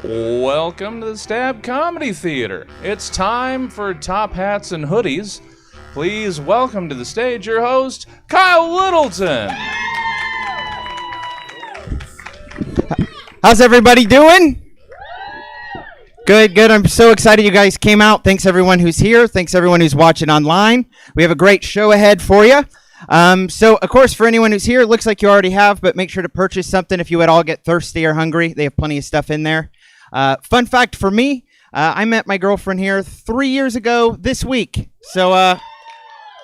Welcome to the Stab Comedy Theater. It's time for Top Hats and Hoodies. Please welcome to the stage your host, Kyle Littleton. How's everybody doing? Good. I'm so excited you guys came out. Thanks everyone who's here. Thanks everyone who's watching online. We have a great show ahead for you. So, of course, for anyone who's here, it looks like you already have, but make sure to purchase something if you at all get thirsty or hungry. They have plenty of stuff in there. Fun fact for me, I met my girlfriend here 3 years ago this week. So,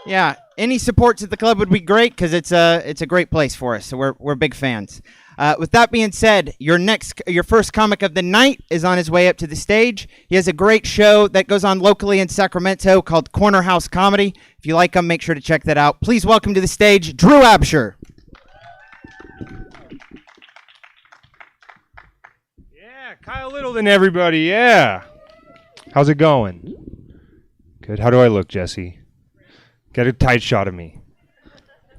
yeah, any supports at the club would be great because it's a great place for us. So we're big fans. With that being said, your first comic of the night is on his way up to the stage. He has a great show that goes on locally in Sacramento called Corner House Comedy. If you like him, make sure to check that out. Please welcome to the stage, Drew Absher. Yeah, Kyle Littleton, everybody. Yeah. How's it going? Good. How do I look, Jesse? Get a tight shot of me.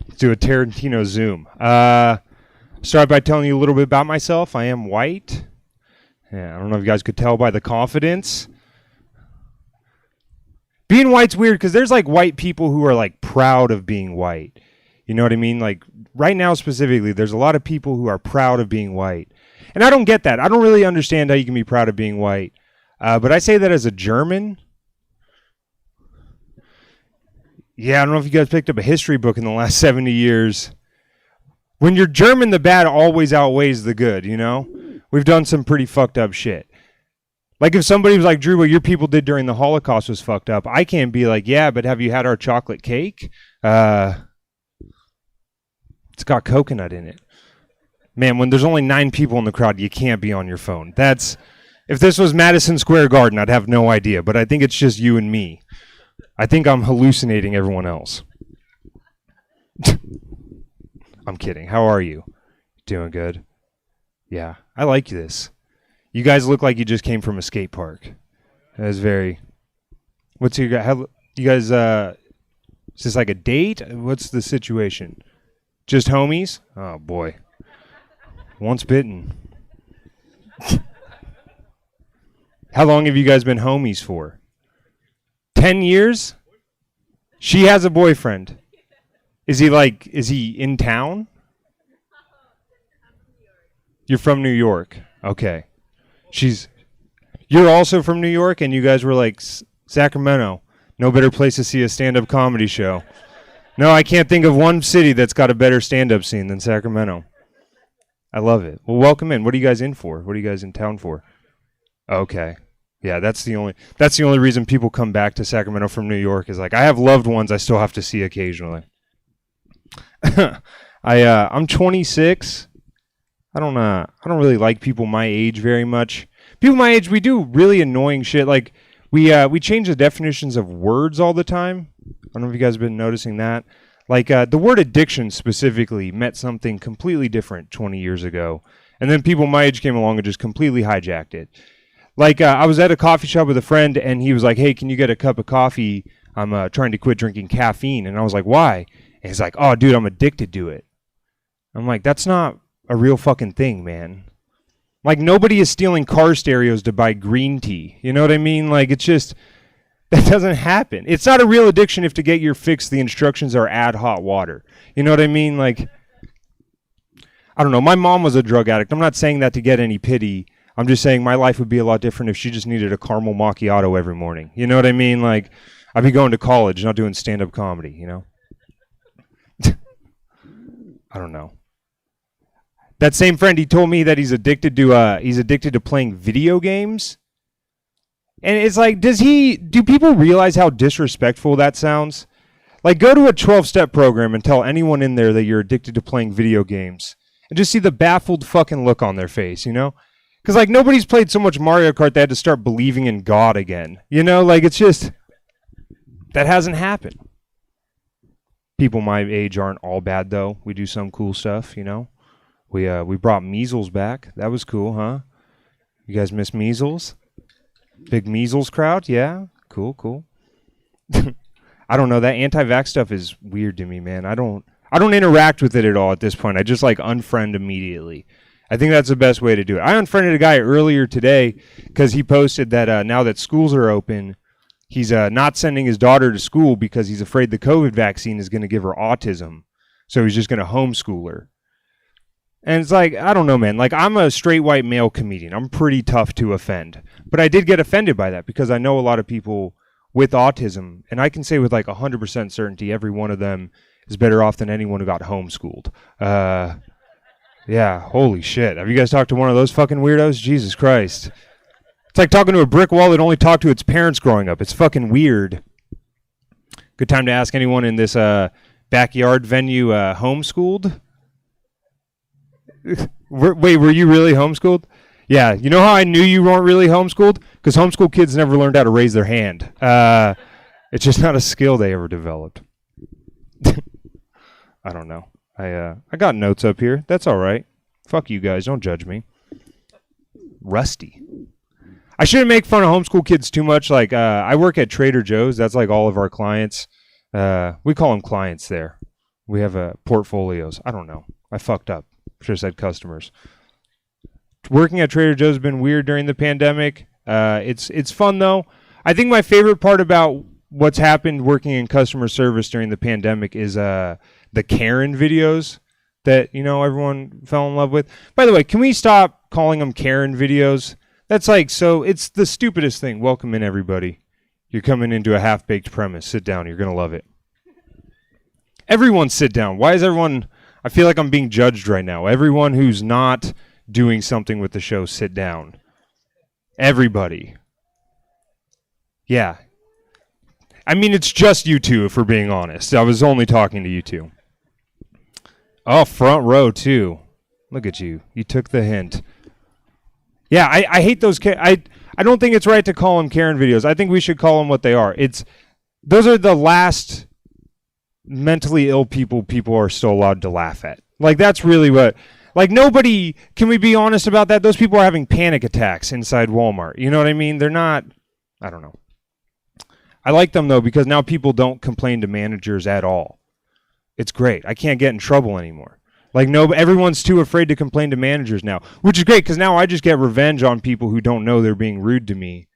Let's do a Tarantino zoom. Start by telling you a little bit about myself. I am white. Yeah, I don't know if you guys could tell by the confidence. Being white's weird because there's like white people who are like proud of being white. You know what I mean? Like right now specifically, there's a lot of people who are proud of being white. And I don't get that. I don't really understand how you can be proud of being white. But I say that as a German. Yeah, I don't know if you guys picked up a history book in the last 70 years. When you're German, the bad always outweighs the good, you know? We've done some pretty fucked up shit. Like if somebody was like, Drew, what your people did during the Holocaust was fucked up, I can't be like, yeah, but have you had our chocolate cake? It's got coconut in it. Man, when there's only 9 people in the crowd, you can't be on your phone. If this was Madison Square Garden, I'd have no idea, but I think it's just you and me. I think I'm hallucinating everyone else. I'm kidding. How are you? Doing good? Yeah, I like this. You guys look like you just came from a skate park. That is very... What's your guys... You guys, is this like a date? What's the situation? Just homies? Oh, boy. Once bitten. How long have you guys been homies for? 10 years? She has a boyfriend. Is he in town? You're from New York. Okay. You're also from New York and you guys were like, Sacramento. No better place to see a stand-up comedy show. No, I can't think of one city that's got a better stand-up scene than Sacramento. I love it. Well, welcome in. What are you guys in for? What are you guys in town for? Okay. Yeah, that's the only reason people come back to Sacramento from New York is like, I have loved ones I still have to see occasionally. I'm 26. I don't really like people my age very much. People my age, we do really annoying shit. Like we change the definitions of words all the time. I don't know if you guys have been noticing that. Like the word addiction specifically meant something completely different 20 years ago, and then people my age came along and just completely hijacked it. Like I was at a coffee shop with a friend, and he was like, "Hey, can you get a cup of coffee? I'm trying to quit drinking caffeine." And I was like, "Why?" And he's like, "Oh, dude, I'm addicted to it." I'm like, that's not a real fucking thing, man. Like, nobody is stealing car stereos to buy green tea. You know what I mean? Like, it's just, that doesn't happen. It's not a real addiction if to get your fix, the instructions are add hot water. You know what I mean? Like, I don't know. My mom was a drug addict. I'm not saying that to get any pity. I'm just saying my life would be a lot different if she just needed a caramel macchiato every morning. You know what I mean? Like, I'd be going to college, not doing stand-up comedy, you know? I don't know. That same friend, he told me that he's addicted to playing video games. And it's like, do people realize how disrespectful that sounds? Like, go to a 12-step program and tell anyone in there that you're addicted to playing video games. And just see the baffled fucking look on their face, you know? Because, like, nobody's played so much Mario Kart they had to start believing in God again. You know? Like, it's just, that hasn't happened. People my age aren't all bad, though. We do some cool stuff, you know? We brought measles back. That was cool, huh? You guys miss measles? Big measles crowd? Yeah? Cool. I don't know. That anti-vax stuff is weird to me, man. I don't interact with it at all at this point. I just, like, unfriend immediately. I think that's the best way to do it. I unfriended a guy earlier today because he posted that now that schools are open, he's not sending his daughter to school because he's afraid the COVID vaccine is going to give her autism. So he's just going to homeschool her. And it's like, I don't know, man. Like, I'm a straight white male comedian. I'm pretty tough to offend. But I did get offended by that because I know a lot of people with autism, and I can say with like 100% certainty every one of them is better off than anyone who got homeschooled. Yeah, holy shit. Have you guys talked to one of those fucking weirdos? Jesus Christ. It's like talking to a brick wall that only talked to its parents growing up. It's fucking weird. Good time to ask anyone in this backyard venue homeschooled? Wait, were you really homeschooled? Yeah, you know how I knew you weren't really homeschooled? Because homeschool kids never learned how to raise their hand. It's just not a skill they ever developed. I don't know. I got notes up here. That's all right. Fuck you guys. Don't judge me. Rusty. I shouldn't make fun of homeschool kids too much. Like, I work at Trader Joe's. That's like all of our clients. We call them clients there. We have portfolios. I don't know. I fucked up. Should have said customers. Working at Trader Joe's has been weird during the pandemic. It's fun though. I think my favorite part about what's happened working in customer service during the pandemic is the Karen videos that, you know, everyone fell in love with. By the way, can we stop calling them Karen videos? That's like, so it's the stupidest thing. Welcome in, everybody. You're coming into a half-baked premise. Sit down. You're going to love it. Everyone sit down. Why is everyone... I feel like I'm being judged right now. Everyone who's not doing something with the show, sit down. Everybody. Yeah. I mean, it's just you two, if we're being honest. I was only talking to you two. Oh, front row, too. Look at you. You took the hint. Yeah, I hate those. I don't think it's right to call them Karen videos. I think we should call them what they are. Those are the last mentally ill people are still allowed to laugh at. Like, that's really what... Like, nobody... Can we be honest about that? Those people are having panic attacks inside Walmart. You know what I mean? They're not... I don't know. I like them, though, because now people don't complain to managers at all. It's great. I can't get in trouble anymore. Like, no, everyone's too afraid to complain to managers now, which is great, because now I just get revenge on people who don't know they're being rude to me,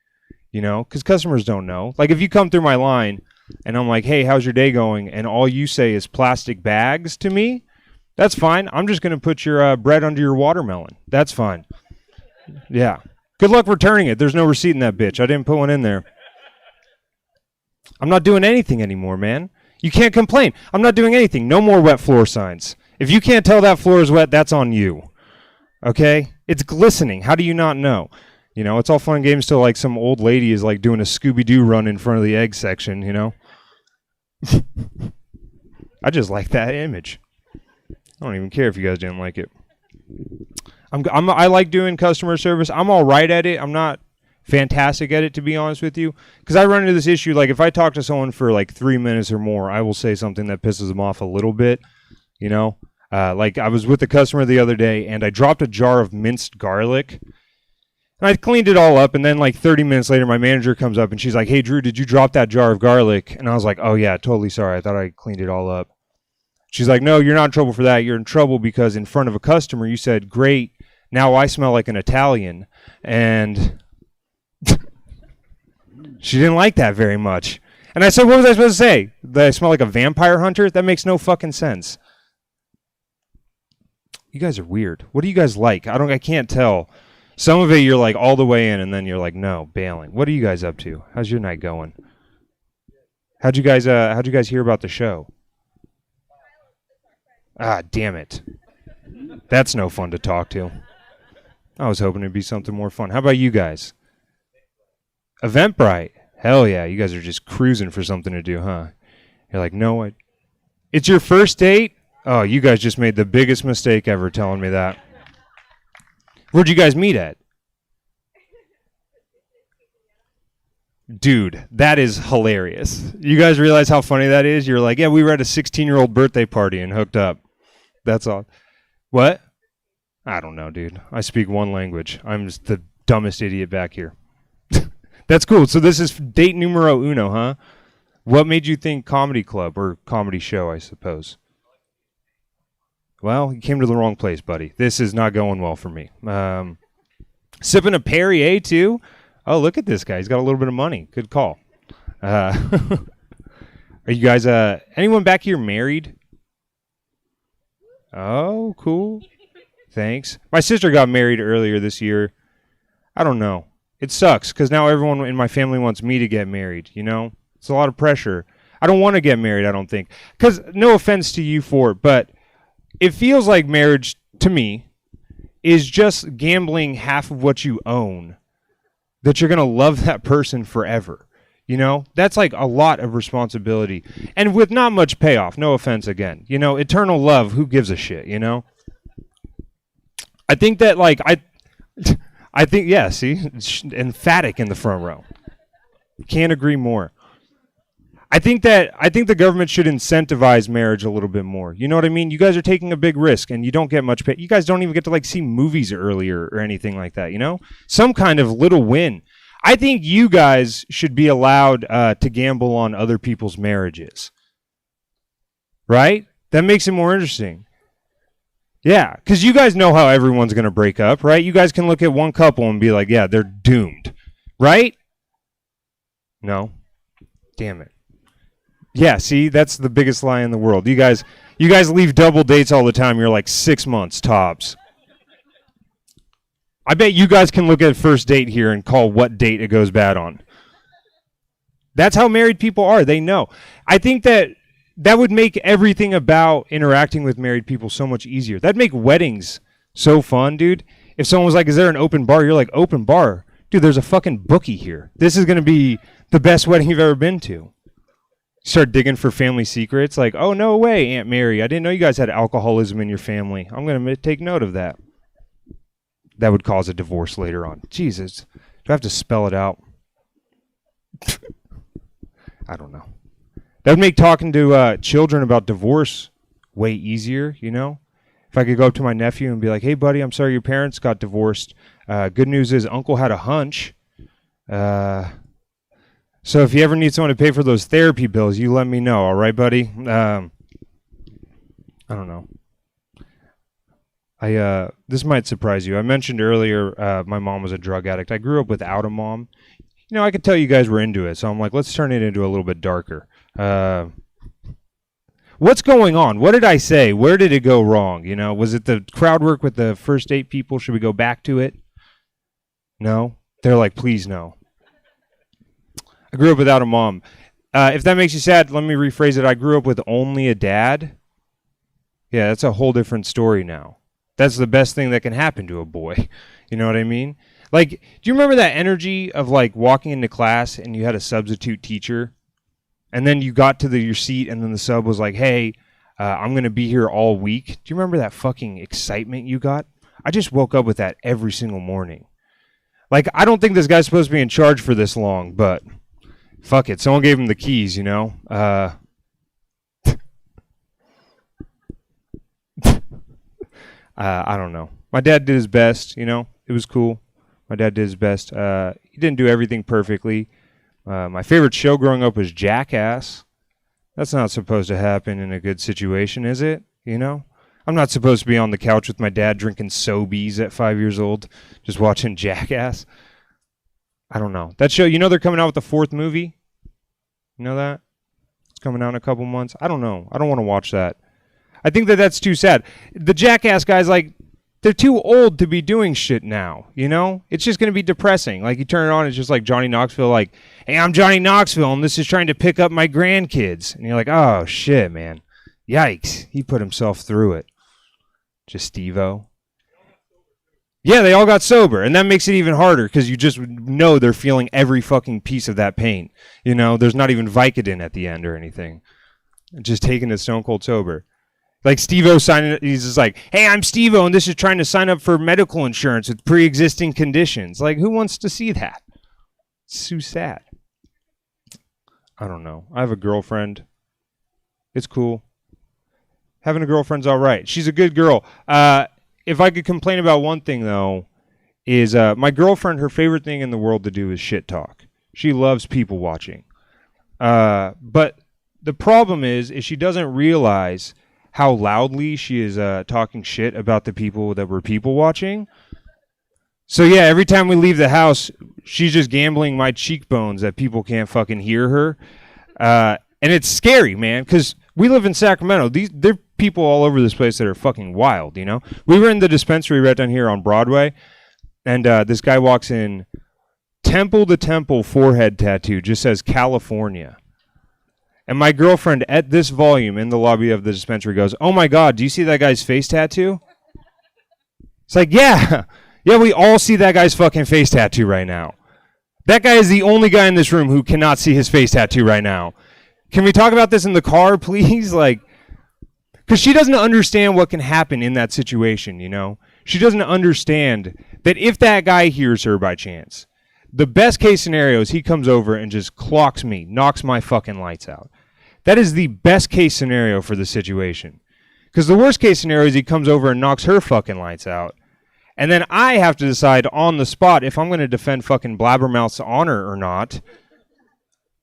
you know? Because customers don't know. Like, if you come through my line... and I'm like, hey, how's your day going? And all you say is plastic bags to me, that's fine. I'm just going to put your bread under your watermelon. That's fine. Yeah. Good luck returning it. There's no receipt in that bitch. I didn't put one in there. I'm not doing anything anymore, man. You can't complain. I'm not doing anything. No more wet floor signs. If you can't tell that floor is wet, that's on you. Okay? It's glistening. How do you not know? You know, it's all fun and games till like some old lady is like doing a Scooby-Doo run in front of the egg section, you know? I just like that image. I don't even care if you guys didn't like it. I like doing customer service. I'm all right at it. I'm not fantastic at it, to be honest with you. Because I run into this issue, like if I talk to someone for like 3 minutes or more, I will say something that pisses them off a little bit, you know? Like I was with a customer the other day and I dropped a jar of minced garlic. And I cleaned it all up, and then like 30 minutes later, my manager comes up, and she's like, hey, Drew, did you drop that jar of garlic? And I was like, oh, yeah, totally sorry. I thought I cleaned it all up. She's like, no, you're not in trouble for that. You're in trouble because in front of a customer, you said, great, now I smell like an Italian. And she didn't like that very much. And I said, what was I supposed to say? That I smell like a vampire hunter? That makes no fucking sense. You guys are weird. What do you guys like? I can't tell. Some of it you're like all the way in, and then you're like, no, bailing. What are you guys up to? How's your night going? How'd you guys hear about the show? Ah, damn it. That's no fun to talk to. I was hoping it'd be something more fun. How about you guys? Eventbrite. Hell yeah, you guys are just cruising for something to do, huh? You're like, no, it's your first date? Oh, you guys just made the biggest mistake ever telling me that. Where'd you guys meet at? Dude, that is hilarious. You guys realize how funny that is? You're like, yeah, we were at a 16-year-old birthday party and hooked up. That's all. What? I don't know, dude. I speak one language. I'm just the dumbest idiot back here. That's cool. So this is date numero uno, huh? What made you think comedy club or comedy show, I suppose? Well, you came to the wrong place, buddy. This is not going well for me. Sipping a Perrier, too. Oh, look at this guy. He's got a little bit of money. Good call. Are you guys, anyone back here married? Oh, cool. Thanks. My sister got married earlier this year. I don't know. It sucks because now everyone in my family wants me to get married, you know? It's a lot of pressure. I don't want to get married, I don't think. Because, no offense to you for it, but it feels like marriage, to me, is just gambling half of what you own, that you're going to love that person forever. You know, that's like a lot of responsibility and with not much payoff. No offense again. You know, eternal love, who gives a shit, you know? I think that like I think yeah, see? Emphatic in the front row. Can't agree more. I think the government should incentivize marriage a little bit more. You know what I mean? You guys are taking a big risk and you don't get much pay. You guys don't even get to like see movies earlier or anything like that, you know? Some kind of little win. I think you guys should be allowed to gamble on other people's marriages. Right? That makes it more interesting. Yeah, because you guys know how everyone's going to break up, right? You guys can look at one couple and be like, yeah, they're doomed. Right? No? Damn it. Yeah, see, that's the biggest lie in the world. You guys leave double dates all the time. You're like 6 months tops. I bet you guys can look at first date here and call what date it goes bad on. That's how married people are. They know. I think that would make everything about interacting with married people so much easier. That'd make weddings so fun, dude. If someone was like, is there an open bar? You're like, open bar? Dude, there's a fucking bookie here. This is going to be the best wedding you've ever been to. Start digging for family secrets. Like, oh, no way, Aunt Mary. I didn't know you guys had alcoholism in your family. I'm going to take note of that. That would cause a divorce later on. Jesus. Do I have to spell it out? I don't know. That would make talking to children about divorce way easier, you know? If I could go up to my nephew and be like, hey, buddy, I'm sorry your parents got divorced. Good news is Uncle had a hunch. So if you ever need someone to pay for those therapy bills, you let me know, all right, buddy? I don't know. This might surprise you. I mentioned earlier my mom was a drug addict. I grew up without a mom. You know, I could tell you guys were into it, so I'm like, let's turn it into a little bit darker. What's going on? What did I say? Where did it go wrong? You know, was it the crowd work with the first 8 people? Should we go back to it? No? They're like, please no. I grew up without a mom. If that makes you sad, let me rephrase it. I grew up with only a dad. Yeah, that's a whole different story now. That's the best thing that can happen to a boy. You know what I mean? Like, do you remember that energy of like walking into class and you had a substitute teacher and then you got to your seat and then the sub was like, hey, I'm going to be here all week. Do you remember that fucking excitement you got? I just woke up with that every single morning. Like, I don't think this guy's supposed to be in charge for this long, but fuck it. Someone gave him the keys, you know? I don't know. My dad did his best, you know? It was cool. My dad did his best. He didn't do everything perfectly. My favorite show growing up was Jackass. That's not supposed to happen in a good situation, is it? You know? I'm not supposed to be on the couch with my dad drinking Sobeys at 5 years old, just watching Jackass. I don't know. That show, you know they're coming out with the 4th movie? You know that? It's coming out in a couple months. I don't know. I don't want to watch that. I think that's too sad. The Jackass guys, like, they're too old to be doing shit now, you know? It's just going to be depressing. Like, you turn it on, it's just like Johnny Knoxville, like, hey, I'm Johnny Knoxville, and this is trying to pick up my grandkids. And you're like, oh, shit, man. Yikes. He put himself through it. Just Steve-O. Yeah, they all got sober, and that makes it even harder because you just know they're feeling every fucking piece of that pain. You know, there's not even Vicodin at the end or anything. Just taking it stone cold sober. Like Steve-O signing, he's just like, hey, I'm Steve-O, and this is trying to sign up for medical insurance with pre-existing conditions. Like, who wants to see that? It's so sad. I don't know. I have a girlfriend. It's cool. Having a girlfriend's all right. She's a good girl. If I could complain about one thing, though, is my girlfriend, her favorite thing in the world to do is shit talk. She loves people watching. But the problem is she doesn't realize how loudly she is talking shit about the people that were people watching. So yeah, every time we leave the house, she's just gambling my cheekbones that people can't fucking hear her. And it's scary, man, because we live in Sacramento. There are people all over this place that are fucking wild, you know? We were in the dispensary right down here on Broadway, and this guy walks in, temple to temple forehead tattoo, just says California. And my girlfriend at this volume in the lobby of the dispensary goes, "Oh my God, do you see that guy's face tattoo?" It's like, yeah, we all see that guy's fucking face tattoo right now. That guy is the only guy in this room who cannot see his face tattoo right now. Can we talk about this in the car, please? Like, because she doesn't understand what can happen in that situation, you know? She doesn't understand that if that guy hears her by chance, the best case scenario is he comes over and just clocks me, knocks my fucking lights out. That is the best case scenario for the situation. Because the worst case scenario is he comes over and knocks her fucking lights out. And then I have to decide on the spot if I'm going to defend fucking Blabbermouth's honor or not.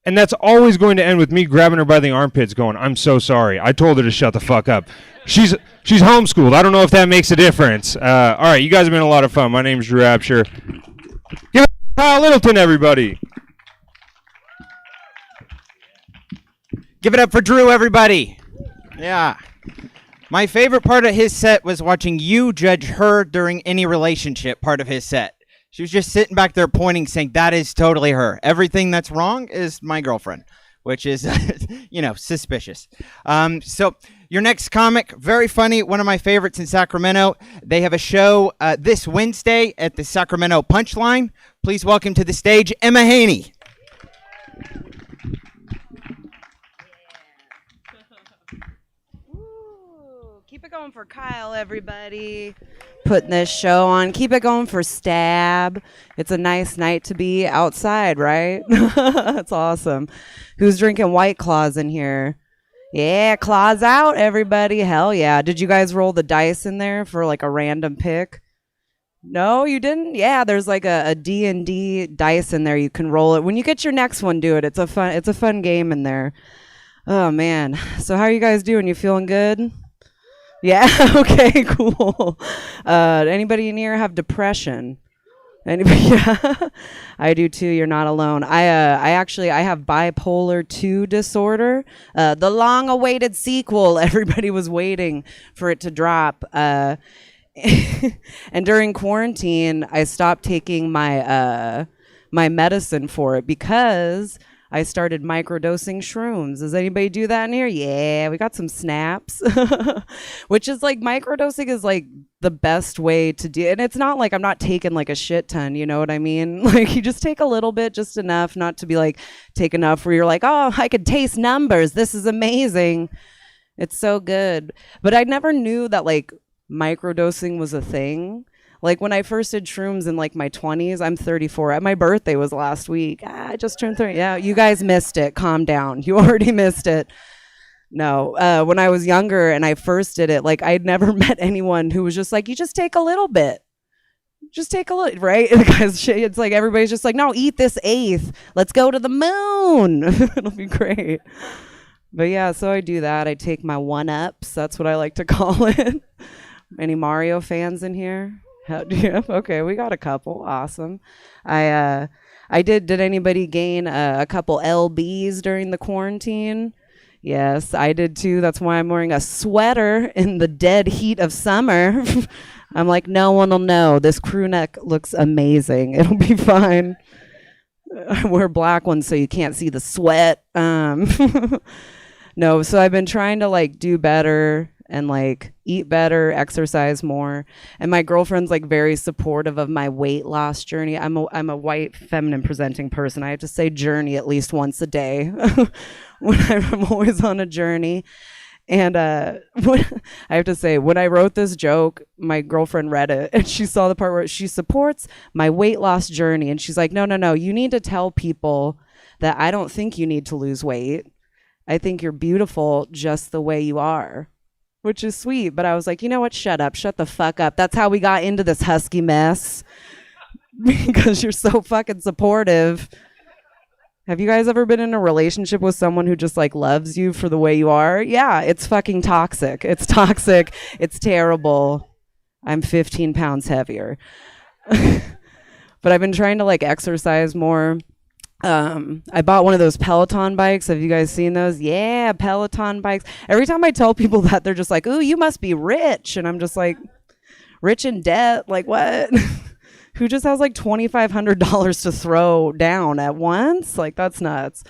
And that's always going to end with me grabbing her by the armpits going, "I'm so sorry. I told her to shut the fuck up." She's homeschooled. I don't know if that makes a difference. All right, you guys have been a lot of fun. My name's Drew Absher. Give it up Kyle Littleton, everybody. Give it up for Drew, everybody. Yeah. My favorite part of his set was watching you judge her during any relationship part of his set. She was just sitting back there pointing, saying, "That is totally her. Everything that's wrong is my girlfriend," which is, suspicious. So your next comic, very funny, one of my favorites in Sacramento. They have a show this Wednesday at the Sacramento Punchline. Please welcome to the stage, Emma Haney. Keep it going for Kyle, everybody. Putting this show on. Keep it going for Stab. It's a nice night to be outside, right? That's awesome. Who's drinking White Claws in here? Yeah, claws out, everybody. Hell yeah. Did you guys roll the dice in there for like a random pick? No, you didn't? Yeah, there's like a D&D dice in there. You can roll it. When you get your next one, do it. It's a fun game in there. Oh, man. So how are you guys doing? You feeling good? Yeah. Okay. Cool. Anybody in here have depression? Anybody? Yeah. I do too. You're not alone. I have bipolar 2 disorder. The long-awaited sequel. Everybody was waiting for it to drop. And during quarantine, I stopped taking my medicine for it because I started microdosing shrooms. Does anybody do that in here? Yeah, we got some snaps. Which is like, microdosing is like the best way to do it. And it's not like I'm not taking like a shit ton, you know what I mean? Like, you just take a little bit, just enough, not to be like, take enough where you're like, "Oh, I could taste numbers. This is amazing." It's so good. But I never knew that like microdosing was a thing. Like, when I first did shrooms in like my 20s, I'm 34. My birthday was last week. I just turned 30. Yeah, you guys missed it. Calm down. You already missed it. No, when I was younger and I first did it, like, I'd never met anyone who was just like, "You just take a little bit. Just take a little," right? Because it's like everybody's just like, "No, eat this eighth. Let's go to the moon." It'll be great. But yeah, so I do that. I take my 1-ups. That's what I like to call it. Any Mario fans in here? Okay, we got a couple. Awesome. I did anybody gain a couple LBs during the quarantine? Yes, I did too. That's why I'm wearing a sweater in the dead heat of summer. I'm like, no one will know. This crew neck looks amazing. It'll be fine. I wear black ones so you can't see the sweat. No, so I've been trying to like do better and like eat better, exercise more. And my girlfriend's like very supportive of my weight loss journey. I'm a white, feminine presenting person. I have to say journey at least once a day. When I'm always on a journey. And I have to say, when I wrote this joke, my girlfriend read it and she saw the part where she supports my weight loss journey. And she's like, no, you need to tell people that I don't think you need to lose weight. I think you're beautiful just the way you are. Which is sweet, but I was like, you know what? Shut up. Shut the fuck up. That's how we got into this husky mess. Because you're so fucking supportive. Have you guys ever been in a relationship with someone who just like loves you for the way you are? Yeah, it's fucking toxic. It's toxic. It's terrible. I'm 15 pounds heavier. But I've been trying to like exercise more. I bought one of those Peloton bikes. Have you guys seen those? Yeah, Peloton bikes. Every time I tell people that, they're just like, ooh, you must be rich. And I'm just like, rich in debt? Like what? Who just has like $2,500 to throw down at once? Like that's nuts.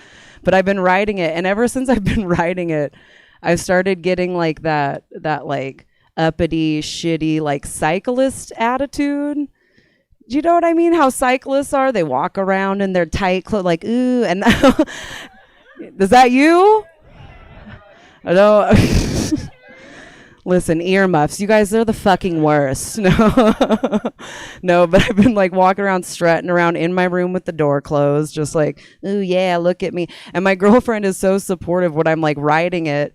But I've been riding it. And ever since I've been riding it, I've started getting like that like uppity, shitty, like cyclist attitude. Do you know what I mean? How cyclists are? They walk around in their tight clothes, like, ooh, and is that you? I know. Listen, earmuffs, you guys are the fucking worst. No, no, but I've been like walking around, strutting around in my room with the door closed, just like, ooh, yeah, look at me. And my girlfriend is so supportive when I'm like riding it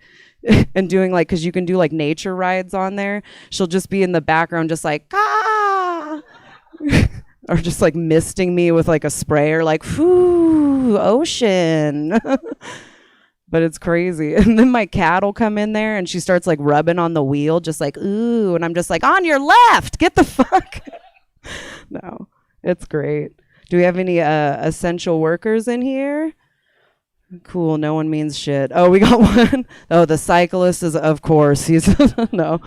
and doing like, because you can do like nature rides on there. She'll just be in the background, just like, ah. Or just like misting me with like a sprayer, like, whoo, ocean. But it's crazy. And then my cat will come in there and she starts like rubbing on the wheel, just like, ooh. And I'm just like, on your left, get the fuck. No, it's great. Do we have any essential workers in here? Cool, no one means shit. Oh, we got one. Oh, the cyclist is, of course, he's, no.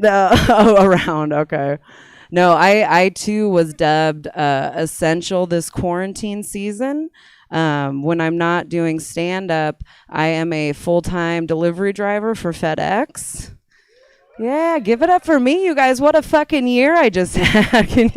Oh, around, okay. No, I too was dubbed essential this quarantine season. When I'm not doing stand-up, I am a full-time delivery driver for FedEx. Yeah, give it up for me, you guys. What a fucking year I just had.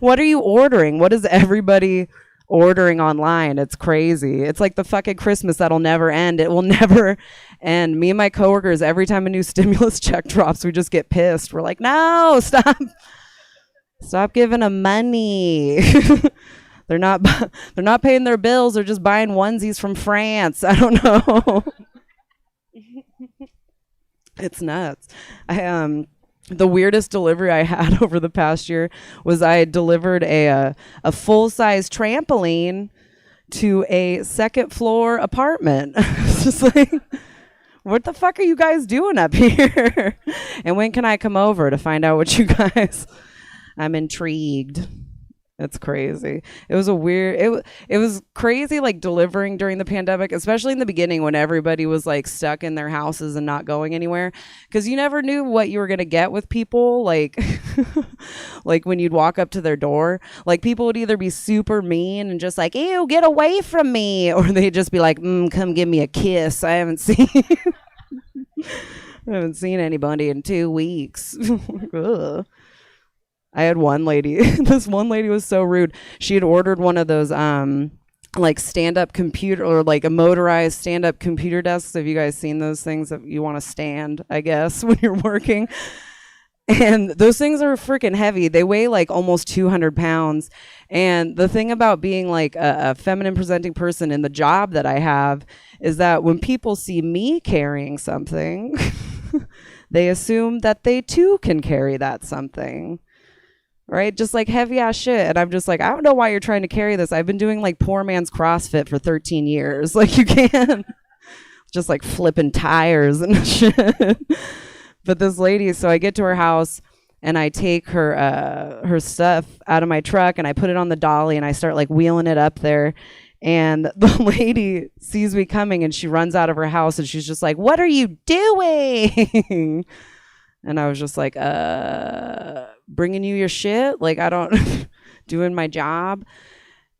What are you ordering? What is everybody ordering online? It's crazy. It's like the fucking Christmas that'll never end. It will never end. Me and my coworkers, every time a new stimulus check drops, we just get pissed. We're like, no, stop. Stop giving them money. They're not paying their bills. They're just buying onesies from France. I don't know. It's nuts. The weirdest delivery I had over the past year was I delivered a full-size trampoline to a second-floor apartment. It's just like, what the fuck are you guys doing up here? And when can I come over to find out what you guys... I'm intrigued. It's crazy. It was it was crazy like delivering during the pandemic, especially in the beginning when everybody was like stuck in their houses and not going anywhere, because you never knew what you were going to get with people. Like like when you'd walk up to their door, like people would either be super mean and just like, ew, get away from me, or they'd just be like, come give me a kiss. I haven't seen anybody in 2 weeks. Ugh. I had one lady, this one lady was so rude. She had ordered one of those like stand-up computer, or like a motorized stand-up computer desks. Have you guys seen those things that you want to stand, I guess, when you're working? And those things are freaking heavy. They weigh like almost 200 pounds. And the thing about being like a feminine presenting person in the job that I have is that when people see me carrying something, they assume that they too can carry that something. Right? Just like heavy ass shit. And I'm just like, I don't know why you're trying to carry this. I've been doing like poor man's CrossFit for 13 years. Like you can't just like flipping tires and shit. But this lady, so I get to her house and I take her stuff out of my truck and I put it on the dolly and I start like wheeling it up there. And the lady sees me coming and she runs out of her house and she's just like, what are you doing? And I was just like, bringing you your shit? Like, I don't, doing my job.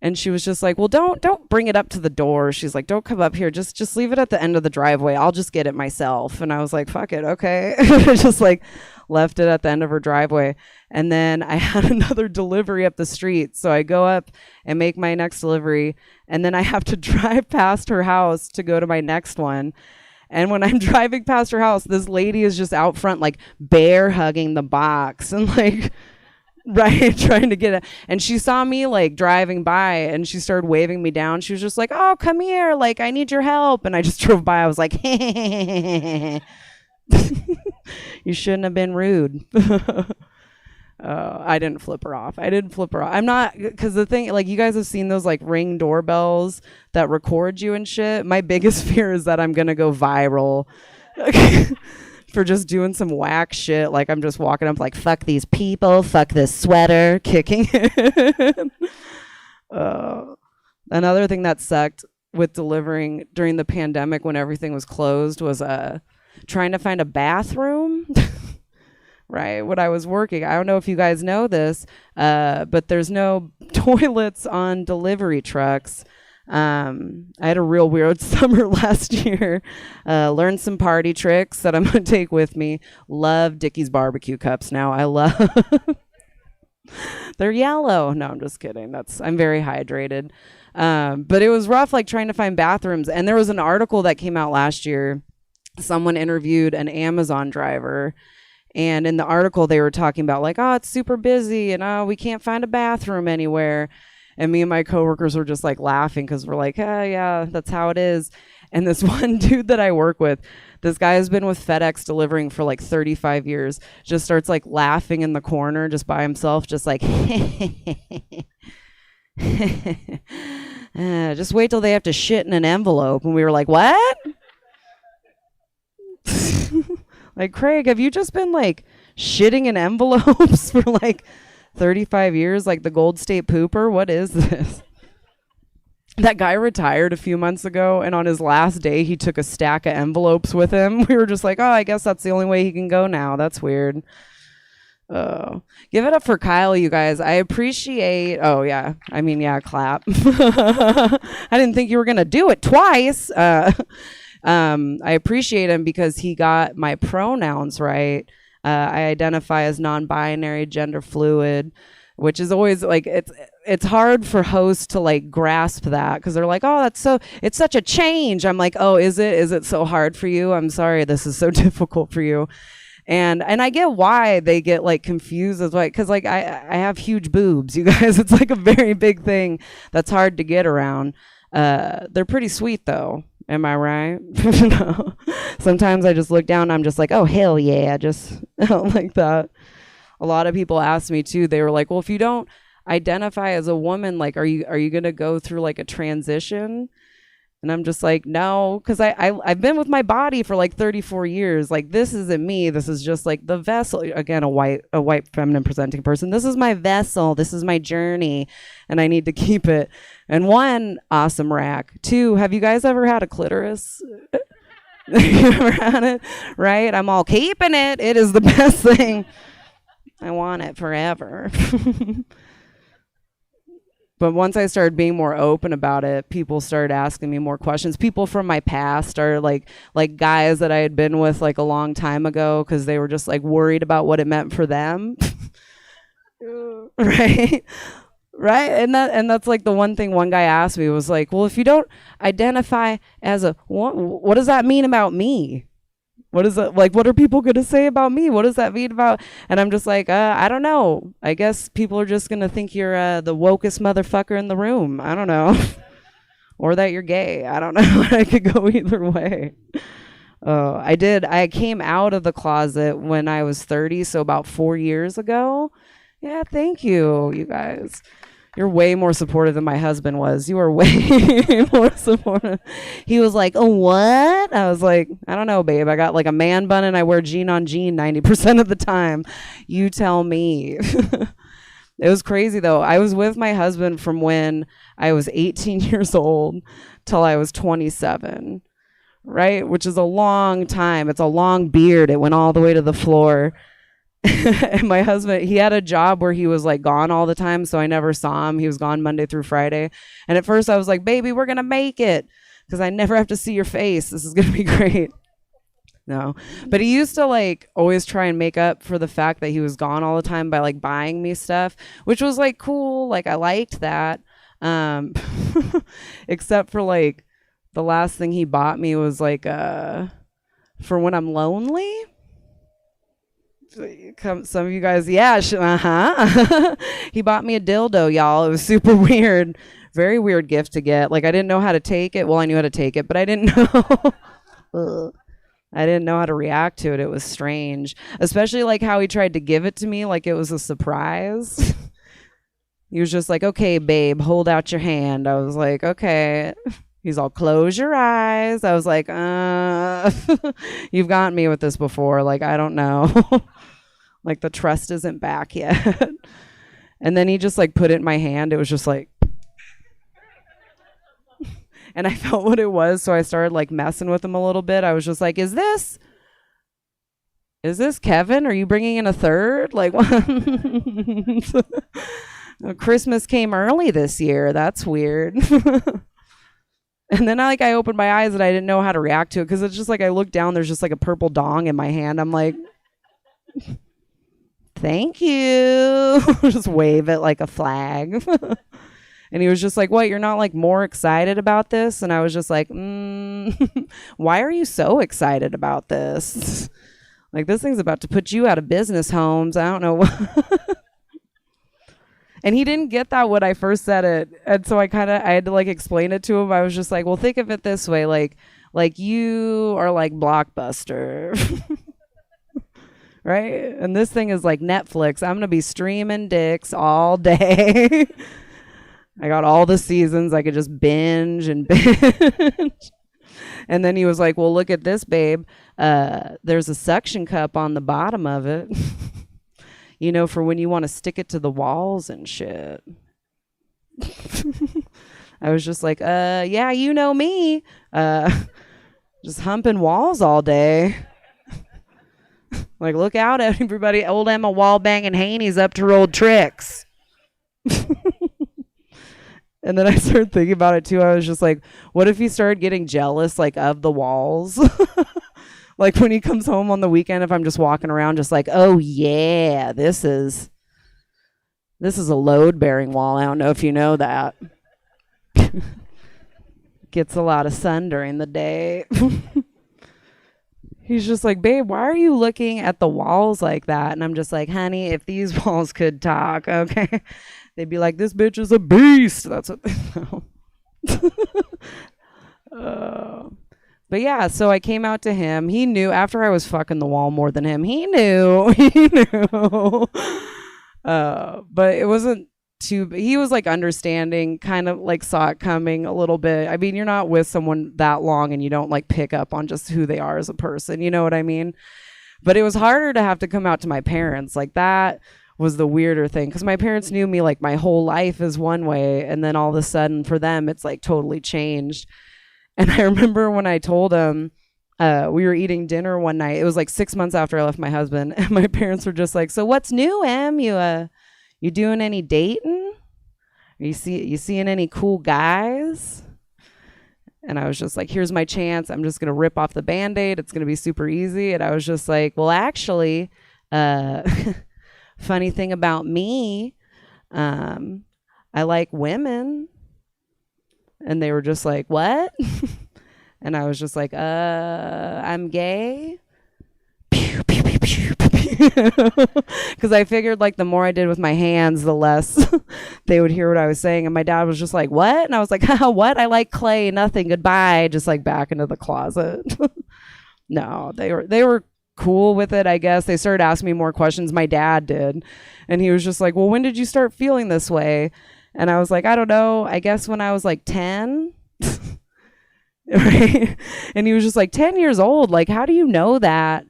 And she was just like, well, don't bring it up to the door. She's like, don't come up here. Just leave it at the end of the driveway. I'll just get it myself. And I was like, fuck it. Okay. Just like left it at the end of her driveway. And then I had another delivery up the street. So I go up and make my next delivery. And then I have to drive past her house to go to my next one. And when I'm driving past her house, this lady is just out front, like bear hugging the box and like, right, trying to get it. And she saw me like driving by and she started waving me down. She was just like, oh, come here. Like, I need your help. And I just drove by. I was like, you shouldn't have been rude. I didn't flip her off. I'm not, because the thing, like, you guys have seen those like Ring doorbells that record you and shit. My biggest fear is that I'm gonna go viral for just doing some whack shit. Like, I'm just walking up like, fuck these people, fuck this sweater, kicking it. Another thing that sucked with delivering during the pandemic when everything was closed was trying to find a bathroom. Right, when I was working. I don't know if you guys know this, but there's no toilets on delivery trucks. I had a real weird summer last year. Learned some party tricks that I'm going to take with me. Love Dickie's barbecue cups now. I love they're yellow. No, I'm just kidding. I'm very hydrated. But it was rough, like trying to find bathrooms. And there was an article that came out last year. Someone interviewed an Amazon driver. And in the article, they were talking about like, oh, it's super busy and oh, we can't find a bathroom anywhere. And me and my coworkers were just like laughing because we're like, oh, yeah, that's how it is. And this one dude that I work with, this guy has been with FedEx delivering for like 35 years, just starts like laughing in the corner just by himself, just like, just wait till they have to shit in an envelope. And we were like, what? Like, Craig, have you just been like shitting in envelopes for like 35 years, like the Gold State Pooper? What is this? That guy retired a few months ago, and on his last day, he took a stack of envelopes with him. We were just like, oh, I guess that's the only way he can go now. That's weird. Oh, give it up for Kyle, you guys. I appreciate. Oh, yeah. I mean, yeah, clap. I didn't think you were going to do it twice. I appreciate him because he got my pronouns right. I identify as non-binary, gender fluid, which is always like, it's hard for hosts to like grasp that because they're like, oh, it's such a change. I'm like, oh, is it so hard for you? I'm sorry, this is so difficult for you. And I get why they get like confused as well, because like I have huge boobs, you guys. It's like a very big thing that's hard to get around. They're pretty sweet though. Am I right? No. Sometimes I just look down and I'm just like, oh, hell yeah. Just like that. A lot of people asked me too. They were like, well, if you don't identify as a woman, like, are you going to go through like a transition? And I'm just like, no, because I've been with my body for like 34 years. Like, this isn't me. This is just like the vessel. Again, a white feminine presenting person. This is my vessel. This is my journey. And I need to keep it. And one, awesome rack. Two, have you guys ever had a clitoris? You ever had it? Right? I'm all keeping it. It is the best thing. I want it forever. But once I started being more open about it, people started asking me more questions. People from my past are like guys that I had been with like a long time ago because they were just like worried about what it meant for them. Right? Right? And that's like the one thing one guy asked me was like, well, if you don't identify as a, what does that mean about me? What is it like? What are people going to say about me? What does that mean about? And I'm just like, I don't know. I guess people are just going to think you're the wokest motherfucker in the room. I don't know. Or that you're gay. I don't know. I could go either way. I came out of the closet when I was 30, so about 4 years ago. Yeah, thank you, you guys. You're way more supportive than my husband was. You are way more supportive. He was like, oh, what? I was like, I don't know, babe. I got like a man bun and I wear jean on jean 90% of the time. You tell me. It was crazy, though. I was with my husband from when I was 18 years old till I was 27, right? Which is a long time. It's a long beard. It went all the way to the floor. And my husband, he had a job where he was like gone all the time, so I never saw him. He was gone Monday through Friday. And at first I was like, baby, we're going to make it because I never have to see your face. This is going to be great. No. But he used to like always try and make up for the fact that he was gone all the time by like buying me stuff, which was like cool. Like I liked that. Except for like the last thing he bought me was like for when I'm lonely. Some of you guys, yeah, he bought me a dildo, y'all. It was super weird, very weird gift to get. Like I didn't know how to take it. Well, I knew how to take it, but I didn't know. I didn't know how to react to it. It was strange, especially like how he tried to give it to me like it was a surprise. He was just like, okay, babe, hold out your hand. I was like, okay. He's all, close your eyes. I was like, you've gotten me with this before. Like, I don't know. Like, the trust isn't back yet. And then he just like put it in my hand. It was just like, and I felt what it was. So I started like messing with him a little bit. I was just like, is this Kevin? Are you bringing in a third? Like, Christmas came early this year. That's weird. And then I opened my eyes and I didn't know how to react to it because it's just like I looked down, there's just like a purple dong in my hand. I'm like, thank you. Just wave it like a flag. And he was just like, what, you're not like more excited about this? And I was just like, why are you so excited about this? Like, this thing's about to put you out of business, Holmes. I don't know what. And he didn't get that when I first said it. And so I had to like explain it to him. I was just like, well, think of it this way. Like you are like Blockbuster. Right? And this thing is like Netflix. I'm going to be streaming dicks all day. I got all the seasons. I could just binge and binge. And then he was like, well, look at this, babe. There's a suction cup on the bottom of it. You know, for when you want to stick it to the walls and shit. I was just like, yeah, you know me. Just humping walls all day. Like, look out, everybody. Old Emma Wallbang Haney's up to her old tricks. And then I started thinking about it, too. I was just like, what if he started getting jealous, like, of the walls? Like when he comes home on the weekend, if I'm just walking around just like, oh yeah, this is a load bearing wall. I don't know if you know that. Gets a lot of sun during the day. He's just like, babe, why are you looking at the walls like that? And I'm just like, honey, if these walls could talk, okay, they'd be like, this bitch is a beast. That's what they know. But yeah, so I came out to him. He knew after I was fucking the wall more than him. He knew. But it wasn't too. He was like understanding, kind of like saw it coming a little bit. I mean, you're not with someone that long and you don't like pick up on just who they are as a person. You know what I mean? But it was harder to have to come out to my parents. Like that was the weirder thing because my parents knew me like my whole life is one way, and then all of a sudden for them it's like totally changed. And I remember when I told him, we were eating dinner one night. It was like 6 months after I left my husband. And my parents were just like, so what's new, Em? You doing any dating? You seeing any cool guys? And I was just like, here's my chance. I'm just going to rip off the Band-Aid. It's going to be super easy. And I was just like, well, actually, funny thing about me, I like women. And they were just like, what? And I was just like, I'm gay. Because I figured like the more I did with my hands, the less they would hear what I was saying. And my dad was just like, what? And I was like, what? I like clay, nothing, goodbye. Just like back into the closet. No, they were cool with it, I guess. They started asking me more questions. My dad did. And he was just like, well, when did you start feeling this way? And I was like, I don't know. I guess when I was like 10. Right? And he was just like, 10 years old? Like, how do you know that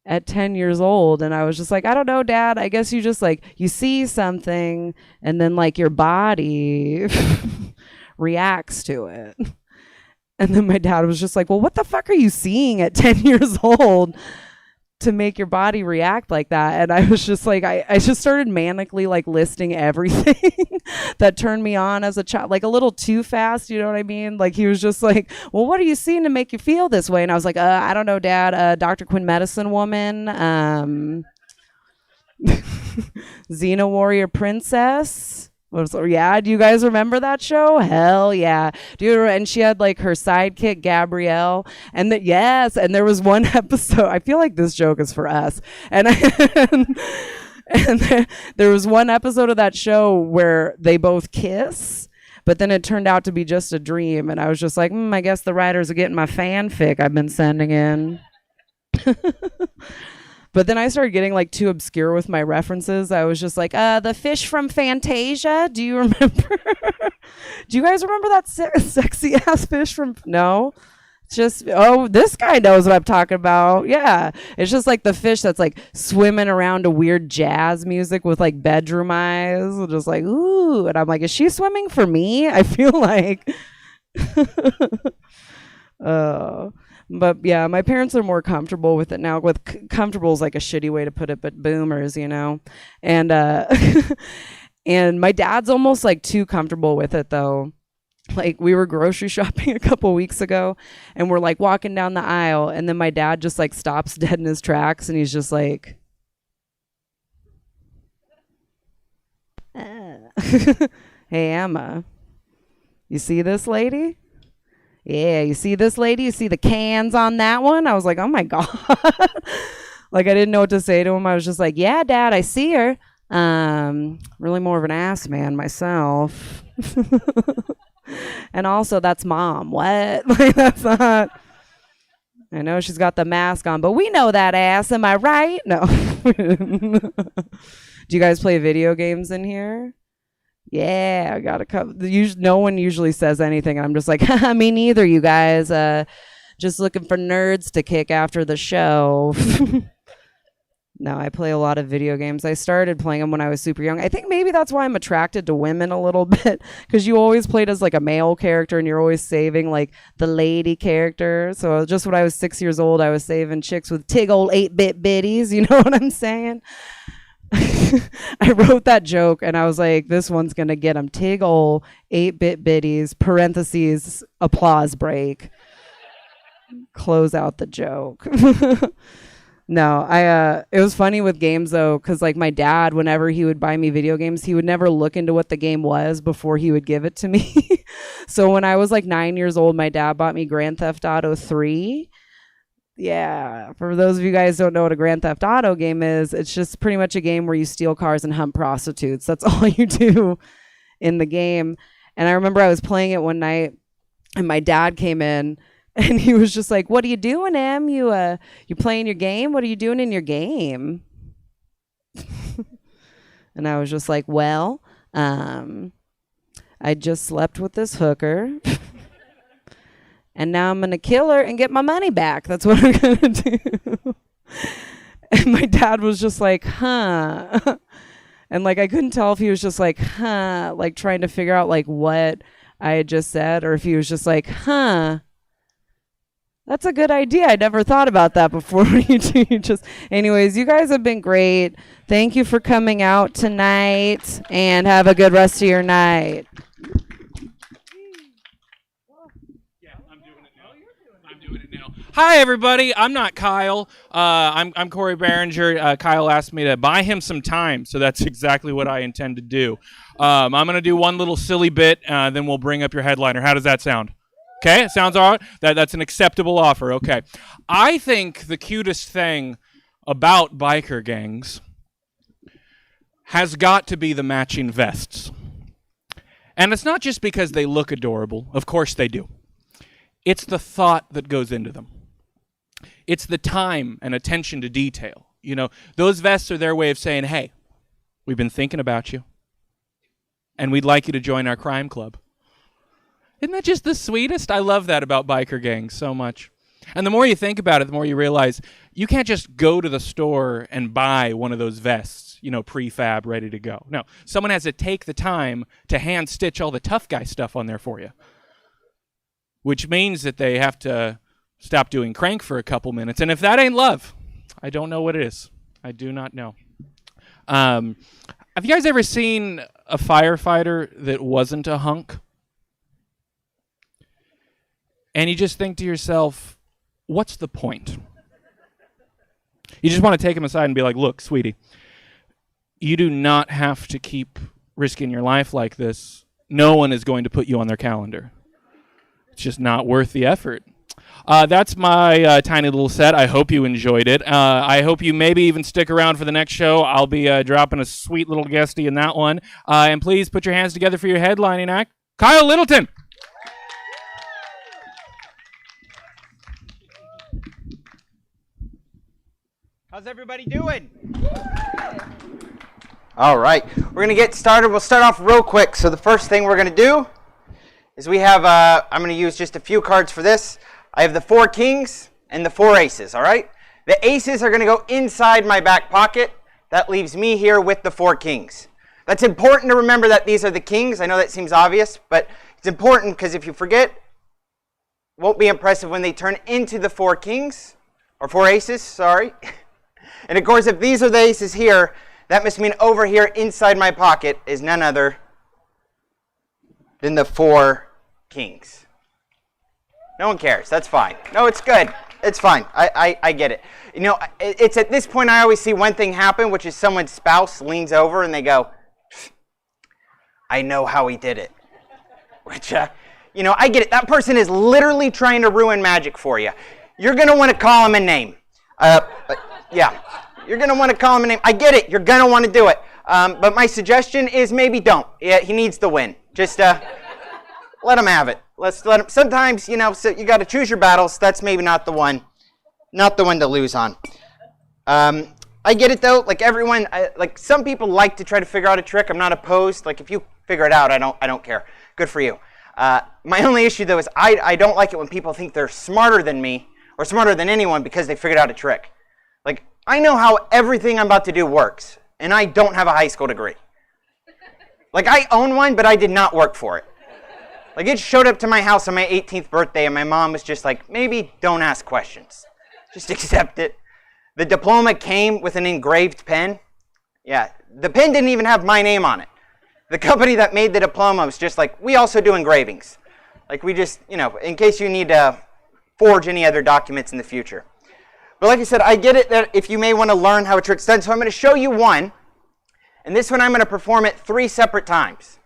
at 10 years old? And I was just like, I don't know, Dad. I guess you just like, you see something and then like your body reacts to it. And then my dad was just like, well, what the fuck are you seeing at 10 years old to make your body react like that? And I was just like, I just started manically like listing everything that turned me on as a child, like a little too fast, you know what I mean? Like he was just like, well, what are you seeing to make you feel this way? And I was like, I don't know, Dad. Dr. Quinn Medicine Woman, Xena Warrior Princess. Yeah, do you guys remember that show? Hell yeah. And she had like her sidekick Gabrielle, and yes, and there was one episode, I feel like this joke is for us, and there was one episode of that show where they both kiss, but then it turned out to be just a dream, and I was just like, I guess the writers are getting my fanfic I've been sending in. But then I started getting like too obscure with my references. I was just like, the fish from Fantasia. Do you remember? Do you guys remember that sexy ass fish from? No. It's just, oh, this guy knows what I'm talking about. Yeah. It's just like the fish that's like swimming around to weird jazz music with like bedroom eyes. Just like, ooh. And I'm like, is she swimming for me? I feel like. But yeah, my parents are more comfortable with it now. Comfortable is like a shitty way to put it, but boomers, you know. And and my dad's almost like too comfortable with it though. Like we were grocery shopping a couple weeks ago and we're like walking down the aisle and then my dad just like stops dead in his tracks and he's just like hey Emma, you see this lady? Yeah, you see this lady? You see the cans on that one? I was like, oh my God. Like I didn't know what to say to him. I was just like, yeah, Dad, I see her. Really more of an ass man myself. And also that's Mom. What? Like that's not. I know she's got the mask on, but we know that ass. Am I right? No. Do you guys play video games in here? Yeah, I got a couple. No one usually says anything. And I'm just like, me neither, you guys. Just looking for nerds to kick after the show. No, I play a lot of video games. I started playing them when I was super young. I think maybe that's why I'm attracted to women a little bit, because you always played as like a male character and you're always saving like the lady character. So just when I was 6 years old, I was saving chicks with tig old 8-bit bitties. You know what I'm saying? I wrote that joke and I was like, this one's going to get them. Tig ol' 8-bit biddies, parentheses, applause break. Close out the joke. No, it was funny with games though, because like my dad, whenever he would buy me video games, he would never look into what the game was before he would give it to me. So when I was like 9 years old, my dad bought me Grand Theft Auto 3. Yeah, for those of you guys who don't know what a Grand Theft Auto game is, it's just pretty much a game where you steal cars and hunt prostitutes. That's all you do in the game. And I remember I was playing it one night and my dad came in and he was just like, "What are you doing, Em? You playing your game? What are you doing in your game?" And I was just like, "Well, I just slept with this hooker." And now I'm going to kill her and get my money back. That's what I'm going to do. And my dad was just like, huh. And like, I couldn't tell if he was just like, huh, like trying to figure out like what I had just said, or if he was just like, huh, that's a good idea. I never thought about that before. Anyways, you guys have been great. Thank you for coming out tonight and have a good rest of your night. Hi, everybody. I'm not Kyle. I'm Corey Behringer. Kyle asked me to buy him some time, so that's exactly what I intend to do. I'm going to do one little silly bit, then we'll bring up your headliner. How does that sound? Okay, sounds all right? That's an acceptable offer. Okay. I think the cutest thing about biker gangs has got to be the matching vests. And it's not just because they look adorable. Of course they do. It's the thought that goes into them. It's the time and attention to detail. You know, those vests are their way of saying, hey, we've been thinking about you, and we'd like you to join our crime club. Isn't that just the sweetest? I love that about biker gangs so much. And the more you think about it, the more you realize you can't just go to the store and buy one of those vests, you know, prefab, ready to go. No, someone has to take the time to hand stitch all the tough guy stuff on there for you. Which means that they have to stop doing crank for a couple minutes. And if that ain't love, I don't know what it is. I do not know. Have you guys ever seen a firefighter that wasn't a hunk? And you just think to yourself, what's the point? You just want to take him aside and be like, look, sweetie, you do not have to keep risking your life like this. No one is going to put you on their calendar. It's just not worth the effort. That's my tiny little set. I hope you enjoyed it. I hope you maybe even stick around for the next show. I'll be dropping a sweet little guestie in that one. And please put your hands together for your headlining act, Kyle Littleton. How's everybody doing? All right, we're going to get started. We'll start off real quick. So the first thing we're going to do is we have, I'm going to use just a few cards for this. I have the 4 kings and the 4 aces, all right? The aces are going to go inside my back pocket. That leaves me here with the 4 kings. That's important to remember that these are the kings. I know that seems obvious, but it's important because if you forget, it won't be impressive when they turn into the 4 kings, or 4 aces, sorry. And of course, if these are the aces here, that must mean over here inside my pocket is none other than the 4 kings. No one cares. That's fine. No, it's good. It's fine. I get it. You know, it's at this point I always see one thing happen, which is someone's spouse leans over and they go, I know how he did it. Which, you know, I get it. That person is literally trying to ruin magic for you. You're going to want to call him a name. Yeah. You're going to want to call him a name. I get it. You're going to want to do it. But my suggestion is maybe don't. Yeah, he needs the win. Just let him have it. Let's let him. Sometimes, you know, so you got to choose your battles. That's maybe not the one to lose on. I get it though. Like everyone, like some people like to try to figure out a trick. I'm not opposed. Like if you figure it out, I don't care. Good for you. My only issue though is I don't like it when people think they're smarter than me or smarter than anyone because they figured out a trick. Like I know how everything I'm about to do works, and I don't have a high school degree. Like I own one, but I did not work for it. Like it showed up to my house on my 18th birthday, and my mom was just like, maybe don't ask questions. Just accept it. The diploma came with an engraved pen. Yeah, the pen didn't even have my name on it. The company that made the diploma was just like, we also do engravings. Like we just, you know, in case you need to forge any other documents in the future. But like I said, I get it that if you may want to learn how a trick's done, so I'm going to show you one. And this one I'm going to perform it 3 separate times.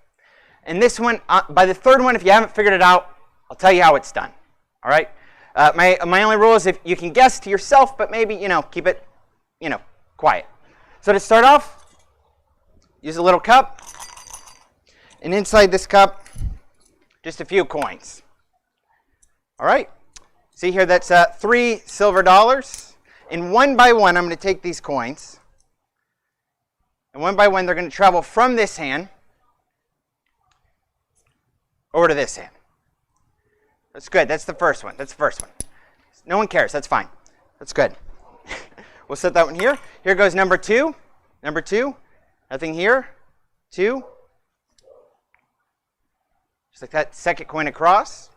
And this one, by the 3rd one, if you haven't figured it out, I'll tell you how it's done. All right? My only rule is if you can guess to yourself, but maybe, you know, keep it, you know, quiet. So to start off, use a little cup. And inside this cup, just a few coins. All right? See here, that's 3 silver dollars. And one by one, I'm going to take these coins. And one by one, they're going to travel from this hand over to this hand. That's good. That's the first one. That's the first one. No one cares. That's fine. That's good. We'll set that one here. Here goes number 2. Number 2. Nothing here. 2. Just like that. Second coin across.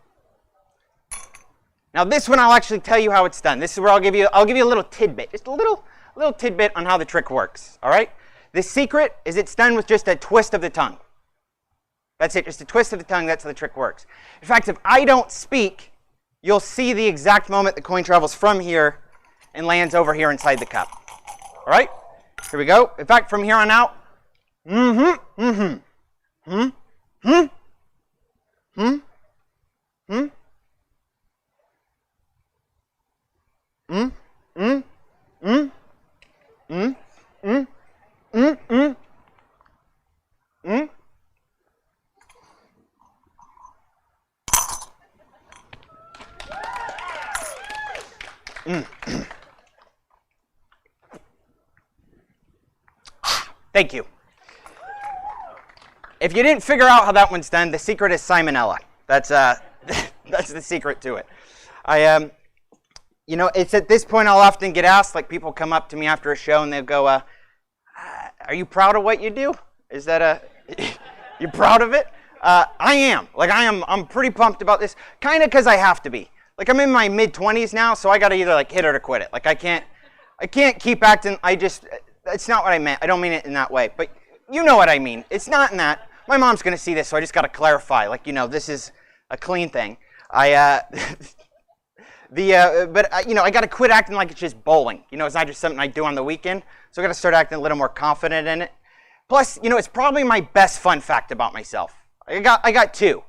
Now this one I'll actually tell you how it's done. This is where I'll give you a little tidbit. Just a little tidbit on how the trick works. All right? The secret is it's done with just a twist of the tongue. That's it, just a twist of the tongue, that's how the trick works. In fact, if I don't speak, you'll see the exact moment the coin travels from here and lands over here inside the cup. All right? Here we go. In fact, from here on out, Thank you. If you didn't figure out how that one's done, the secret is salmonella. That's that's the secret to it. You know, it's at this point I'll often get asked, like people come up to me after a show and they'll go, "Are you proud of what you do? Is that you proud of it?" I am. Like I'm pretty pumped about this, kind of because I have to be. Like I'm in my mid-20s now, so I got to either like hit it or quit it. Like I can't keep acting. It's not what I meant. I don't mean it in that way. But you know what I mean. It's not in that. My mom's going to see this, so I just got to clarify. Like, you know, this is a clean thing. You know, I got to quit acting like it's just bowling. You know, it's not just something I do on the weekend. So I got to start acting a little more confident in it. Plus, you know, it's probably my best fun fact about myself. I got 2.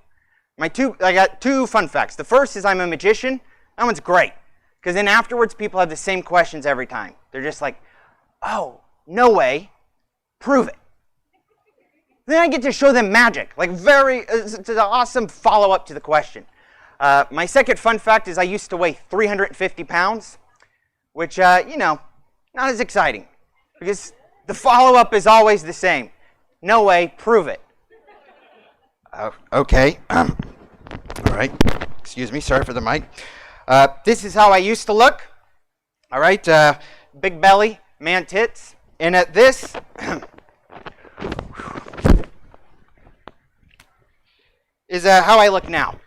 I got 2 fun facts. The first is I'm a magician. That one's great. Because then afterwards, people have the same questions every time. They're just like, oh, no way. Prove it. Then I get to show them magic. Like it's an awesome follow-up to the question. My second fun fact is I used to weigh 350 pounds, which, you know, Not as exciting, because the follow-up is always the same. No way, prove it. Okay. All right. Excuse me, sorry for the mic. This is how I used to look. All right. Big belly, man tits. And at this is how I look now.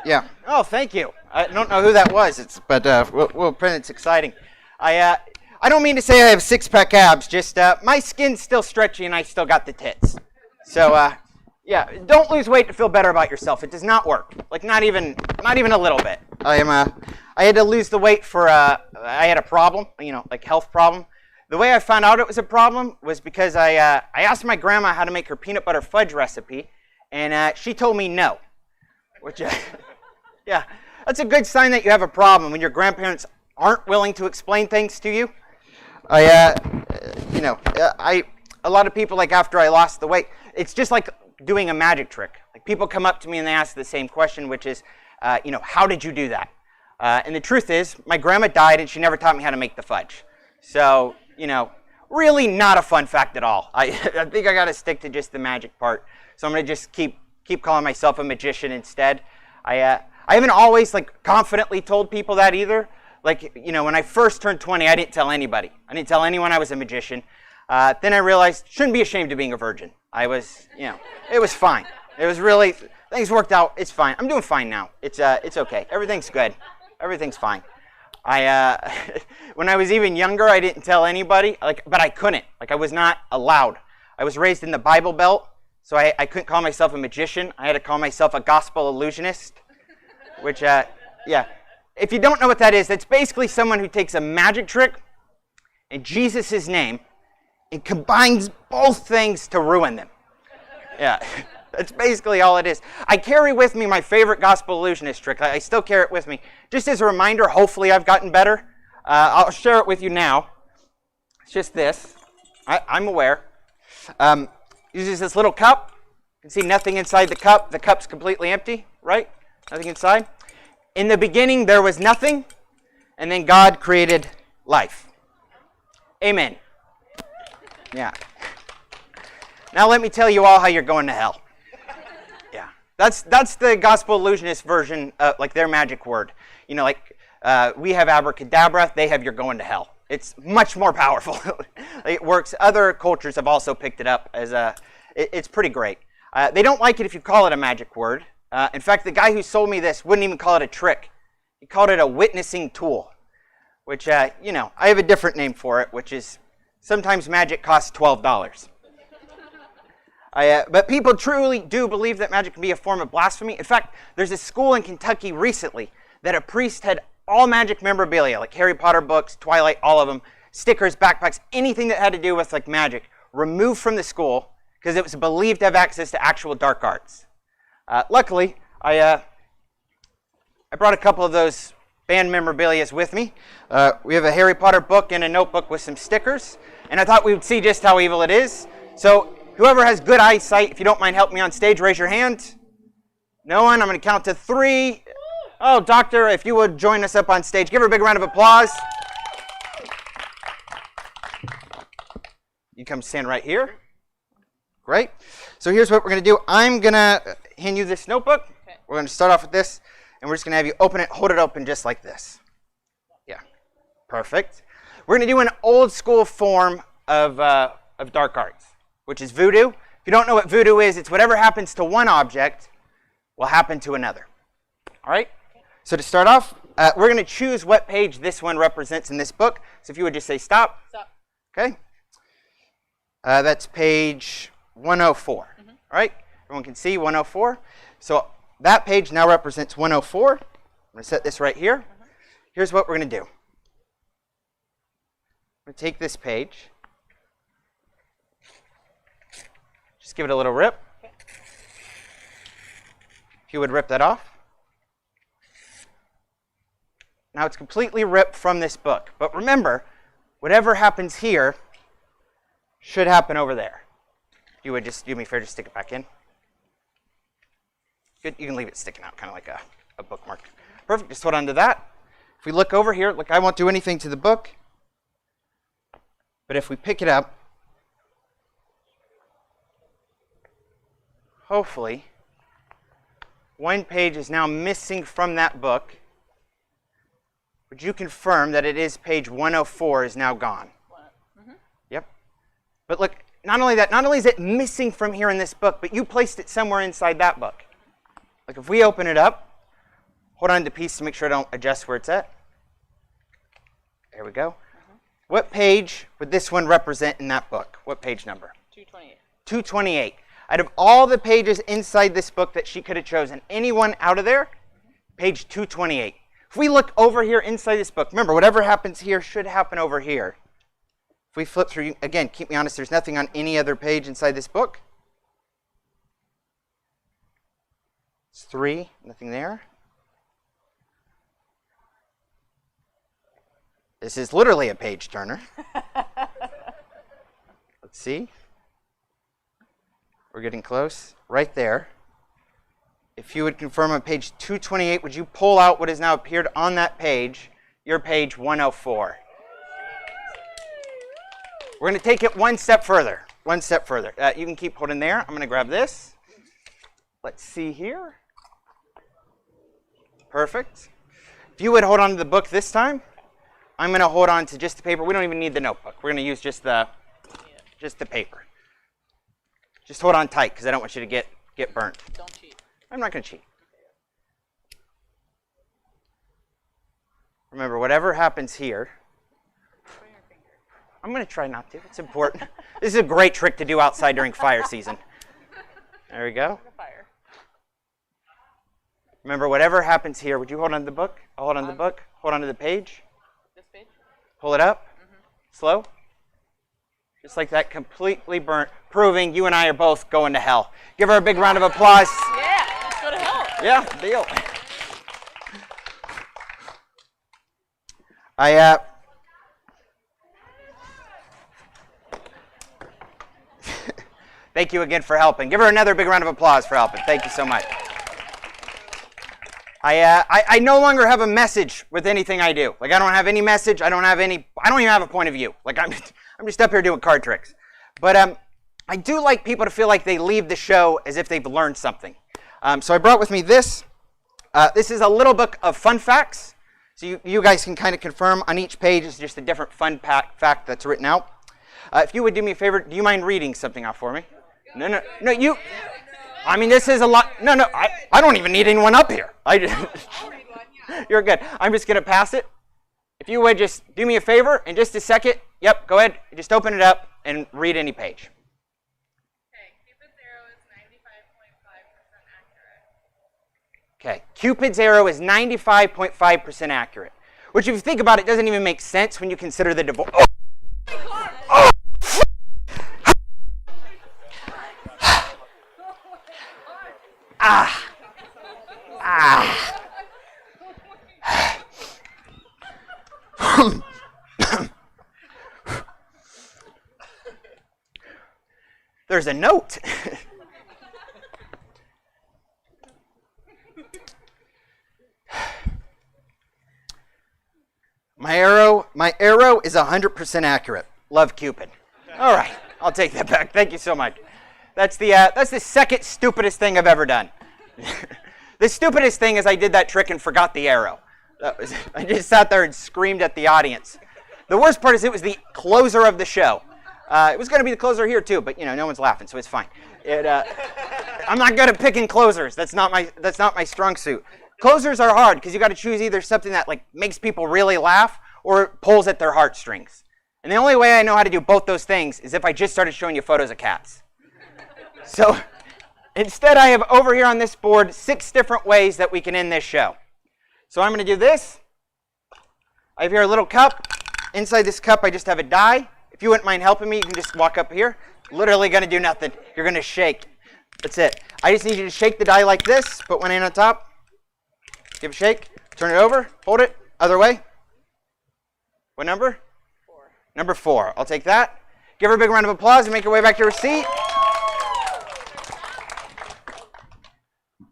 Yeah. Oh, thank you. I don't know who that was, but we'll pretend it's exciting. I don't mean to say I have six-pack abs, just my skin's still stretchy and I still got the tits. So, yeah, don't lose weight to feel better about yourself. It does not work. Like, not even a little bit. I had to lose the weight for, I had a problem, like health problem. The way I found out it was a problem was because I asked my grandma how to make her peanut butter fudge recipe, and she told me no. Which, yeah, that's a good sign that you have a problem when your grandparents aren't willing to explain things to you. A lot of people, like after I lost the weight, it's just like doing a magic trick. Like people come up to me and they ask the same question, which is, how did you do that? And the truth is, my grandma died and she never taught me how to make the fudge. So, really not a fun fact at all. I think I got to stick to just the magic part. So I'm going to just keep calling myself a magician instead. I haven't always confidently told people that either. When I first turned 20, I didn't tell anybody. I didn't tell anyone I was a magician. Then I realized shouldn't be ashamed of being a virgin. I was, it was fine. It was really, things worked out. It's fine. I'm doing fine now. It's okay. Everything's good. Everything's fine. When I was even younger, I didn't tell anybody, but I couldn't. I was not allowed. I was raised in the Bible Belt, so I couldn't call myself a magician. I had to call myself a gospel illusionist, which, yeah. If you don't know what that is, that's basically someone who takes a magic trick in Jesus' name and combines both things to ruin them. Yeah, that's basically all it is. I carry with me my favorite gospel illusionist trick. I still carry it with me. Just as a reminder, hopefully I've gotten better. I'll share it with you now. It's just this. I'm aware. Uses this little cup. You can see nothing inside the cup. The cup's completely empty, right? Nothing inside. In the beginning, there was nothing, and then God created life. Amen. Yeah. Now let me tell you all how you're going to hell. Yeah. That's the gospel illusionist version, their magic word. We have abracadabra, they have you're going to hell. It's much more powerful. It works. Other cultures have also picked it up as it's pretty great. They don't like it if you call it a magic word. In fact, the guy who sold me this wouldn't even call it a trick. He called it a witnessing tool, which, I have a different name for it, which is sometimes magic costs $12. But people truly do believe that magic can be a form of blasphemy. In fact, there's a school in Kentucky recently that a priest had all magic memorabilia, like Harry Potter books, Twilight, all of them, stickers, backpacks, anything that had to do with magic, removed from the school because it was believed to have access to actual dark arts. Luckily, I brought a couple of those band memorabilias with me. We have a Harry Potter book and a notebook with some stickers, and I thought we would see just how evil it is. So whoever has good eyesight, if you don't mind helping me on stage, raise your hand. No one? I'm going to count to 3. Oh, Doctor, if you would join us up on stage. Give her a big round of applause. You come stand right here. Great. So here's what we're going to do. I'm going to hand you this notebook. Okay. We're going to start off with this, and we're just going to have you open it, hold it open just like this. Yeah. Perfect. We're going to do an old school form of dark arts, which is voodoo. If you don't know what voodoo is, it's whatever happens to one object will happen to another. All right? So to start off, we're going to choose what page this one represents in this book. So if you would just say stop. Stop. Okay? That's page 104. Mm-hmm. All right? Everyone can see 104. So that page now represents 104. I'm going to set this right here. Mm-hmm. Here's what we're going to do. I'm going to take this page. Just give it a little rip. Okay. If you would rip that off. Now it's completely ripped from this book. But remember, whatever happens here should happen over there. If you would just do me a favor, just stick it back in. Good. You can leave it sticking out, kind of like a bookmark. Perfect. Just hold on to that. If we look over here, look, I won't do anything to the book. But if we pick it up, hopefully, one page is now missing from that book. Would you confirm that it is page 104 is now gone? Mm-hmm. Yep. But look, not only that, not only is it missing from here in this book, but you placed it somewhere inside that book. Like if we open it up, hold on to the piece to make sure I don't adjust where it's at. There we go. What page would this one represent in that book? What page number? 228. 228. Out of all the pages inside this book that she could have chosen, any one out of there, page 228. If we look over here inside this book, remember, whatever happens here should happen over here. If we flip through, again, keep me honest, there's nothing on any other page inside this book. It's 3, nothing there. This is literally a page turner. Let's see. We're getting close. Right there. If you would confirm on page 228, would you pull out what has now appeared on that page, your page 104? We're going to take it one step further. One step further. You can keep holding there. I'm going to grab this. Let's see here. Perfect. If you would hold on to the book this time, I'm going to hold on to just the paper. We don't even need the notebook. We're going to use just the paper. Just hold on tight because I don't want you to get burnt. Don't cheat. I'm not going to cheat. Remember, whatever happens here, I'm going to try not to. It's important. This is a great trick to do outside during fire season. There we go. Fire. Remember, whatever happens here, would you hold on to the book? I'll hold on to the book. Hold on to the page. This page? Pull it up. Slow. Just like that, completely burnt, proving you and I are both going to hell. Give her a big round of applause. Yeah, let's go to hell. Yeah, deal. Thank you again for helping. Give her another big round of applause for helping. Thank you so much. I no longer have a message with anything I do. Like I don't have any message. I don't even have a point of view. Like I'm just up here doing card tricks. But I do like people to feel like they leave the show as if they've learned something. So I brought with me this. This is a little book of fun facts. So you guys can kind of confirm on each page is just a different fun fact that's written out. If you would do me a favor, do you mind reading something off for me? No, you. I mean, this is a lot. No, I don't even need anyone up here. You're good. I'm just going to pass it. If you would just do me a favor in just a second. Yep, go ahead. Just open it up and read any page. Okay, Cupid's arrow is 95.5% accurate. Which, if you think about it, doesn't even make sense when you consider the divorce. Oh! Oh! Ah! Ah! There's a note. My arrow is 100% accurate. Love Cupid. All right, I'll take that back. Thank you so much. That's the second stupidest thing I've ever done. The stupidest thing is I did that trick and forgot the arrow. I just sat there and screamed at the audience. The worst part is it was the closer of the show. It was going to be the closer here too, but no one's laughing, so it's fine. I'm not good at picking closers. That's not my strong suit. Closers are hard because you got to choose either something that makes people really laugh or pulls at their heartstrings. And the only way I know how to do both those things is if I just started showing you photos of cats. So instead, I have over here on this board 6 different ways that we can end this show. So I'm going to do this. I have here a little cup. Inside this cup, I just have a die. If you wouldn't mind helping me, you can just walk up here. Literally going to do nothing. You're going to shake. That's it. I just need you to shake the die like this. Put one hand on top. Give a shake. Turn it over. Hold it. Other way. What number? 4. Number 4. I'll take that. Give her a big round of applause and make your way back to her seat.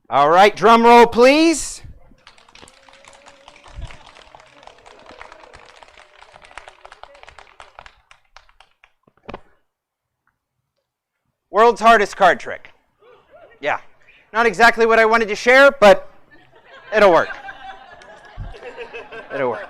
All right. Drum roll, please. World's hardest card trick. Yeah. Not exactly what I wanted to share, but it'll work. It'll work.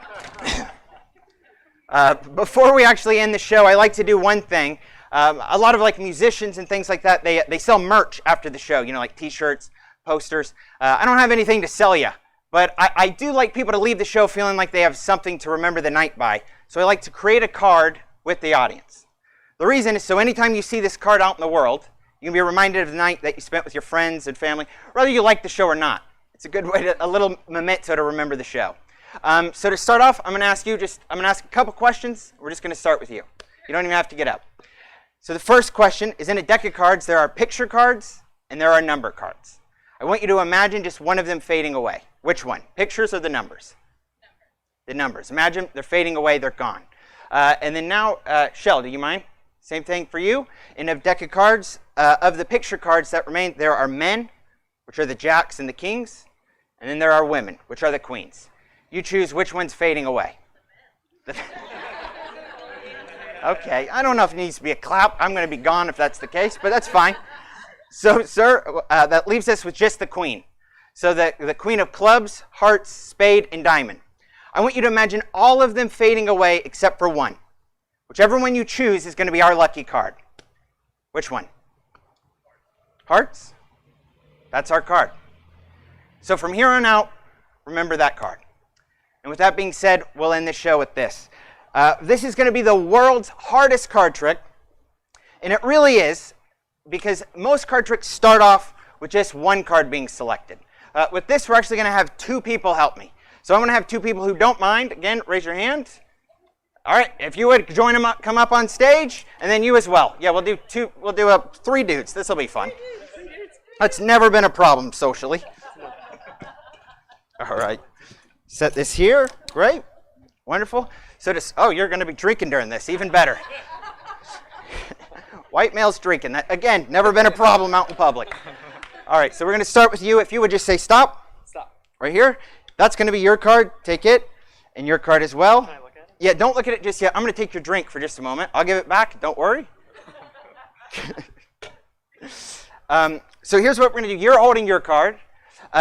Before we actually end the show, I like to do one thing. A lot of like musicians and things like that, they sell merch after the show, you know, like t-shirts, posters. I don't have anything to sell you, but I do like people to leave the show feeling like they have something to remember the night by. So I like to create a card with the audience. The reason is so anytime you see this card out in the world, you can be reminded of the night that you spent with your friends and family, whether you like the show or not. It's a good way to, a little memento to remember the show. So to start off, I'm going to ask a couple questions. We're just going to start with you. You don't even have to get up. So the first question is, in a deck of cards, there are picture cards and there are number cards. I want you to imagine just one of them fading away. Which one? Pictures or the numbers? The numbers. Imagine they're fading away, they're gone. And then now, Shell, do you mind? Same thing for you. In a deck of cards, of the picture cards that remain, there are men, which are the jacks and the kings, and then there are women, which are the queens. You choose which one's fading away. Okay, I don't know if it needs to be a clap. I'm going to be gone if that's the case, but that's fine. So, sir, that leaves us with just the queen. So the queen of clubs, hearts, spade, and diamond. I want you to imagine all of them fading away except for one. Whichever one you choose is going to be our lucky card. Which one? Hearts? That's our card. So from here on out, remember that card. And with that being said, we'll end the show with this. This is going to be the world's hardest card trick. And it really is, because most card tricks start off with just one card being selected. With this, we're actually going to have two people help me. So I'm going to have two people who don't mind. Again, raise your hand. All right, if you would join them up, come up on stage, and then you as well. Yeah, we'll do two. We'll do three dudes. This will be fun. That's never been a problem socially. All right, set this here. Great, wonderful. So you're going to be drinking during this. Even better. White males drinking. That, again, never been a problem out in public. All right, so we're going to start with you. If you would just say stop. Stop. Right here. That's going to be your card. Take it. And your card as well. Can I look at it? Yeah, don't look at it just yet. I'm going to take your drink for just a moment. I'll give it back. Don't worry. So here's what we're going to do. You're holding your card.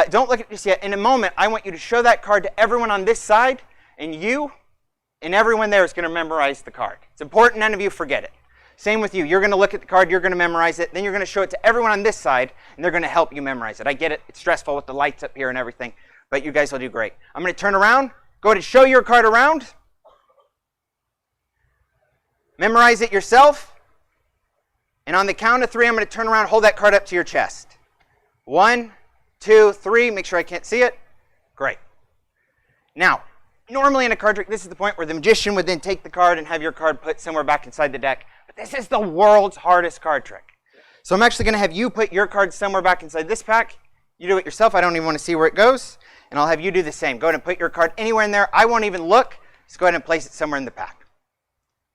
Don't look at it just yet. In a moment, I want you to show that card to everyone on this side. And you and everyone there is going to memorize the card. It's important none of you forget it. Same with you. You're going to look at the card. You're going to memorize it. Then you're going to show it to everyone on this side. And they're going to help you memorize it. I get it. It's stressful with the lights up here and everything. But you guys will do great. I'm going to turn around. Go ahead and show your card around. Memorize it yourself. And on the count of three, I'm going to turn around, hold that card up to your chest. 1, 2, 3. Make sure I can't see it. Great. Now, normally in a card trick, this is the point where the magician would then take the card and have your card put somewhere back inside the deck. But this is the world's hardest card trick. So I'm actually going to have you put your card somewhere back inside this pack. You do it yourself. I don't even want to see where it goes. And I'll have you do the same. Go ahead and put your card anywhere in there. I won't even look. Just go ahead and place it somewhere in the pack.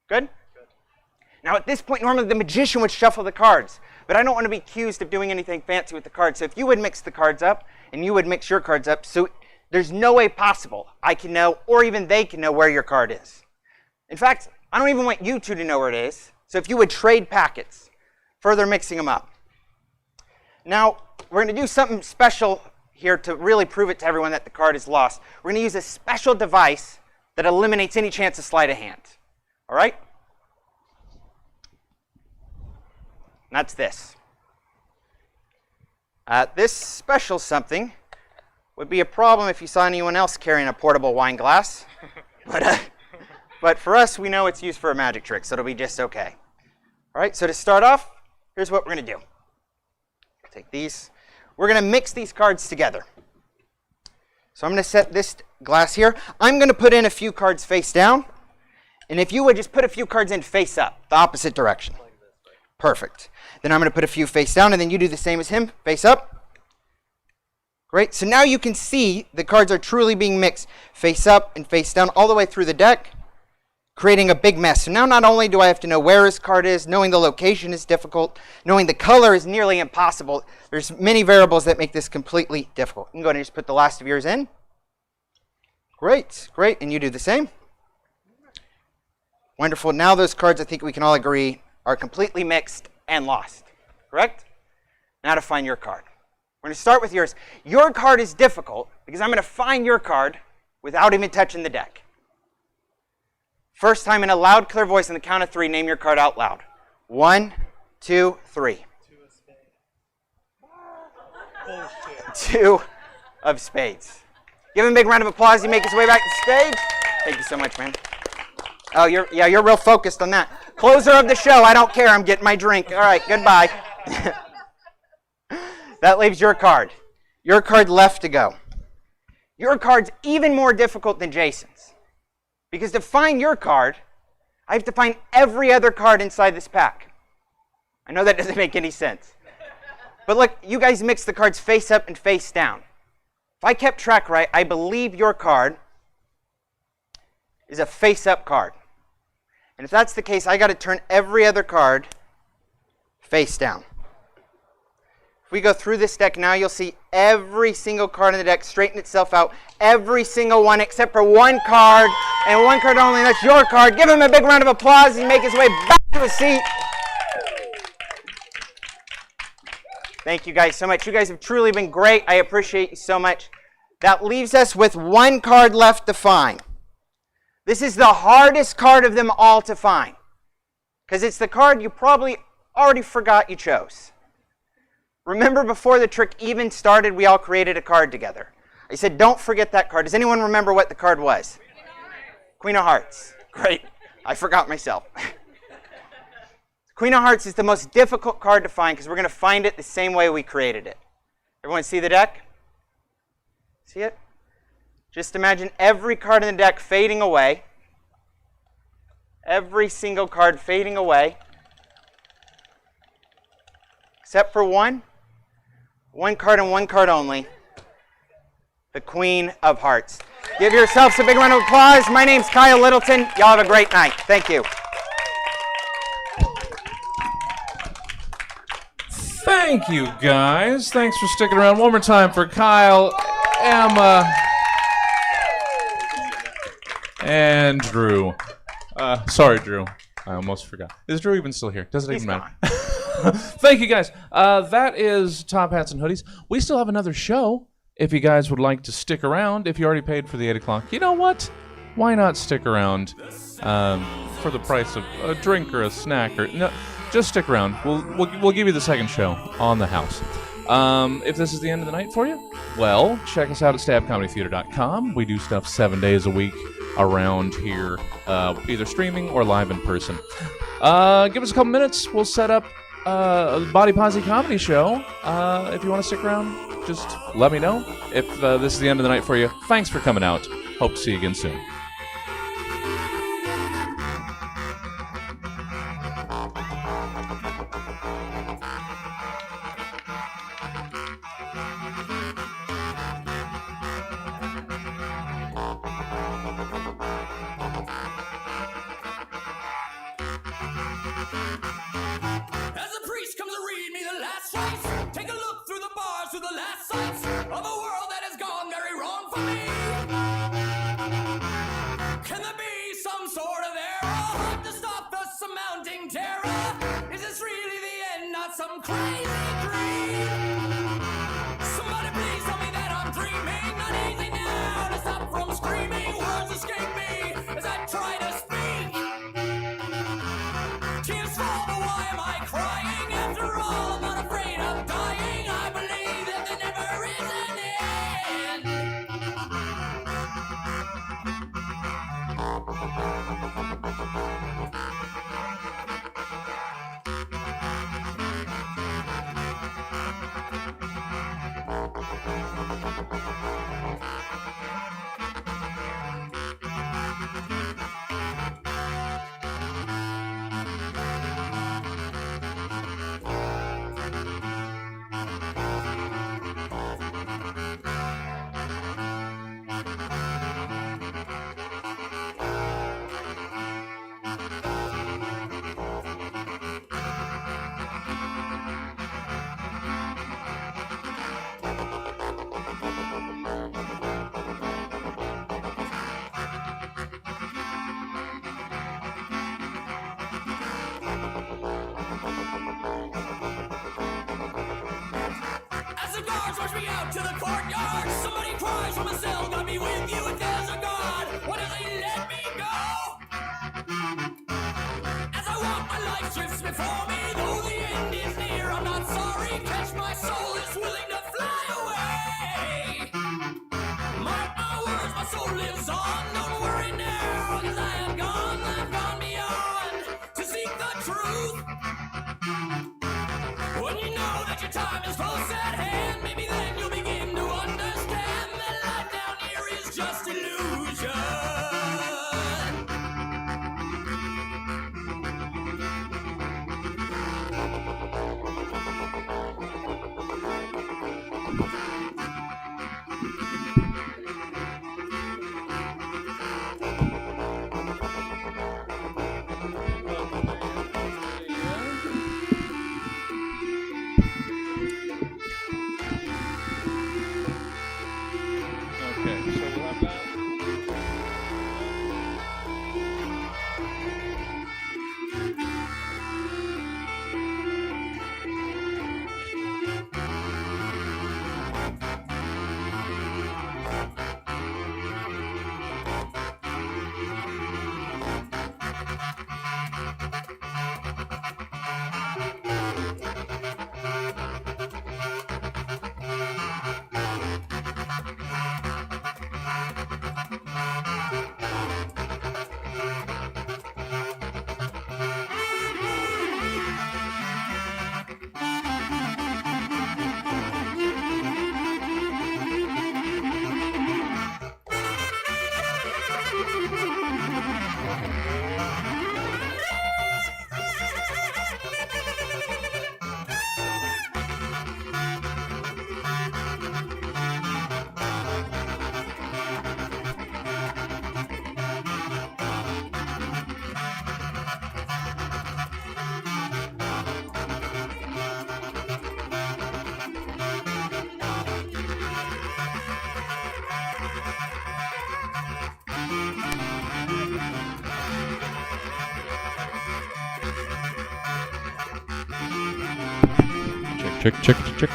Good? Now at this point, normally the magician would shuffle the cards. But I don't want to be accused of doing anything fancy with the cards. So if you would mix the cards up, and you would mix your cards up, so there's no way possible I can know, or even they can know where your card is. In fact, I don't even want you two to know where it is. So if you would trade packets, further mixing them up. Now, we're going to do something special here to really prove it to everyone that the card is lost. We're going to use a special device that eliminates any chance of sleight of hand. All right? And that's this. This special something would be a problem if you saw anyone else carrying a portable wine glass. But for us, we know it's used for a magic trick, so it'll be just okay. All right, so to start off, here's what we're going to do. Take these. We're going to mix these cards together. So I'm going to set this glass here. I'm going to put in a few cards face down. And if you would just put a few cards in face up, the opposite direction. Perfect. Then I'm going to put a few face down, and then you do the same as him, face up. Great. So now you can see the cards are truly being mixed face up and face down all the way through the deck, creating a big mess. So now not only do I have to know where his card is, knowing the location is difficult, knowing the color is nearly impossible. There's many variables that make this completely difficult. You can go ahead and just put the last of yours in. Great, great. And you do the same. Wonderful. Now those cards, I think we can all agree, are completely mixed and lost. correct? Now to find your card. We're going to start with yours. Your card is difficult because I'm going to find your card without even touching the deck. First time in a loud, clear voice on the count of 3, name your card out loud. 1, 2, 3. 2 of spades. Give him a big round of applause. He make his way back to the stage. Thank you so much, man. Oh, you're real focused on that. Closer of the show. I don't care. I'm getting my drink. All right, goodbye. That leaves your card. Your card left to go. Your card's even more difficult than Jason's. Because to find your card, I have to find every other card inside this pack. I know that doesn't make any sense. But look, you guys mix the cards face up and face down. If I kept track right, I believe your card is a face-up card. And if that's the case, I got to turn every other card face down. If we go through this deck now, you'll see every single card in the deck straighten itself out. Every single one except for one card, and one card only, and that's your card. Give him a big round of applause as he makes his way back to his seat. Thank you guys so much. You guys have truly been great. I appreciate you so much. That leaves us with one card left to find. This is the hardest card of them all to find because it's the card you probably already forgot you chose. Remember, before the trick even started, we all created a card together. I said, don't forget that card. Does anyone remember what the card was? Queen of Hearts. Great. I forgot myself. Queen of Hearts is the most difficult card to find because we're going to find it the same way we created it. Everyone see the deck? See it? Just imagine every card in the deck fading away. Every single card fading away. Except for one. One card and one card only. The Queen of Hearts. Give yourselves a big round of applause. My name's Kyle Littleton. Y'all have a great night. Thank you. Thank you, guys. Thanks for sticking around. One more time for Kyle, Emma, and Drew. Sorry, Drew. I almost forgot. Is Drew even still here? Doesn't even matter. Thank you, guys. That is Top Hats and Hoodies. We still have another show. If you guys would like to stick around, if you already paid for the 8 o'clock, you know what? Why not stick around for the price of a drink or a snack? Or no, just stick around. We'll give you the second show on the house. If this is the end of the night for you, well, check us out at stabcomedytheater.com. We do stuff 7 days a week around here, either streaming or live in person. Give us a couple minutes. We'll set up a Bodi Pozi comedy show. If you want to stick around, just let me know. If this is the end of the night for you, thanks for coming out. Hope to see you again soon. As the priest comes to read me the last rites, take a look through the bars to the last sights of a world that has gone very wrong for me. Can there be some sort of error to stop the surmounting terror? Is this really the end, not some crazy dream? Somebody please tell me that I'm dreaming. Not easy now to stop from screaming. Words escape me as I try to speak. Tears fall, but why am I crying? After all, I'm not afraid of dying. I believe that there never is an end. guards rush me out to the courtyard. Somebody cries from a cell, got me with you if there's a God. Why does he let me go? As I walk, my life drifts before me. Though the end is near, I'm not sorry. Catch my soul is willing to fly away. Mark my words, my soul lives on. Don't worry now, cause I am gone. I've gone beyond to seek the truth. When you know that your time is close at hand, maybe then you'll begin to understand that life down here is just illusion. Okay, so we'll have that. Check, check, check.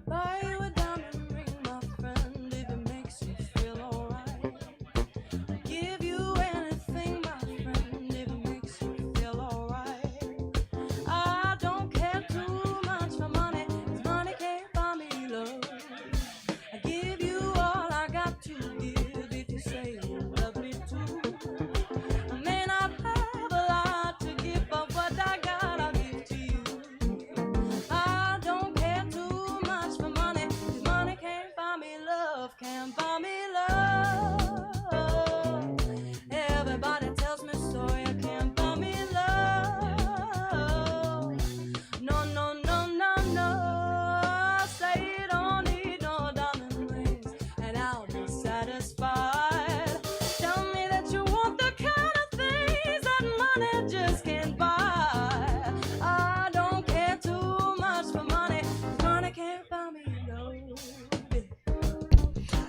Buy you a diamond ring, my friend, if it makes you feel alright. Give you anything, my friend, if it makes you feel alright. I don't care too much for money, 'cause money can't buy me love. I give you all I got to give if you say you love me too. I may not have a lot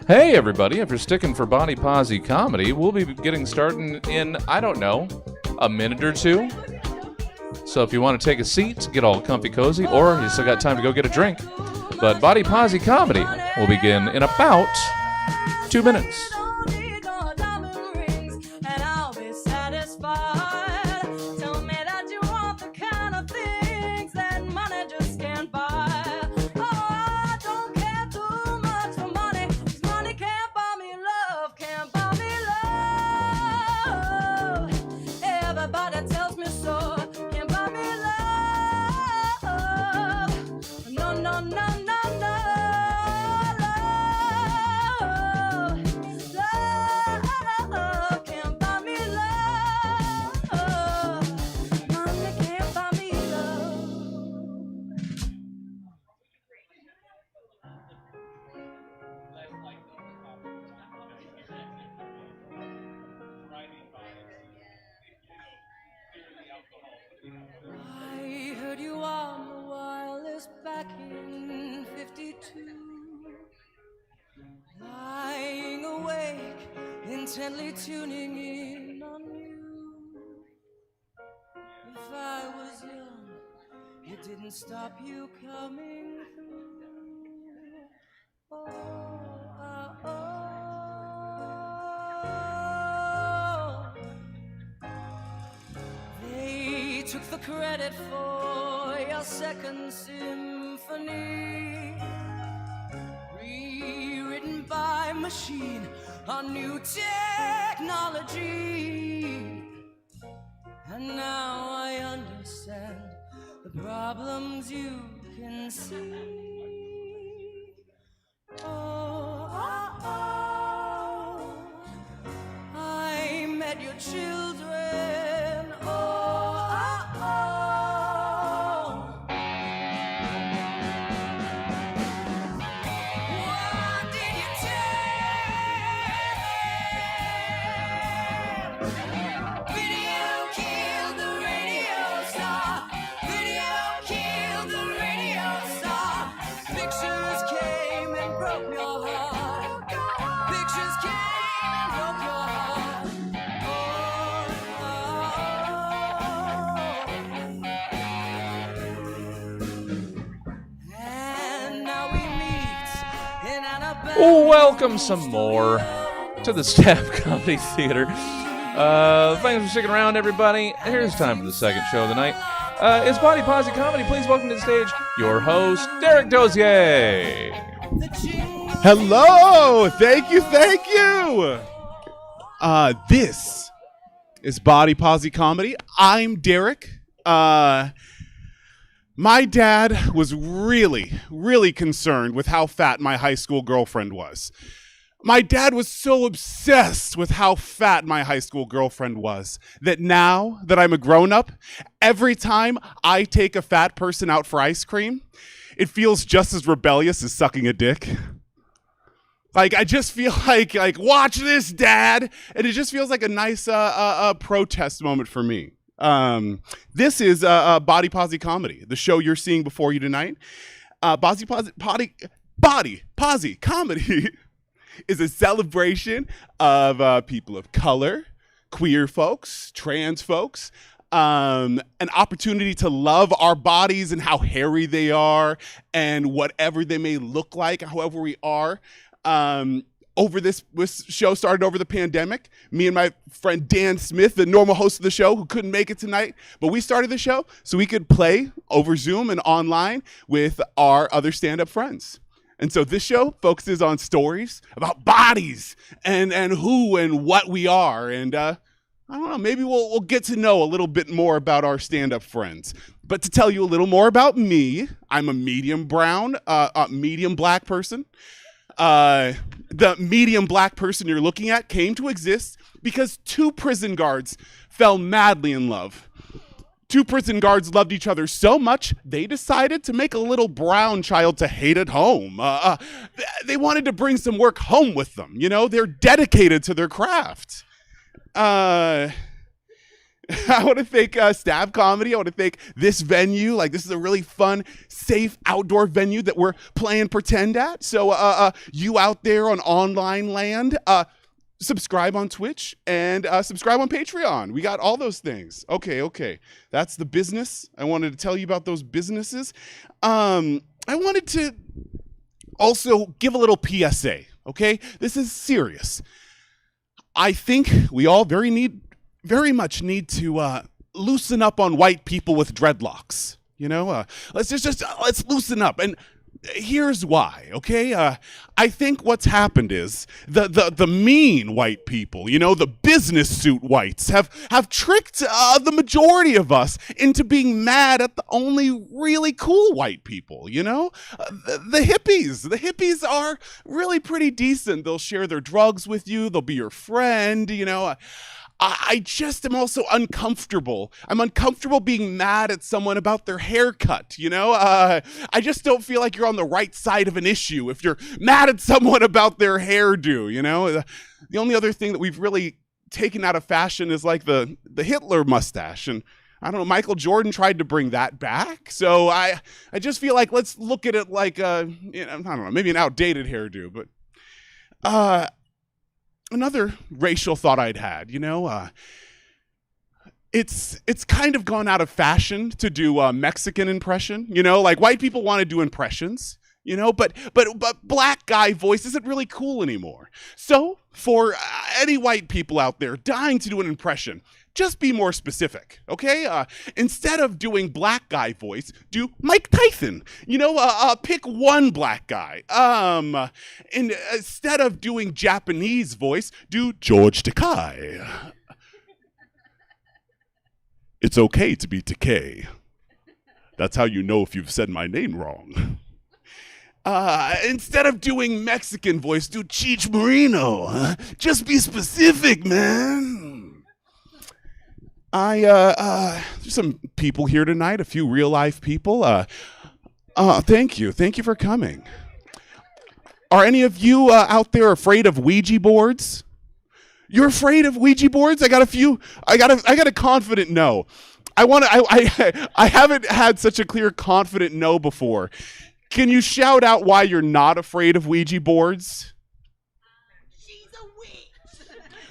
Hey everybody, if you're sticking for Bodi Pozi comedy, we'll be getting started in, I don't know, a minute or two. So if you want to take a seat, get all comfy cozy, or you still got time to go get a drink. But Bodi Pozi comedy will begin in about 2 minutes. I heard you on the wireless back in 52. Lying awake, intently tuning in on you. If I was young, it didn't stop you coming through. Oh, oh, oh. They took the credit for your second symphony, rewritten by machine on new technology. And now I understand the problems you can see. Oh, oh, oh. I met your children. Oh, oh, oh. What did you tell? Video killed the radio star. Video killed the radio star. Pictures came and broke your heart. Pictures came and broke your heart. And now we meet in an abandoned Welcome some more to the Stab Comedy Theater. Thanks for sticking around, everybody. Here's time for the second show of the night. It's Bodi Pozi Comedy. Please welcome to the stage your host, Derek Dozier. Hello! Thank you. This is Bodi Pozi Comedy. I'm Derek. My dad was really concerned with how fat my high school girlfriend was. My dad was so obsessed with how fat my high school girlfriend was that now that I'm a grown-up, every time I take a fat person out for ice cream, it feels just as rebellious as sucking a dick. Like, I just feel like watch this, Dad, and it just feels like a nice protest moment for me. This is Bodi Pozi Comedy, the show you're seeing before you tonight. Bodi Pozi Comedy is a celebration of people of color, queer folks, trans folks, an opportunity to love our bodies and how hairy they are and whatever they may look like, however we are. This show started over the pandemic. Me and my friend Dan Smith, the normal host of the show, who couldn't make it tonight, but we started the show so we could play over Zoom and online with our other stand-up friends. And so this show focuses on stories about bodies and who and what we are. And I don't know, maybe we'll get to know a little bit more about our stand-up friends. But to tell you a little more about me, I'm a medium brown, medium black person. The medium black person you're looking at came to exist because two prison guards fell madly in love. Two prison guards loved each other so much, they decided to make a little brown child to hate at home. They wanted to bring some work home with them. You know, they're dedicated to their craft. I want to thank Stab Comedy. I want to thank this venue. Like, this is a really fun, safe outdoor venue that we're playing pretend at. So you out there on online land, subscribe on Twitch and subscribe on Patreon. We got all those things. Okay. That's the business. I wanted to tell you about those businesses. I wanted to also give a little PSA, okay? This is serious. I think we all very much need to loosen up on white people with dreadlocks. You know, let's let's loosen up. And here's why, okay? I think what's happened is the mean white people, you know, the business suit whites have tricked the majority of us into being mad at the only really cool white people, you know? The hippies are really pretty decent. They'll share their drugs with you. They'll be your friend, you know? I just am also uncomfortable. I'm uncomfortable being mad at someone about their haircut, you know? I just don't feel like you're on the right side of an issue if you're mad at someone about their hairdo, you know? The only other thing that we've really taken out of fashion is like the Hitler mustache. And I don't know, Michael Jordan tried to bring that back. So I just feel like let's look at it like, I don't know, maybe an outdated hairdo, but another racial thought I'd had, you know, it's kind of gone out of fashion to do a Mexican impression, you know, like white people want to do impressions, you know, but black guy voice isn't really cool anymore. So for any white people out there dying to do an impression, just be more specific, okay? Instead of doing black guy voice, do Mike Tyson. You know, pick one black guy. And instead of doing Japanese voice, do George Takei. It's okay to be Takei. That's how you know if you've said my name wrong. Instead of doing Mexican voice, do Cheech Marino. Just be specific, man. There's some people here tonight, a few real life people. Thank you for coming. Are any of you out there afraid of Ouija boards? You're afraid of Ouija boards? I got a confident no. I haven't had such a clear confident no before. Can you shout out why you're not afraid of Ouija boards?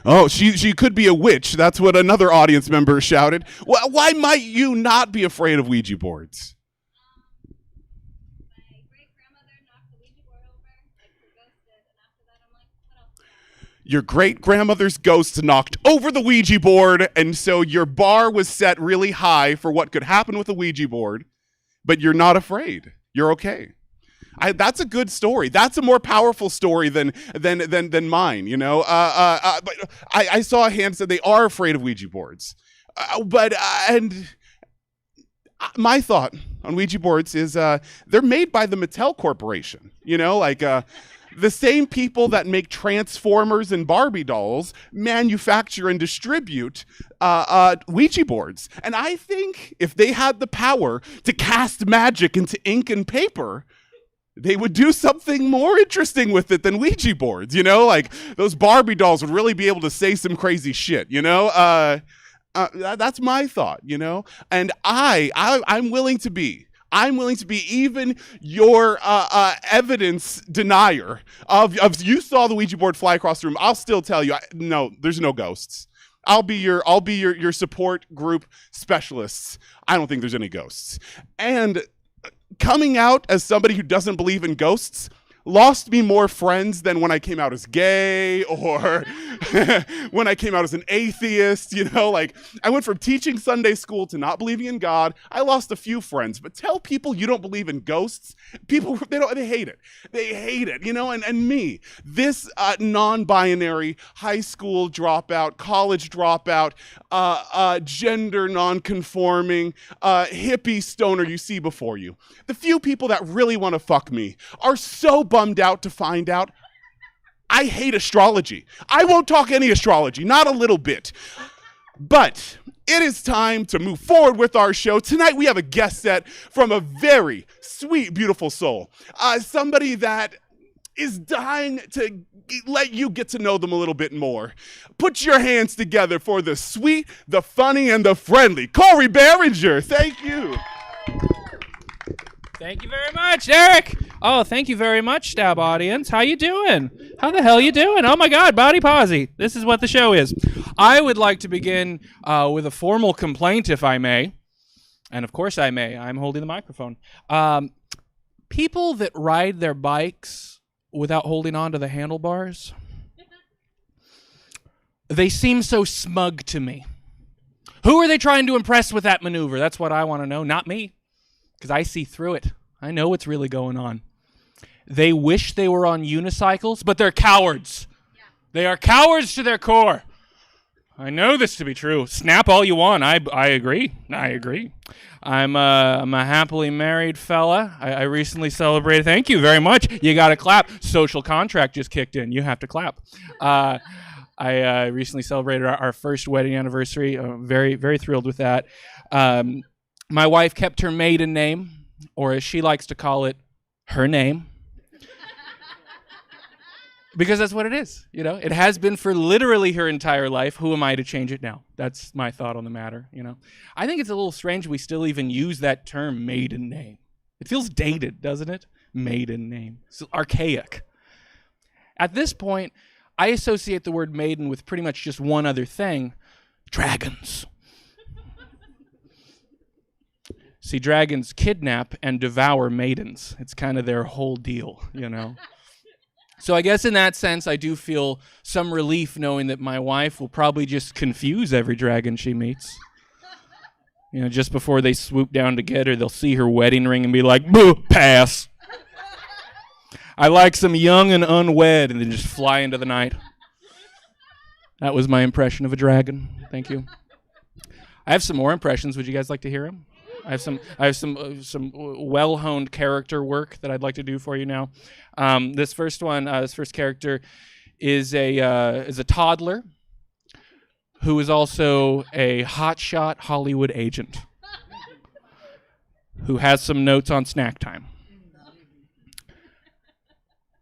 Oh, she could be a witch. That's what another audience member shouted. Why might you not be afraid of Ouija boards? My great-grandmother knocked the Ouija board over, like her ghost did, and after that I'm like, what else? Your great-grandmother's ghost knocked over the Ouija board, and so your bar was set really high for what could happen with a Ouija board, but you're not afraid. You're okay. That's a good story. That's a more powerful story than mine, you know. But I saw a hand said they are afraid of Ouija boards. And my thought on Ouija boards is they're made by the Mattel Corporation, you know, like the same people that make Transformers and Barbie dolls manufacture and distribute Ouija boards. And I think if they had the power to cast magic into ink and paper, they would do something more interesting with it than Ouija boards, you know? Like, those Barbie dolls would really be able to say some crazy shit, you know? That's my thought, you know? And I'm willing to be even your evidence denier of you saw the Ouija board fly across the room. I'll still tell you, no, there's no ghosts. I'll be your support group specialists. I don't think there's any ghosts. And coming out as somebody who doesn't believe in ghosts lost me more friends than when I came out as gay or when I came out as an atheist, you know, like I went from teaching Sunday school to not believing in God. I lost a few friends, but tell people you don't believe in ghosts, people, they hate it. They hate it, you know, and me, this non-binary high school dropout, college dropout, gender non-conforming, hippie stoner you see before you. The few people that really want to fuck me are so bummed out to find out I hate astrology. I won't talk any astrology, not a little bit. But it is time to move forward with our show. Tonight we have a guest set from a very sweet, beautiful soul. Somebody that is dying to let you get to know them a little bit more. Put your hands together for the sweet, the funny, and the friendly Corey Behringer. Thank you. Thank you very much, Eric. Oh, thank you very much, Stab audience. How you doing? How the hell you doing? Oh my God, Bodi Pozi. This is what the show is. I would like to begin with a formal complaint, if I may. And of course I may. I'm holding the microphone. People that ride their bikes without holding on to the handlebars, they seem so smug to me. Who are they trying to impress with that maneuver? That's what I want to know. Not me. Because I see through it. I know what's really going on. They wish they were on unicycles, but they're cowards. Yeah. They are cowards to their core. I know this to be true. Snap all you want. I agree. I agree. I'm a happily married fella. I recently celebrated. Thank you very much. You got to clap. Social contract just kicked in. You have to clap. I recently celebrated our first wedding anniversary. Very, very thrilled with that. My wife kept her maiden name, or as she likes to call it, her name. Because that's what it is, you know. It has been for literally her entire life. Who am I to change it now? That's my thought on the matter, you know. I think it's a little strange we still even use that term, maiden name. It feels dated, doesn't it? Maiden name. It's archaic. At this point, I associate the word maiden with pretty much just one other thing: dragons. See, dragons kidnap and devour maidens. It's kind of their whole deal, you know. So I guess in that sense, I do feel some relief knowing that my wife will probably just confuse every dragon she meets. You know, just before they swoop down to get her, they'll see her wedding ring and be like, "Boo, pass. I like some young and unwed," and then just fly into the night. That was my impression of a dragon. Thank you. I have some more impressions. Would you guys like to hear them? I have some well-honed character work that I'd like to do for you now. This first character is a toddler who is also a hotshot Hollywood agent who has some notes on snack time.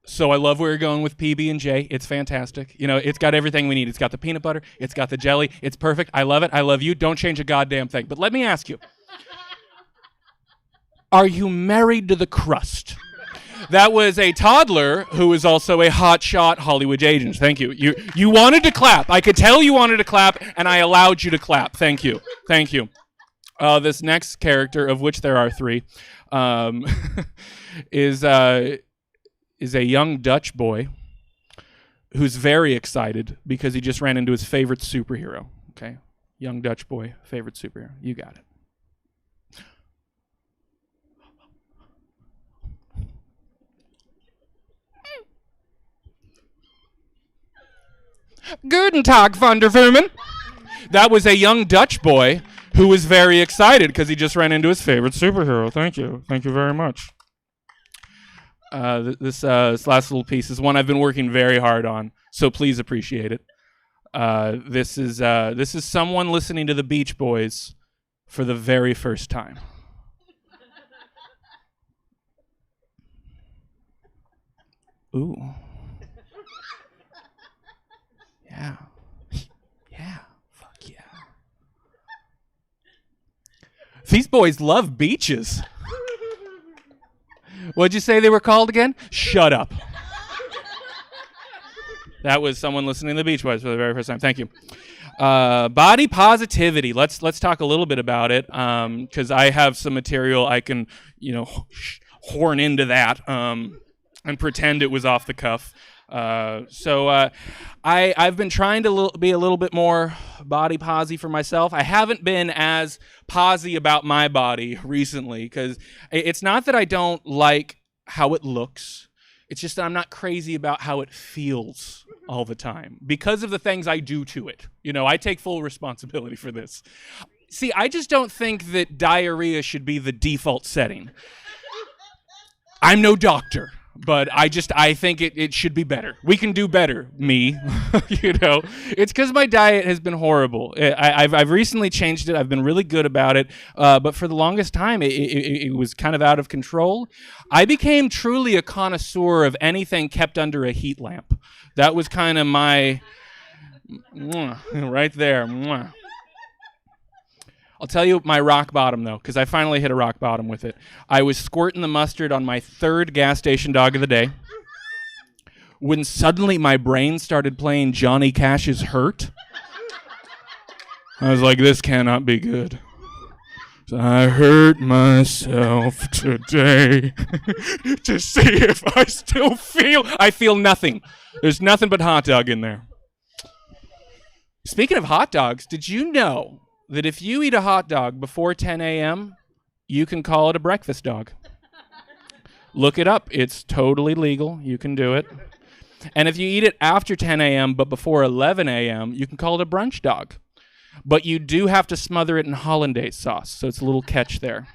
So I love where you're going with PB&J. It's fantastic. You know, it's got everything we need. It's got the peanut butter. It's got the jelly. It's perfect. I love it. I love you. Don't change a goddamn thing. But let me ask you. Are you married to the crust? That was a toddler who is also a hotshot Hollywood agent. Thank you. You wanted to clap. I could tell you wanted to clap, and I allowed you to clap. Thank you. Thank you. This next character, of which there are three, is a young Dutch boy who's very excited because he just ran into his favorite superhero. Okay, young Dutch boy, favorite superhero. You got it. Guten Tag, Van der Vermen. That was a young Dutch boy who was very excited because he just ran into his favorite superhero. Thank you. Thank you very much. This last little piece is one I've been working very hard on, so please appreciate it. This is someone listening to the Beach Boys for the very first time. Ooh. Yeah. Yeah. Fuck yeah. These boys love beaches. What'd you say they were called again? Shut up. That was someone listening to the Beach Boys for the very first time. Thank you. Body positivity. Let's talk a little bit about it, because I have some material I can, horn into that and pretend it was off the cuff. I've been trying to be a little bit more body posy for myself. I haven't been as posy about my body recently, because it's not that I don't like how it looks. It's just that I'm not crazy about how it feels all the time because of the things I do to it. I take full responsibility for this. See, I just don't think that diarrhea should be the default setting. I'm no doctor. But I think it should be better. We can do better, me. It's because my diet has been horrible. I've recently changed it. I've been really good about it. But for the longest time, it was kind of out of control. I became truly a connoisseur of anything kept under a heat lamp. That was kind of my right there. I'll tell you my rock bottom, though, because I finally hit a rock bottom with it. I was squirting the mustard on my third gas station dog of the day when suddenly my brain started playing Johnny Cash's Hurt. I was like, this cannot be good. So I hurt myself today to see if I still feel. I feel nothing. There's nothing but hot dog in there. Speaking of hot dogs, did you know that if you eat a hot dog before 10 a.m., you can call it a breakfast dog? Look it up. It's totally legal. You can do it. And if you eat it after 10 a.m. but before 11 a.m., you can call it a brunch dog. But you do have to smother it in hollandaise sauce, so it's a little catch there.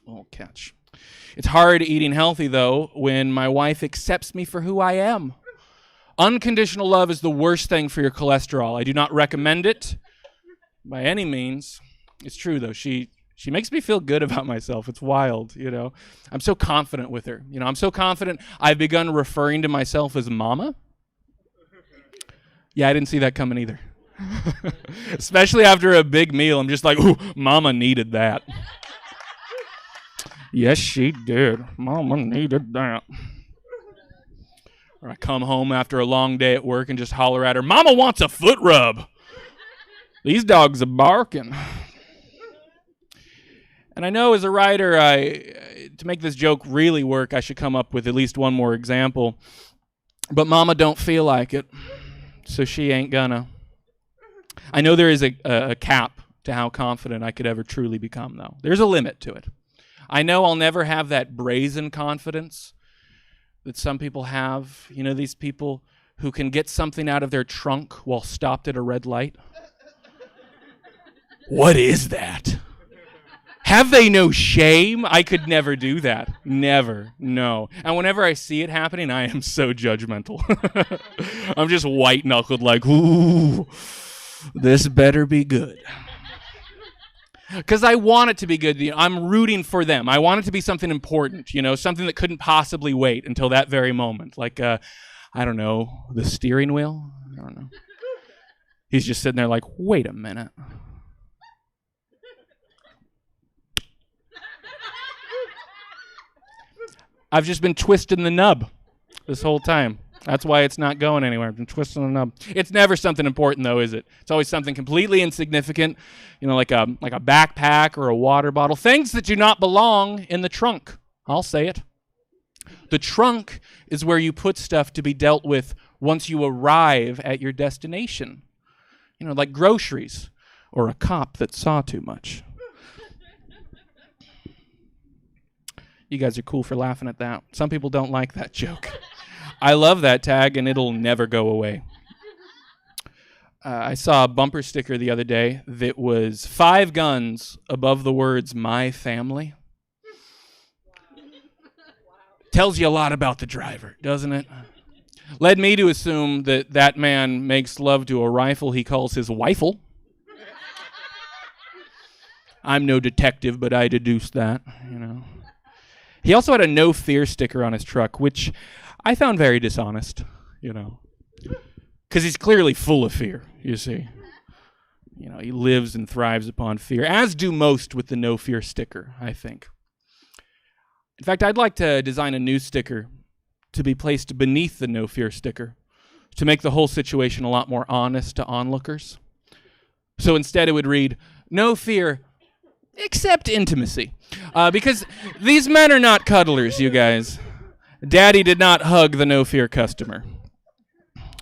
Little catch. It's hard eating healthy, though, when my wife accepts me for who I am. Unconditional love is the worst thing for your cholesterol. I do not recommend it by any means. It's true, though. She makes me feel good about myself. It's wild, I'm so confident with her. I'm so confident I've begun referring to myself as mama. Yeah, I didn't see that coming either. Especially after a big meal. I'm just like, ooh, mama needed that. Yes, she did. Mama needed that. Or I come home after a long day at work and just holler at her, Mama wants a foot rub. These dogs are barking. And I know as a writer, to make this joke really work, I should come up with at least one more example. But Mama don't feel like it, so she ain't gonna. I know there is a cap to how confident I could ever truly become, though. There's a limit to it. I know I'll never have that brazen confidence that some people have. These people who can get something out of their trunk while stopped at a red light. What is that? Have they no shame? I could never do that. Never. No. And whenever I see it happening, I am so judgmental. I'm just white-knuckled like, ooh, this better be good. Because I want it to be good. I'm rooting for them. I want it to be something important, something that couldn't possibly wait until that very moment. Like, I don't know, the steering wheel? I don't know. He's just sitting there like, wait a minute. I've just been twisting the nub this whole time. That's why it's not going anywhere. I've been twisting the nub. It's never something important, though, is it? It's always something completely insignificant, like a backpack or a water bottle. Things that do not belong in the trunk. I'll say it. The trunk is where you put stuff to be dealt with once you arrive at your destination. Like groceries or a cop that saw too much. You guys are cool for laughing at that. Some people don't like that joke. I love that tag, and it'll never go away. I saw a bumper sticker the other day that was 5 guns above the words, my family. Tells you a lot about the driver, doesn't it? Led me to assume that man makes love to a rifle he calls his wifle. I'm no detective, but I deduced that, He also had a no fear sticker on his truck, which I found very dishonest, because he's clearly full of fear, you see. He lives and thrives upon fear, as do most with the no fear sticker, I think. In fact, I'd like to design a new sticker to be placed beneath the no fear sticker to make the whole situation a lot more honest to onlookers. So instead it would read, no fear, except intimacy. Because these men are not cuddlers, you guys. Daddy did not hug the no fear customer.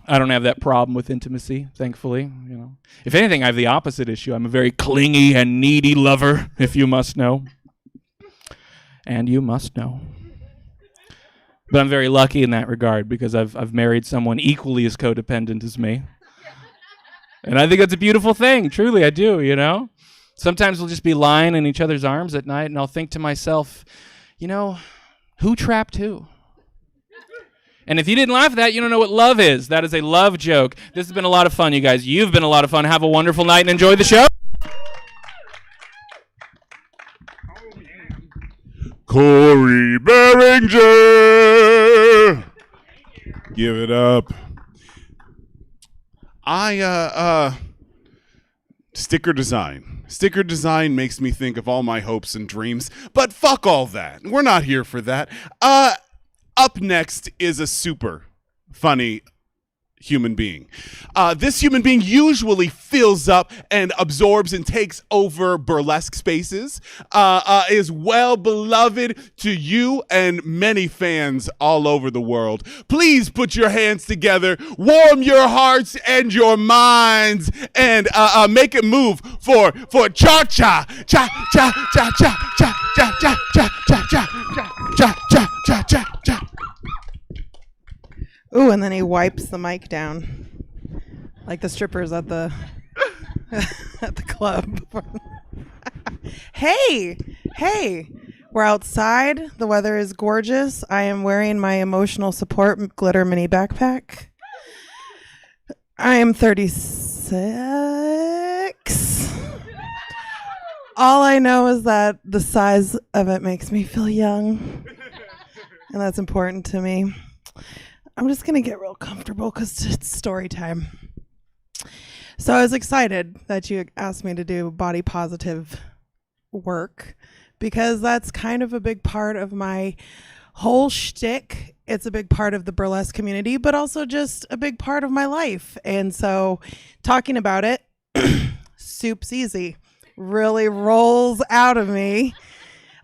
I don't have that problem with intimacy, thankfully. If anything, I have the opposite issue. I'm a very clingy and needy lover, if you must know. And you must know. But I'm very lucky in that regard because I've married someone equally as codependent as me. And I think that's a beautiful thing. Truly, I do, Sometimes we'll just be lying in each other's arms at night, and I'll think to myself, who trapped who? And if you didn't laugh at that, you don't know what love is. That is a love joke. This has been a lot of fun, you guys. You've been a lot of fun. Have a wonderful night and enjoy the show. Corey Behringer. Give it up. Sticker design. Sticker design makes me think of all my hopes and dreams, but fuck all that. We're not here for that. Up next is a super funny human being. This human being usually fills up and absorbs and takes over burlesque spaces, is well beloved to you and many fans all over the world. Please put your hands together, warm your hearts and your minds, and make it move for cha-cha, cha-cha, cha-cha, cha-cha, cha-cha, cha-cha, cha-cha, cha-cha, cha-cha. Ooh, and then he wipes the mic down, like the strippers at the at the club. Hey, we're outside. The weather is gorgeous. I am wearing my emotional support glitter mini backpack. I am 36. All I know is that the size of it makes me feel young, and that's important to me. I'm just going to get real comfortable because it's story time. So I was excited that you asked me to do body positive work because that's kind of a big part of my whole shtick. It's a big part of the burlesque community, but also just a big part of my life. And so talking about it, soup's easy, really rolls out of me.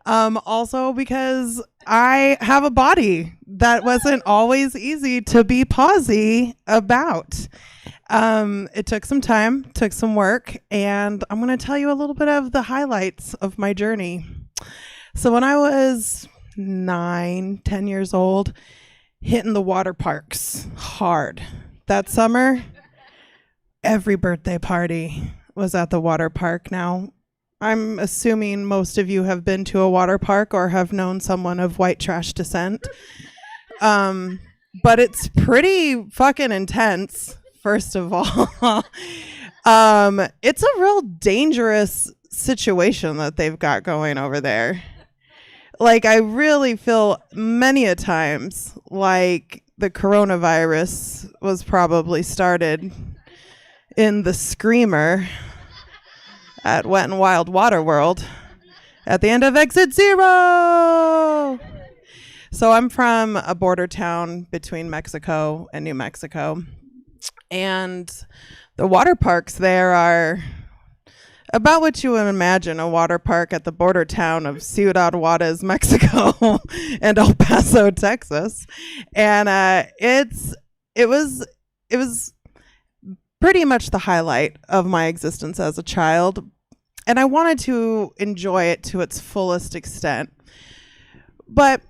Also because I have a body that wasn't always easy to be posy about. It took some time, took some work, and I'm going to tell you a little bit of the highlights of my journey. So when I was 9, 10 years old, hitting the water parks hard. That summer, every birthday party was at the water park. Now, I'm assuming most of you have been to a water park or have known someone of white trash descent. But it's pretty fucking intense, first of all. It's a real dangerous situation that they've got going over there. Like, I really feel many a times like the coronavirus was probably started in the Screamer at Wet and Wild Water World at the end of Exit 0. So I'm from a border town between Mexico and New Mexico. And the water parks there are about what you would imagine a water park at the border town of Ciudad Juarez, Mexico and El Paso, Texas. And it was pretty much the highlight of my existence as a child. And I wanted to enjoy it to its fullest extent. But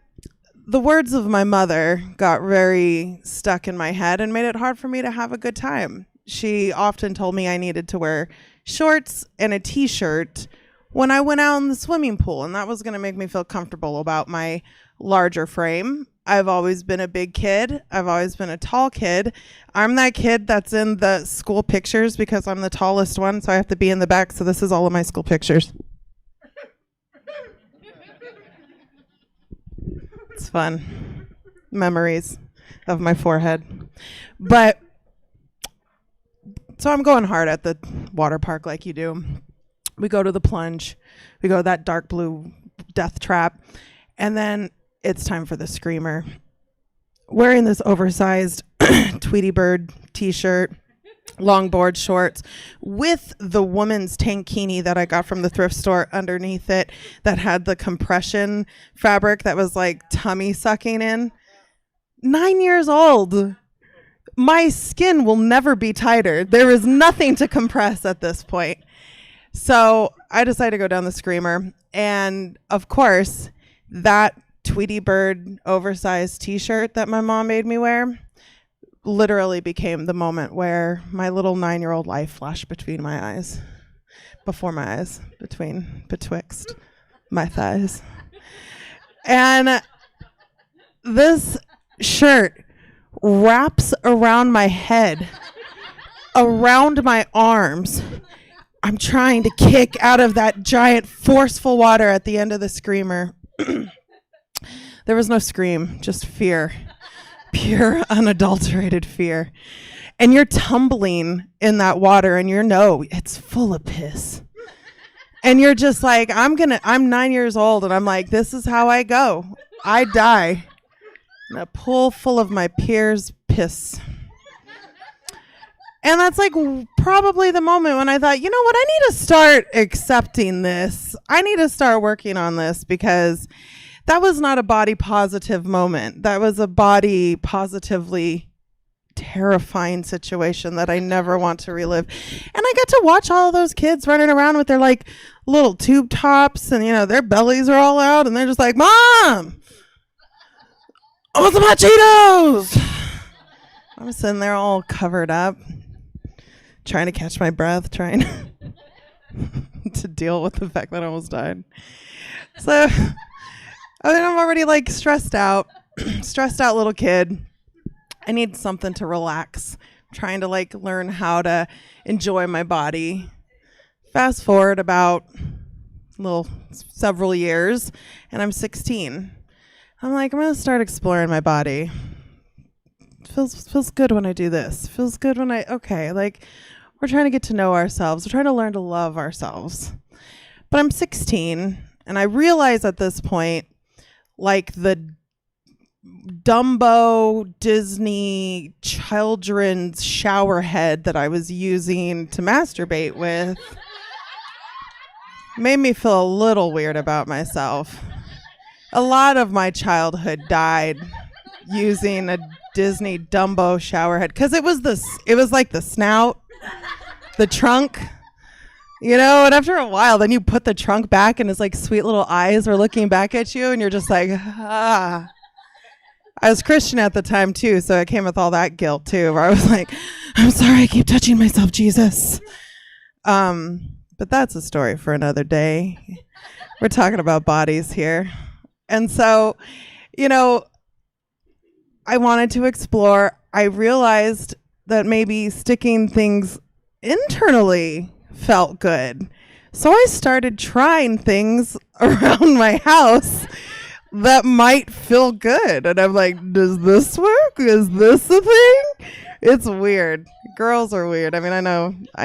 the words of my mother got very stuck in my head and made it hard for me to have a good time. She often told me I needed to wear shorts and a t-shirt when I went out in the swimming pool, and that was going to make me feel comfortable about my larger frame. I've always been a big kid. I've always been a tall kid. I'm that kid that's in the school pictures because I'm the tallest one, so I have to be in the back. So this is all of my school pictures. It's fun. Memories of my forehead. But so I'm going hard at the water park like you do. We go to the plunge. We go to that dark blue death trap. And then it's time for the Screamer. Wearing this oversized Tweety Bird t-shirt, long board shorts, with the woman's tankini that I got from the thrift store underneath it that had the compression fabric that was like tummy sucking in. 9 years old. My skin will never be tighter. There is nothing to compress at this point. So I decided to go down the Screamer. And of course, that Tweety Bird oversized t-shirt that my mom made me wear literally became the moment where my little 9-year-old life flashed between my eyes. Before my eyes. Betwixt my thighs. And this shirt wraps around my head, around my arms. I'm trying to kick out of that giant forceful water at the end of the screamer. There was no scream, just fear. Pure, unadulterated fear. And you're tumbling in that water and you know it's full of piss. And you're just like, I'm 9 years old and I'm like, this is how I go. I die in a pool full of my peers' piss. And that's like probably the moment when I thought, you know what, I need to start accepting this. I need to start working on this, because that was not a body positive moment. That was a body positively terrifying situation that I never want to relive. And I get to watch all of those kids running around with their like little tube tops and, you know, their bellies are all out and they're just like, Mom, I want some hot Cheetos. I'm sitting there all covered up, trying to catch my breath, trying to deal with the fact that I almost died. So I'm already like stressed out little kid. I need something to relax. I'm trying to like learn how to enjoy my body. Fast forward about several years and I'm 16. I'm like, I'm going to start exploring my body. Feels good when I do this. Feels good when like we're trying to get to know ourselves. We're trying to learn to love ourselves. But I'm 16 and I realize at this point, like the Dumbo Disney children's shower head that I was using to masturbate with made me feel a little weird about myself. A lot of my childhood died using a Disney Dumbo shower head, because it was like the snout, the trunk, you know, and after a while then you put the trunk back and his like sweet little eyes were looking back at you and you're just like, ah. I was Christian at the time too, so it came with all that guilt too, where I was like, I'm sorry, I keep touching myself, Jesus. But that's a story for another day. We're talking about bodies here. And so, you know, I wanted to explore. I realized that maybe sticking things internally felt good. So I started trying things around my house that might feel good. And I'm like, does this work? Is this a thing? It's weird. Girls are weird. I mean, I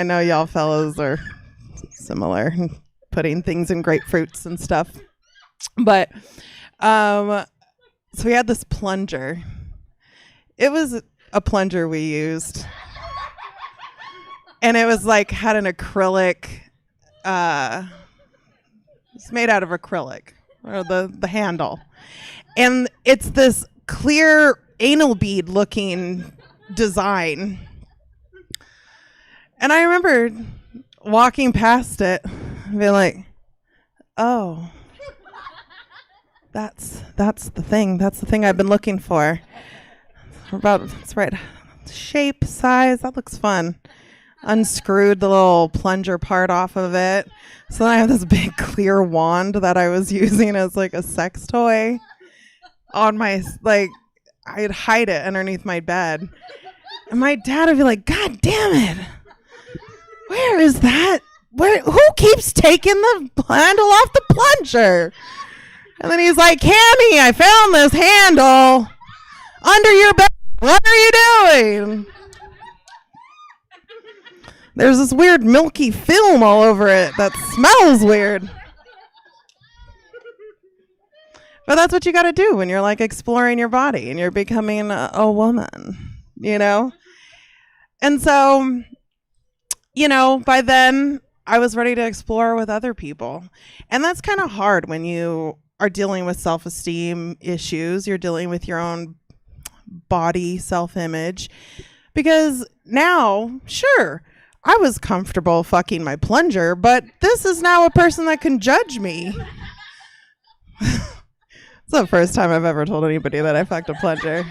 know y'all fellas are similar, putting things in grapefruits and stuff. But so we had this plunger. It was a plunger we used. And it was like had an acrylic, it's made out of acrylic, or the handle. And it's this clear anal bead looking design. And I remember walking past it and being like, oh, that's the thing. That's the thing I've been looking for. That's right. Shape, size, that looks fun. Unscrewed the little plunger part off of it. So then I have this big clear wand that I was using as like a sex toy on my, like, I'd hide it underneath my bed. And my dad would be like, God damn it. Where is that? Who keeps taking the handle off the plunger? And then he's like, Cammy, I found this handle under your bed. What are you doing? There's this weird milky film all over it that smells weird. But that's what you got to do when you're like exploring your body and you're becoming a woman, you know? And so, you know, by then I was ready to explore with other people. And that's kind of hard when you are dealing with self-esteem issues. You're dealing with your own body self-image. Because now, sure, I was comfortable fucking my plunger, but this is now a person that can judge me. It's the first time I've ever told anybody that I fucked a plunger.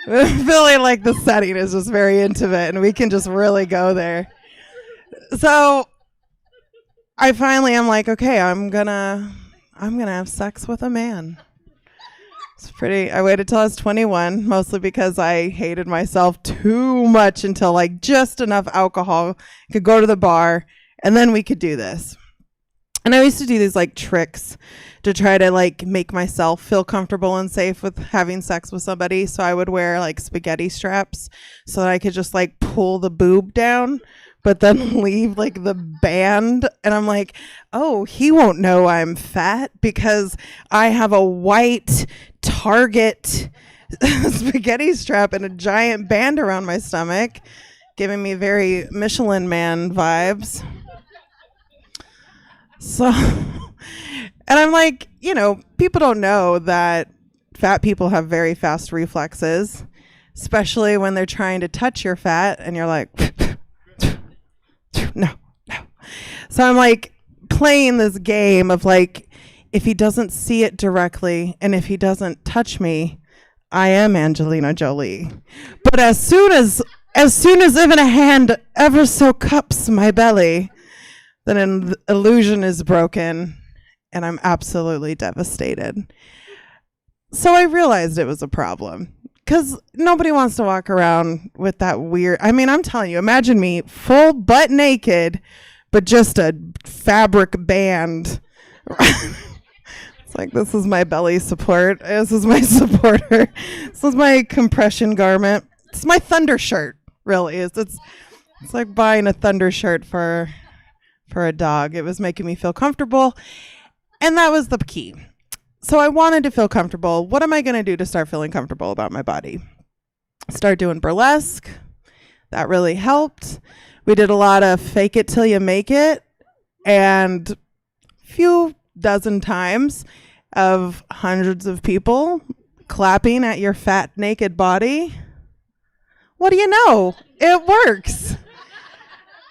Feeling like the setting is just very intimate and we can just really go there. So I finally am like, okay, I'm gonna have sex with a man. It's pretty. I waited till I was 21, mostly because I hated myself too much until like just enough alcohol could go to the bar, and then we could do this. And I used to do these like tricks to try to like make myself feel comfortable and safe with having sex with somebody. So I would wear like spaghetti straps so that I could just like pull the boob down, but then leave like the band. And I'm like, oh, he won't know I'm fat because I have a white Target spaghetti strap and a giant band around my stomach, giving me very Michelin Man vibes. So, and I'm like, you know, people don't know that fat people have very fast reflexes, especially when they're trying to touch your fat and you're like, no. So I'm like playing this game of like, if he doesn't see it directly and if he doesn't touch me, I am Angelina Jolie. But as soon as even a hand ever so cups my belly, then an illusion is broken and I'm absolutely devastated. So I realized it was a problem because nobody wants to walk around with that weird, I mean, I'm telling you, imagine me full butt naked, but just a fabric band. It's like, this is my belly support. This is my supporter. This is my compression garment. It's my thunder shirt, really. It's like buying a thunder shirt for a dog. It was making me feel comfortable. And that was the key. So I wanted to feel comfortable. What am I going to do to start feeling comfortable about my body? Start doing burlesque. That really helped. We did a lot of fake it till you make it. And a few dozen times of hundreds of people clapping at your fat, naked body. What do you know? It works.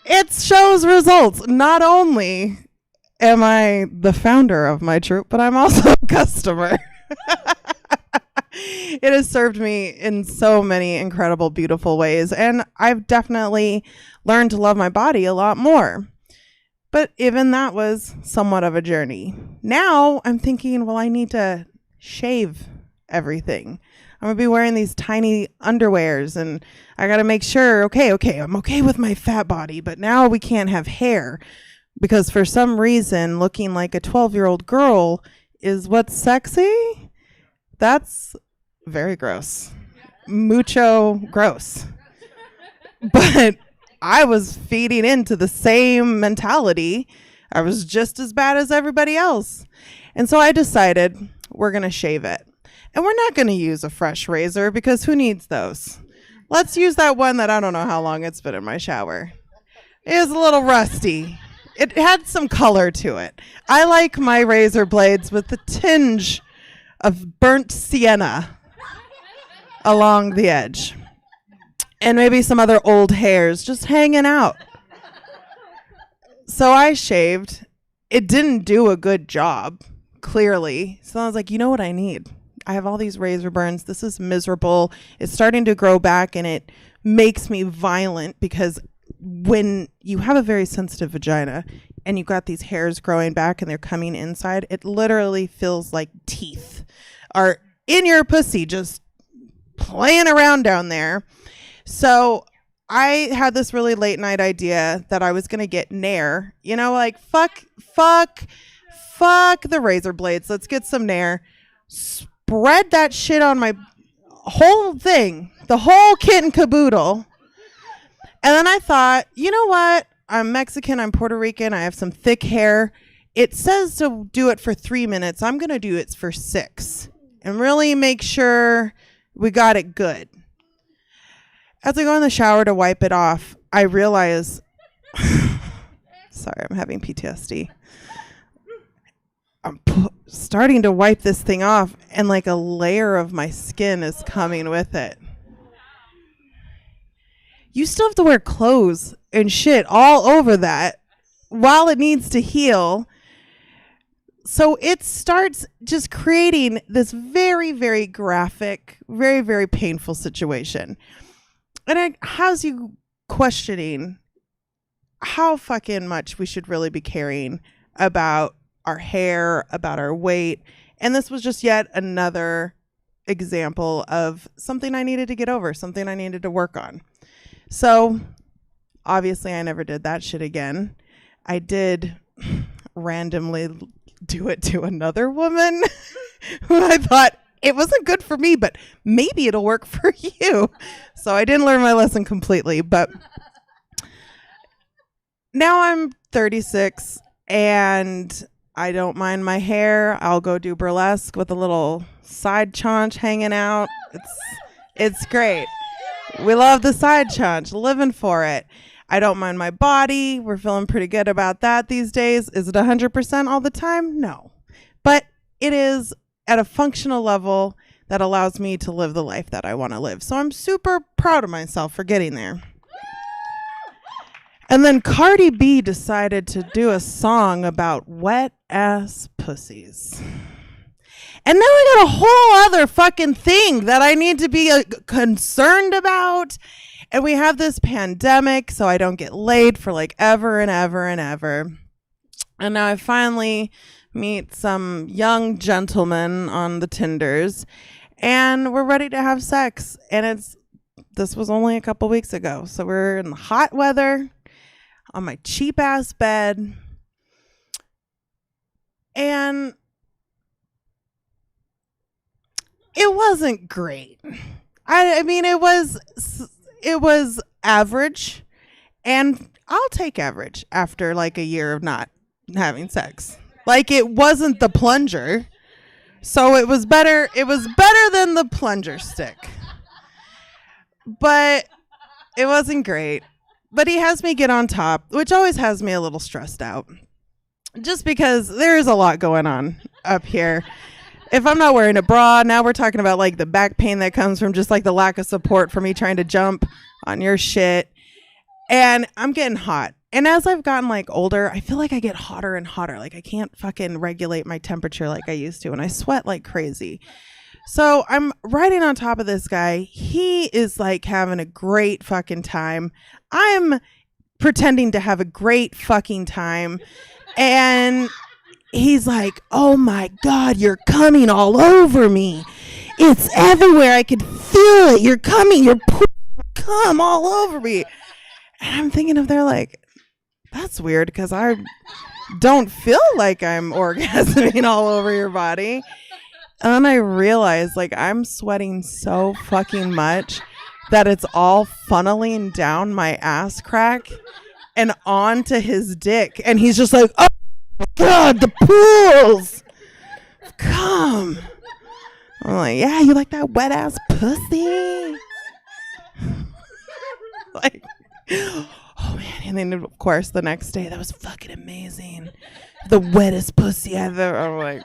It shows results. Not only am I the founder of my troupe, but I'm also a customer. It has served me in so many incredible, beautiful ways. And I've definitely learned to love my body a lot more. But even that was somewhat of a journey. Now I'm thinking, well, I need to shave everything. I'm going to be wearing these tiny underwears and I got to make sure, okay, I'm okay with my fat body, but now we can't have hair because for some reason looking like a 12-year-old girl is what's sexy. That's very gross. Mucho gross. But I was feeding into the same mentality. I was just as bad as everybody else. And so I decided we're going to shave it. And we're not going to use a fresh razor because who needs those? Let's use that one that I don't know how long it's been in my shower. It is a little rusty. It had some color to it. I like my razor blades with the tinge of burnt sienna along the edge. And maybe some other old hairs just hanging out. So I shaved. It didn't do a good job, clearly. So I was like, you know what I need? I have all these razor burns. This is miserable. It's starting to grow back and it makes me violent because when you have a very sensitive vagina and you've got these hairs growing back and they're coming inside, it literally feels like teeth are in your pussy just playing around down there. So I had this really late night idea that I was going to get Nair, you know, like fuck the razor blades. Let's get some Nair. Spread that shit on my whole thing, the whole kit and caboodle. And then I thought, you know what? I'm Mexican, I'm Puerto Rican, I have some thick hair. It says to do it for 3 minutes. I'm going to do it for 6 and really make sure we got it good. As I go in the shower to wipe it off, I realize, sorry, I'm having PTSD. I'm starting to wipe this thing off and like a layer of my skin is coming with it. You still have to wear clothes and shit all over that while it needs to heal. So it starts just creating this very, very graphic, very, very painful situation. And it has you questioning how fucking much we should really be caring about our hair, about our weight. And this was just yet another example of something I needed to get over, something I needed to work on. So obviously I never did that shit again. I did randomly do it to another woman who I thought it wasn't good for me, but maybe it'll work for you. So I didn't learn my lesson completely, but now I'm 36 and I don't mind my hair. I'll go do burlesque with a little side chaunch hanging out. It's great. We love the side chaunch, living for it. I don't mind my body. We're feeling pretty good about that these days. Is it 100% all the time? No. But it is at a functional level that allows me to live the life that I want to live. So I'm super proud of myself for getting there. And then Cardi B decided to do a song about wet ass pussies. And now I got a whole other fucking thing that I need to be concerned about. And we have this pandemic, so I don't get laid for like ever and ever and ever. And now I finally meet some young gentlemen on the Tinders, and we're ready to have sex. And this was only a couple weeks ago. So we're in the hot weather on my cheap ass bed. And it wasn't great. I mean, it was average, and I'll take average after like a year of not having sex. Like, it wasn't the plunger, so it was better. It was better than the plunger stick, but it wasn't great. But he has me get on top, which always has me a little stressed out, just because there is a lot going on up here. If I'm not wearing a bra, now we're talking about like the back pain that comes from just like the lack of support for me trying to jump on your shit. And I'm getting hot. And as I've gotten like older, I feel like I get hotter and hotter. Like I can't fucking regulate my temperature like I used to. And I sweat like crazy. So I'm riding on top of this guy. He is like having a great fucking time. I'm pretending to have a great fucking time. And he's like, oh my God, you're coming all over me. It's everywhere. I could feel it. You're coming. You're come all over me. And I'm thinking of there like, that's weird because I don't feel like I'm orgasming all over your body. And then I realized like I'm sweating so fucking much that it's all funneling down my ass crack and onto his dick. And he's just like, oh God, the pools. Come. I'm like, yeah, you like that wet ass pussy? Like, oh man. And then of course the next day, that was fucking amazing. The wettest pussy I've ever. I'm like,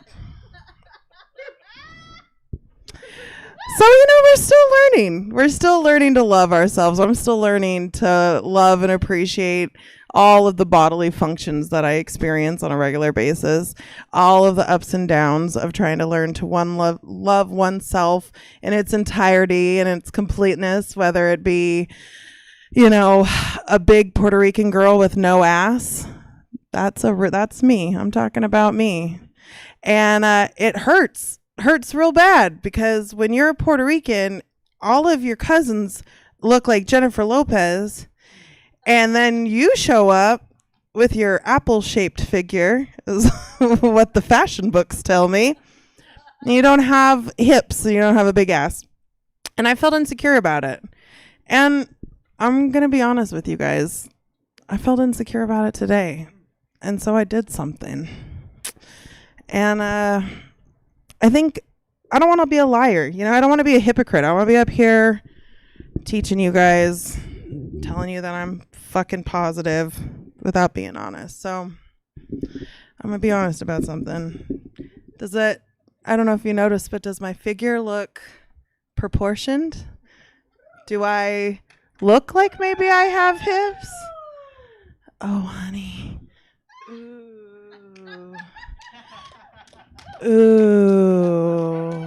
so, we're still learning. We're still learning to love ourselves. I'm still learning to love and appreciate all of the bodily functions that I experience on a regular basis, all of the ups and downs of trying to learn to love oneself in its entirety and its completeness, whether it be, a big Puerto Rican girl with no ass. That's me. I'm talking about me. And it hurts real bad because when you're a Puerto Rican, all of your cousins look like Jennifer Lopez, and then you show up with your apple-shaped figure, is what the fashion books tell me. You don't have hips, so you don't have a big ass. And I felt insecure about it. And I'm going to be honest with you guys. I felt insecure about it today. And so I did something. And I think I don't want to be a liar. I don't want to be a hypocrite. I want to be up here teaching you guys, telling you that I'm fucking positive without being honest. So I'm going to be honest about something. I don't know if you noticed, but does my figure look proportioned? Do I look like maybe I have hips? Oh, honey. Ooh.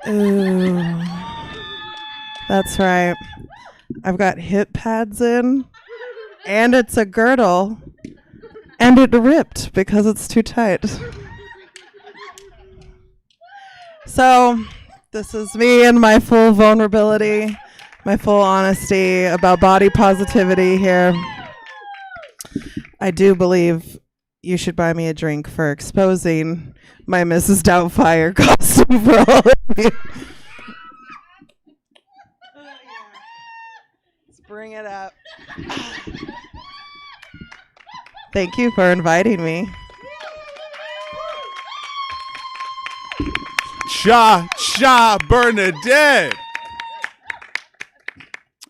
Ooh. That's right. I've got hip pads in, and it's a girdle, and it ripped because it's too tight. So, this is me and my full vulnerability, my full honesty about body positivity here. I do believe you should buy me a drink for exposing my Mrs. Doubtfire costume for all of you. Let's bring it up. Thank you for inviting me. Cha Bernadette.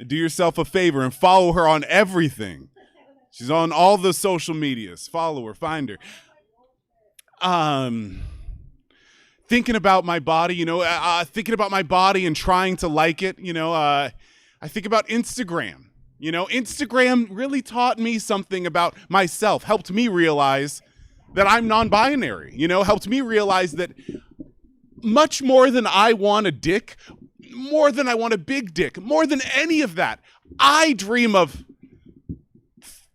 Do yourself a favor and follow her on everything. She's on all the social medias. Follow her, find her. Thinking about my body, thinking about my body and trying to like it, I think about Instagram. Instagram really taught me something about myself, helped me realize that I'm non-binary, helped me realize that much more than I want a dick, more than I want a big dick, more than any of that, I dream of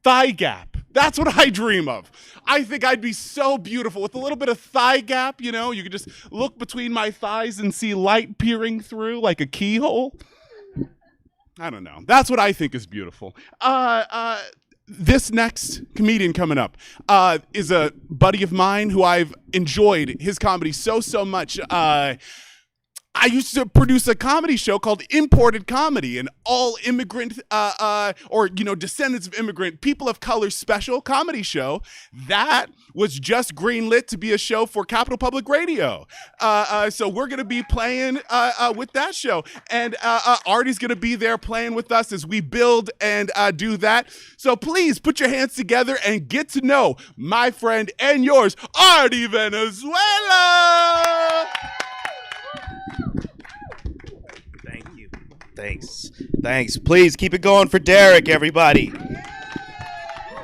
thigh gap. That's what I dream of. I think I'd be so beautiful with a little bit of thigh gap, you could just look between my thighs and see light peering through like a keyhole. I don't know. That's what I think is beautiful. This next comedian coming up is a buddy of mine who I've enjoyed his comedy so much. I used to produce a comedy show called Imported Comedy, an all immigrant descendants of immigrant people of color special comedy show that was just greenlit to be a show for Capital Public Radio. So we're going to be playing with that show. And Artie's going to be there playing with us as we build and do that. So please put your hands together and get to know my friend and yours, Artie Venezuela. Thanks. Please keep it going for Derek, everybody.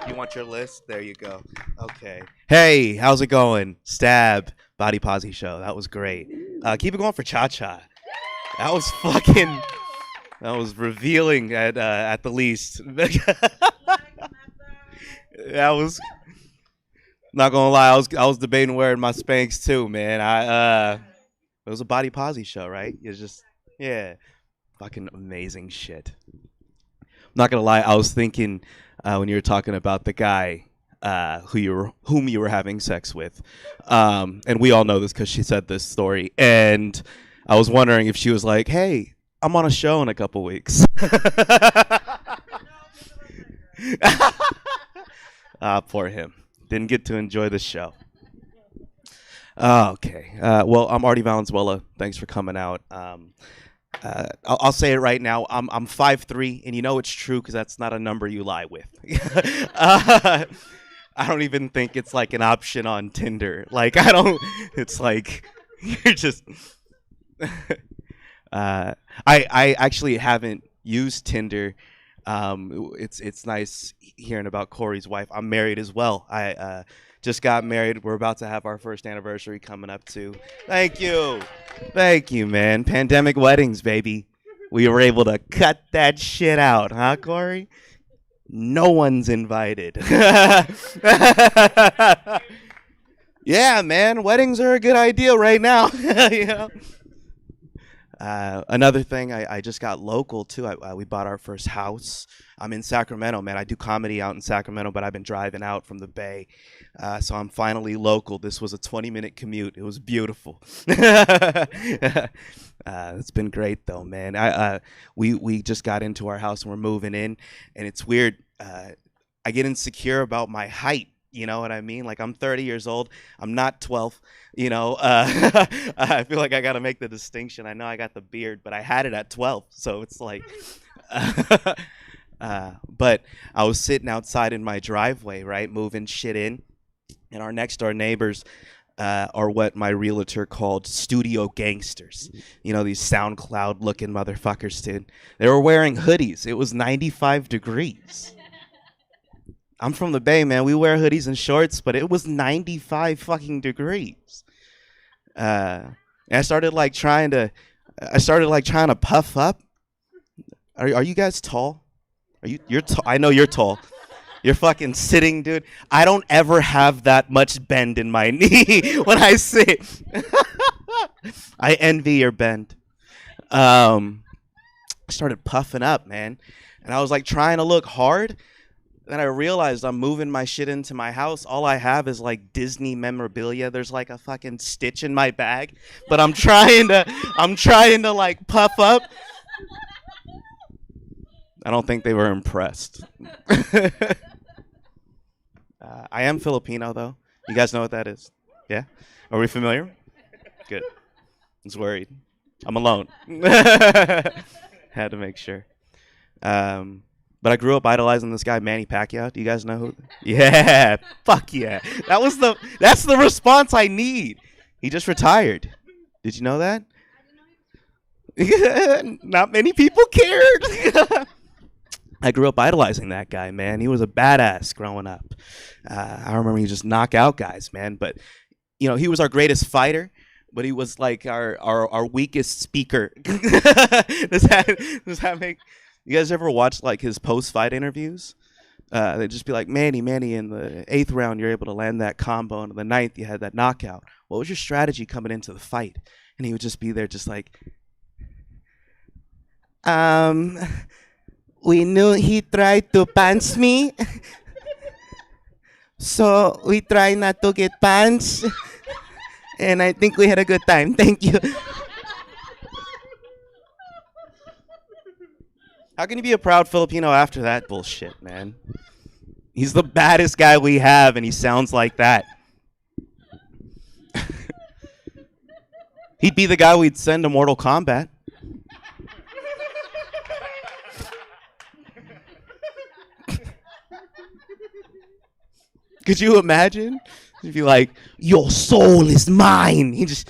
You want your list? There you go. Okay. Hey, how's it going? Stab, Bodi Pozi show. That was great. Keep it going for Cha Cha. That was revealing at the least. That was, not gonna lie, I was debating wearing my Spanx too, man. It was a Bodi Pozi show, right? It's just, yeah. Fucking amazing shit. I'm not gonna lie, I was thinking when you were talking about the guy whom you were having sex with, and we all know this because she said this story, and I was wondering if she was like, "Hey, I'm on a show in a couple weeks." Poor him. Didn't get to enjoy the show. Okay. Well, I'm Artie Valenzuela. Thanks for coming out. I'll say it right now. I'm 5'3", and you know it's true because that's not a number you lie with. I don't even think it's like an option on Tinder. Like it's like you're just. I actually haven't used Tinder. It's nice hearing about Corey's wife. I'm married as well. I just got married. We're about to have our first anniversary coming up too. Thank you, man. Pandemic weddings, baby. We were able to cut that shit out, huh, Corey? No one's invited. Yeah, man. Weddings are a good idea right now. You know. Another thing, I just got local too. We bought our first house. I'm in Sacramento, man. I do comedy out in Sacramento, but I've been driving out from the Bay. So I'm finally local. This was a 20-minute commute. It was beautiful. It's been great though, man. We just got into our house and we're moving in, and it's weird. I get insecure about my height. You know what I mean? Like, I'm 30 years old. I'm not 12. You know, I feel like I got to make the distinction. I know I got the beard, but I had it at 12. So it's like, but I was sitting outside in my driveway, right, moving shit in. And our next door neighbors are what my realtor called studio gangsters. You know, these SoundCloud looking motherfuckers, dude. They were wearing hoodies. It was 95 degrees. I'm from the Bay, man. We wear hoodies and shorts, but it was 95 fucking degrees. And I started trying to puff up. Are you guys tall? You're tall? I know you're tall. You're fucking sitting, dude. I don't ever have that much bend in my knee when I sit. I envy your bend. I started puffing up, man. And I was like trying to look hard. Then I realized I'm moving my shit into my house. All I have is like Disney memorabilia. There's like a fucking Stitch in my bag. But I'm trying to like puff up. I don't think they were impressed. I am Filipino, though. You guys know what that is? Yeah? Are we familiar? Good. I was worried. I'm alone. Had to make sure. But I grew up idolizing this guy, Manny Pacquiao. Do you guys know who? Yeah. Fuck yeah. That's the response I need. He just retired. Did you know that? Not many people cared. I grew up idolizing that guy, man. He was a badass growing up. I remember he just knock out guys, man. But, you know, he was our greatest fighter, but he was like our weakest speaker. Does that make... You guys ever watch like his post-fight interviews? They'd just be like, Manny, in the 8th round, you're able to land that combo. And in the 9th, you had that knockout. What was your strategy coming into the fight? And he would just be there just like, we knew he tried to punch me. So we try not to get punched. And I think we had a good time. Thank you. How can you be a proud Filipino after that bullshit, man? He's the baddest guy we have, and he sounds like that. He'd be the guy we'd send to Mortal Kombat. Could you imagine? If you're like, your soul is mine. He just,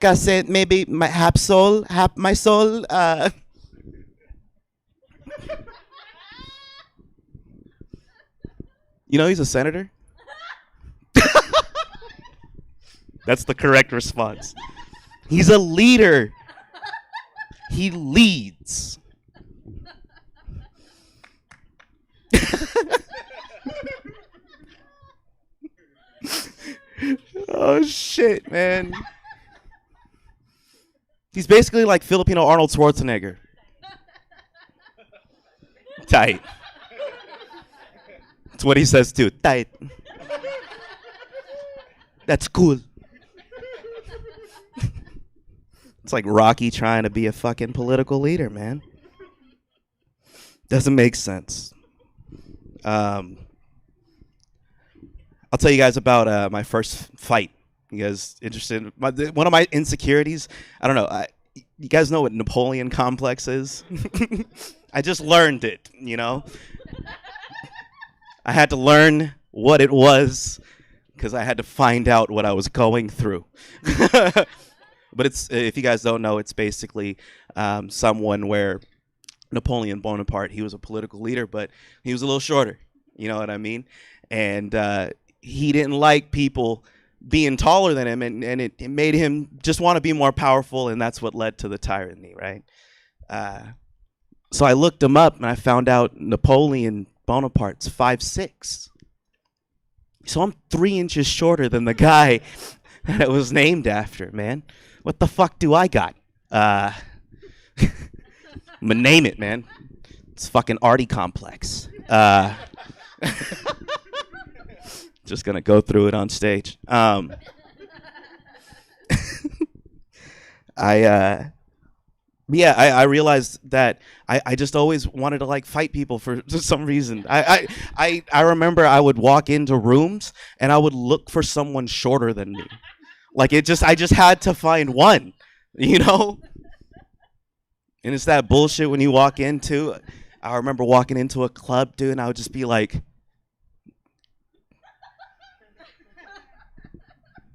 Kasi maybe my soul. You know he's a senator? That's the correct response. He's a leader. He leads. Oh shit, man. He's basically like Filipino Arnold Schwarzenegger. Tight. That's what he says too. Tight. That's cool. It's like Rocky trying to be a fucking political leader, man. Doesn't make sense. I'll tell you guys about my first fight. You guys interested? One of my insecurities, I don't know. You guys know what Napoleon complex is? I just learned it, you know? I had to learn what it was because I had to find out what I was going through. But it's, if you guys don't know, it's basically someone where Napoleon Bonaparte, he was a political leader, but he was a little shorter. You know what I mean? And he didn't like people being taller than him, and it made him just want to be more powerful, and that's what led to the tyranny, right? So I looked him up, and I found out Napoleon Bonaparte's 5'6". So I'm 3 inches shorter than the guy that it was named after, man. What the fuck do I got? I'm gonna name it, man. It's fucking Artie complex. Just gonna go through it on stage. I realized that I just always wanted to like fight people for some reason. I remember I would walk into rooms and I would look for someone shorter than me. Like I just had to find one, you know? And it's that bullshit when you walk into, I remember walking into a club, dude, and I would just be like,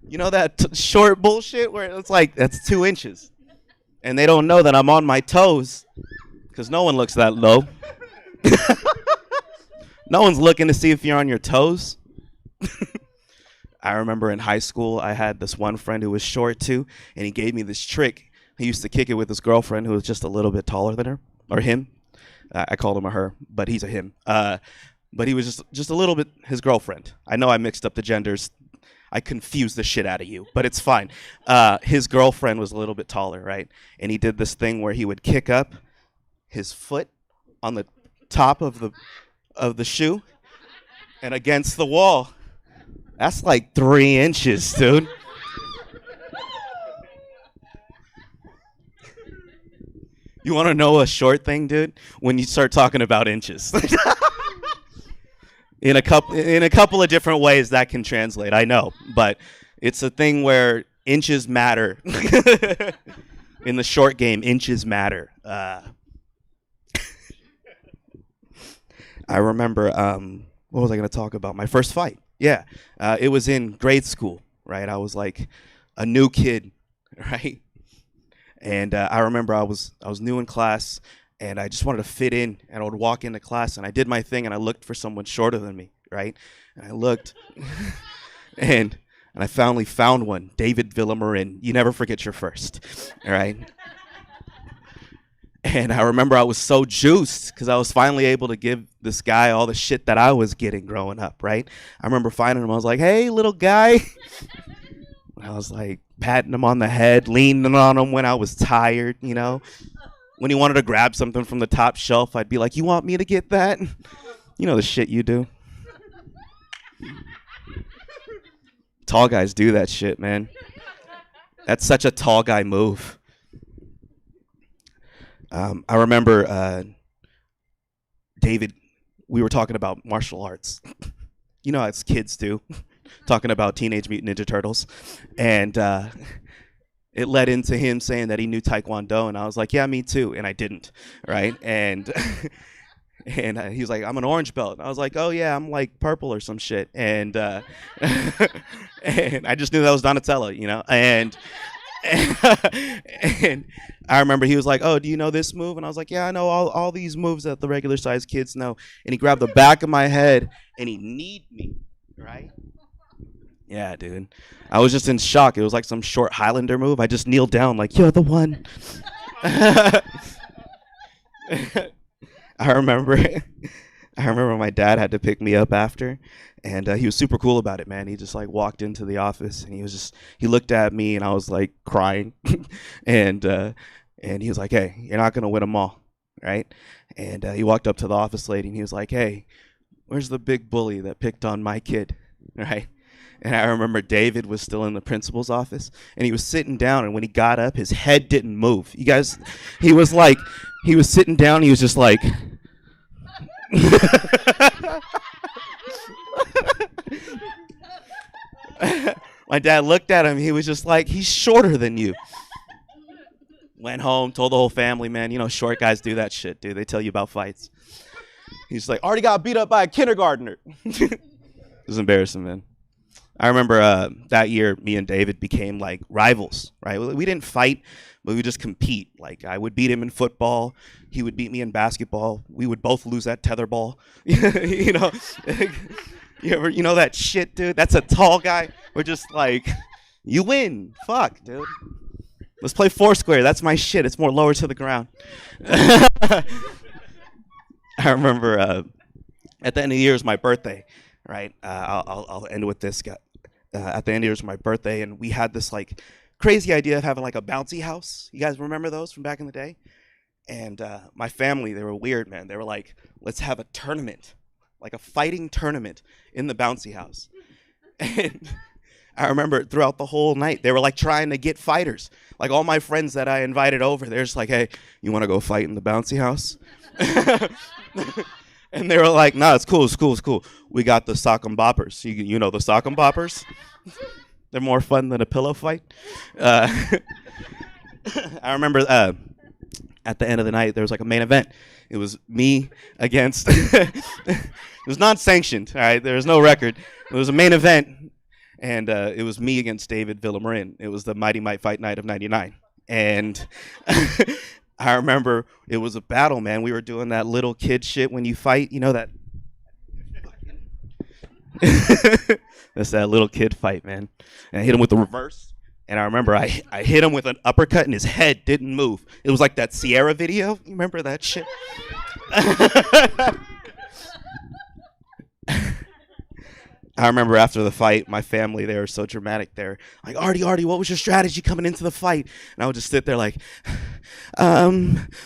you know that short bullshit where it's like, that's 2 inches. And they don't know that I'm on my toes because no one looks that low. No one's looking to see if you're on your toes. I remember in high school, I had this one friend who was short too, and he gave me this trick. He used to kick it with his girlfriend who was just a little bit taller than her, or him. I called him a her, but he's a him. but he was just a little bit his girlfriend. I know I mixed up the genders. I confused the shit out of you, but it's fine. His girlfriend was a little bit taller, right? And he did this thing where he would kick up his foot on the top of the shoe and against the wall. That's like 3 inches, dude. You want to know a short thing, dude? When you start talking about inches. In a couple of different ways that can translate, I know, but it's a thing where inches matter. In the short game, inches matter. I remember, what was I going to talk about? My first fight. Yeah, it was in grade school, right? I was like a new kid, right? And I remember I was new in class, and I just wanted to fit in, and I would walk into class, and I did my thing, and I looked for someone shorter than me, right? And I looked, and I finally found one, David Villamarin. You never forget your first, all right? And I remember I was so juiced because I was finally able to give this guy all the shit that I was getting growing up, right? I remember finding him. I was like, hey, little guy. I was like patting him on the head, leaning on him when I was tired, you know? When he wanted to grab something from the top shelf, I'd be like, you want me to get that? You know the shit you do. Tall guys do that shit, man. That's such a tall guy move. I remember David, we were talking about martial arts. You know, as kids do, talking about Teenage Mutant Ninja Turtles. And it led into him saying that he knew Taekwondo, and I was like, yeah, me too, and I didn't, right? And he was like, I'm an orange belt. And I was like, oh yeah, I'm like purple or some shit. And and I just knew that was Donatello, you know? And I remember he was like, oh, do you know this move? And I was like, yeah, I know all these moves that the regular sized kids know. And he grabbed the back of my head and he kneed me, right? Yeah, dude. I was just in shock. It was like some short Highlander move. I just kneeled down like, you're the one. I remember my dad had to pick me up after, and he was super cool about it, man. He just like walked into the office and he looked at me and I was like crying, and he was like, hey, you're not gonna win them all, right? And he walked up to the office lady and he was like, hey, where's the big bully that picked on my kid, right? And I remember David was still in the principal's office, and he was sitting down, and when he got up, his head didn't move. You guys, he was sitting down, he was just like, my dad looked at him, he was just like, he's shorter than you. Went home, told the whole family, man, you know, short guys do that shit, dude. They tell you about fights. He's like, already got beat up by a kindergartner. It was embarrassing, man. I remember that year, me and David became like rivals, right? We didn't fight, but we would just compete. Like I would beat him in football, he would beat me in basketball. We would both lose at tetherball. You know, you know that shit, dude? That's a tall guy. We're just like, you win. Fuck, dude. Let's play Foursquare. That's my shit. It's more lower to the ground. I remember at the end of the year was my birthday, right? I'll end with this guy. At the end of the year was my birthday, and we had this like crazy idea of having like a bouncy house. You guys remember those from back in the day? And my family, they were weird, man. They were like, let's have a tournament, like a fighting tournament in the bouncy house. And I remember throughout the whole night, they were like trying to get fighters. Like all my friends that I invited over, they're just like, hey, you want to go fight in the bouncy house? And they were like, nah, it's cool. We got the sock and boppers. You know the sock and boppers? They're more fun than a pillow fight. I remember at the end of the night, there was like a main event. It was me against, it was non-sanctioned, all right? There was no record. It was a main event, and it was me against David Villamarin. It was the Mighty Might Fight Night of 99. And I remember it was a battle, man. We were doing that little kid shit when you fight, you know that? That's that little kid fight, man. And I hit him with the reverse. And I remember I hit him with an uppercut and his head didn't move. It was like that Sierra video. You remember that shit? I remember after the fight, my family, they were so dramatic. They're like, Artie, what was your strategy coming into the fight? And I would just sit there like,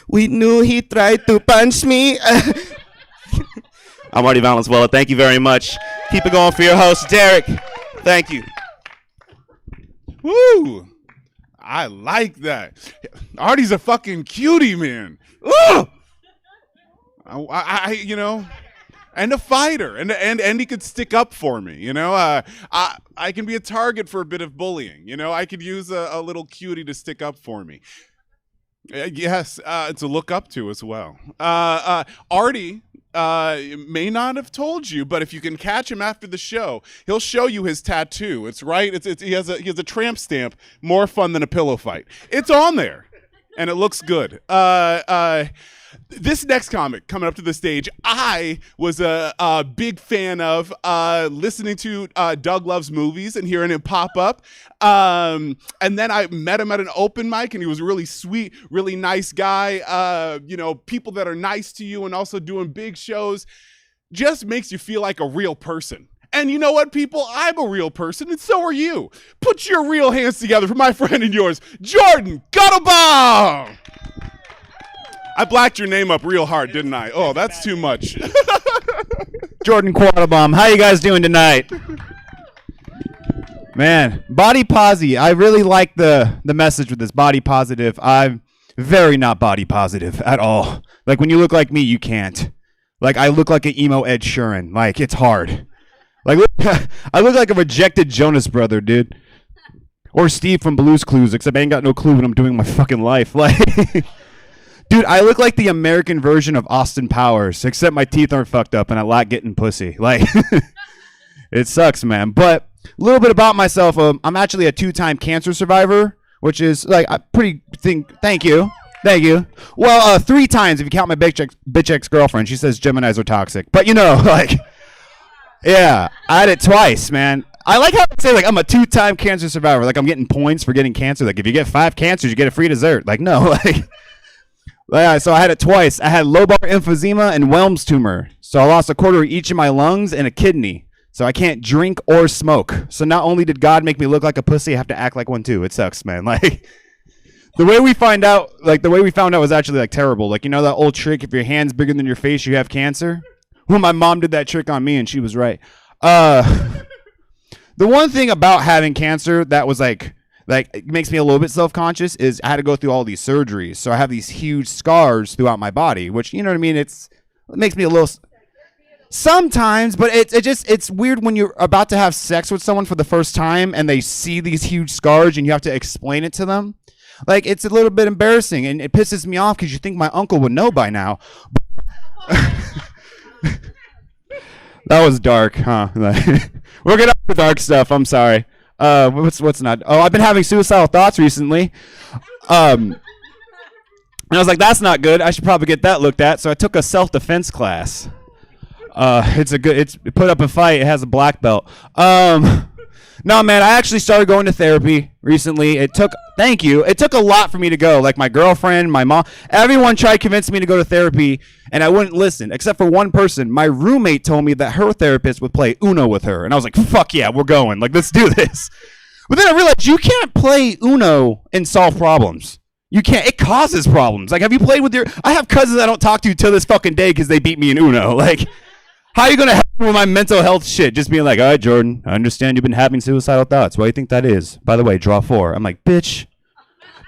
we knew he tried to punch me. I'm Artie Valenzuela. Thank you very much. Keep it going for your host, Derek. Thank you. Woo! I like that. Artie's a fucking cutie, man. Ooh! I you know, and a fighter, and he could stick up for me. You know, I can be a target for a bit of bullying. You know, I could use a little cutie to stick up for me. Yes, to look up to as well. Artie may not have told you, but if you can catch him after the show, he'll show you his tattoo. It's right. He has a tramp stamp. More fun than a pillow fight. It's on there, and it looks good. This next comic coming up to the stage, I was a big fan of listening to Doug Loves Movies and hearing him pop up. And then I met him at an open mic, and he was a really sweet, really nice guy. You know, people that are nice to you and also doing big shows just makes you feel like a real person. And you know what, people? I'm a real person, and so are you. Put your real hands together for my friend and yours, Jordan Guttelbaum. I blacked your name up real hard, didn't I? Oh, that's too much. Jordan Quattlebaum, how you guys doing tonight? Man, body posi. I really like the message with this body positive. I'm very not body positive at all. Like, when you look like me, you can't. Like, I look like an emo Ed Sheeran. Like, it's hard. Like, I look like a rejected Jonas brother, dude. Or Steve from Blue's Clues, except I ain't got no clue what I'm doing in my fucking life. Like, dude, I look like the American version of Austin Powers, except my teeth aren't fucked up and I like getting pussy. Like, it sucks, man. But a little bit about myself. I'm actually a 2-time cancer survivor, which is like a pretty thing. Thank you. Well, 3 times if you count my bitch ex-girlfriend. She says Geminis are toxic. But, you know, like, yeah, I had it twice, man. I like how they say, like, I'm a 2-time cancer survivor. Like, I'm getting points for getting cancer. Like, if you get 5 cancers, you get a free dessert. Like, no, like... Yeah, so I had it twice. I had lobar emphysema and Wilms tumor. So I lost a quarter of each of my lungs and a kidney. So I can't drink or smoke. So not only did God make me look like a pussy, I have to act like one too. It sucks, man. Like, the way we found out was actually like terrible. Like, you know that old trick, if your hand's bigger than your face, you have cancer? Well, my mom did that trick on me and she was right. The one thing about having cancer that was like it makes me a little bit self-conscious is I had to go through all these surgeries. So I have these huge scars throughout my body, which, you know what I mean? It makes me a little... Sometimes, but it's weird when you're about to have sex with someone for the first time and they see these huge scars and you have to explain it to them. Like, it's a little bit embarrassing and it pisses me off because you think my uncle would know by now. That was dark, huh? We're getting off the dark stuff. I'm sorry. What's not? Oh, I've been having suicidal thoughts recently. And I was like, that's not good. I should probably get that looked at. So I took a self-defense class. It's put up a fight. It has a black belt. No, man, I actually started going to therapy recently. Thank you. It took a lot for me to go. Like, my girlfriend, my mom, everyone tried convincing me to go to therapy, and I wouldn't listen, except for one person. My roommate told me that her therapist would play Uno with her, and I was like, fuck yeah, we're going. Like, let's do this. But then I realized you can't play Uno and solve problems. You can't. It causes problems. Like, have you played with I have cousins I don't talk to till this fucking day because they beat me in Uno. Like, how are you going to help me with my mental health shit? Just being like, all right, Jordan, I understand you've been having suicidal thoughts. Why do you think that is? By the way, draw 4. I'm like, bitch,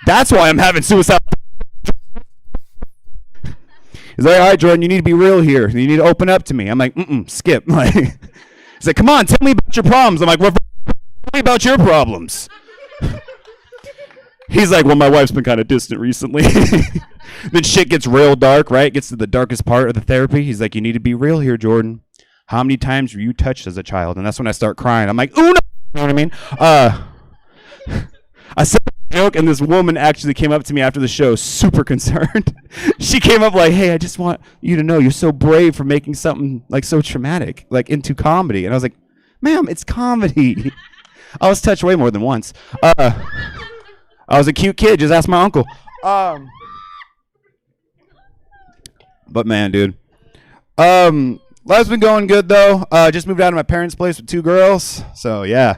that's why I'm having suicidal He's like, all right, Jordan, you need to be real here. You need to open up to me. I'm like, skip. Like, he's like, come on, tell me about your problems. I'm like, tell me about your problems. He's like, well, my wife's been kind of distant recently. Then shit gets real dark, right? Gets to the darkest part of the therapy. He's like, you need to be real here, Jordan. How many times were you touched as a child? And that's when I start crying. I'm like, ooh, no. You know what I mean? I said a joke, and this woman actually came up to me after the show, super concerned. She came up like, hey, I just want you to know you're so brave for making something like so traumatic, like into comedy. And I was like, ma'am, it's comedy. I was touched way more than once. I was a cute kid. Just ask my uncle. But man, dude. Life's been going good though. Just moved out of my parents' place with 2 girls. So yeah.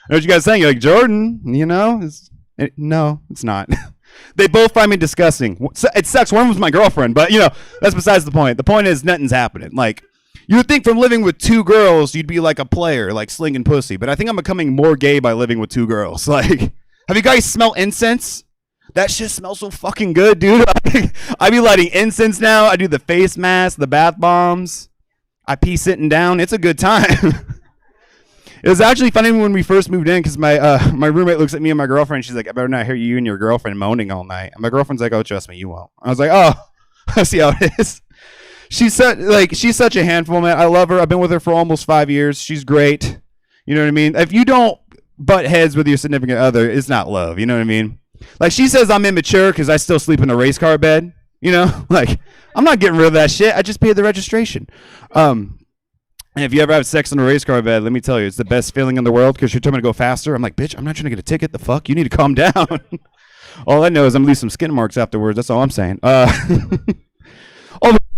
I know what you guys saying. You're like, Jordan, no, it's not. They both find me disgusting. It sucks. One was my girlfriend, but that's besides the point. The point is nothing's happening. Like, you would think from living with 2 girls, you'd be like a player, like slinging pussy. But I think I'm becoming more gay by living with 2 girls. Like, have you guys smelled incense? That shit smells so fucking good, dude. I be lighting incense now. I do the face mask, the bath bombs. I pee sitting down. It's a good time. It was actually funny when we first moved in because my roommate looks at me and my girlfriend. She's like, I better not hear you and your girlfriend moaning all night. And my girlfriend's like, oh, trust me, you won't. I was like, oh, I see how it is. She's such a handful, man. I love her. I've been with her for almost 5 years. She's great. You know what I mean? If you don't butt heads with your significant other, it's not love. You know what I mean? Like, she says I'm immature because I still sleep in a race car bed. Like, I'm not getting rid of that shit. I just paid the registration. And if you ever have sex in a race car bed, let me tell you, it's the best feeling in the world because you're telling me to go faster. I'm like, bitch, I'm not trying to get a ticket. The fuck? You need to calm down. All I know is I'm going to leave some skin marks afterwards. That's all I'm saying.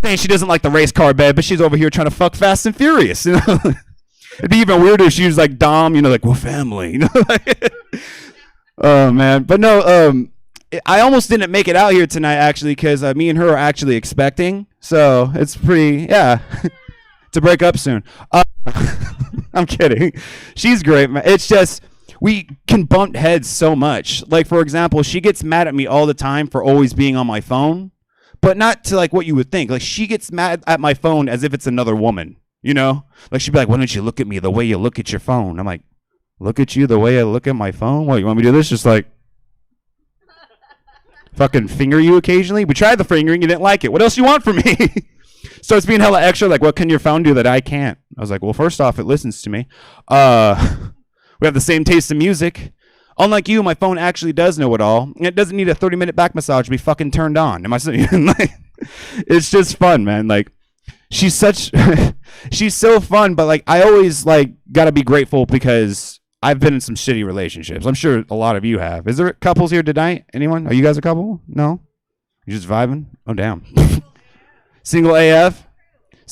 Saying she doesn't like the race car bed, but she's over here trying to fuck Fast and Furious. It'd be even weirder if she was like Dom, like, we're family. Oh, man. But no, I almost didn't make it out here tonight, actually, because me and her are actually expecting. So it's pretty, yeah. To break up soon. I'm kidding. She's great, man. It's just we can bump heads so much. Like, for example, she gets mad at me all the time for always being on my phone, but not to like what you would think. Like, she gets mad at my phone as if it's another woman, Like, she'd be like, why don't you look at me the way you look at your phone? I'm like, look at you the way I look at my phone? What, you want me to do this? Just like fucking finger you occasionally? We tried the fingering, you didn't like it. What else you want from me? Starts being hella extra, like, what can your phone do that I can't? I was like, well, first off, it listens to me. We have the same taste in music. Unlike you, my phone actually does know it all. It doesn't need a 30-minute back massage to be fucking turned on. Am I saying? Like, it's just fun, man. Like, she's so fun, but like, I always like gotta be grateful because I've been in some shitty relationships. I'm sure a lot of you have. Is there couples here tonight? Anyone? Are you guys a couple? No? You just vibing? Oh, damn. Single AF?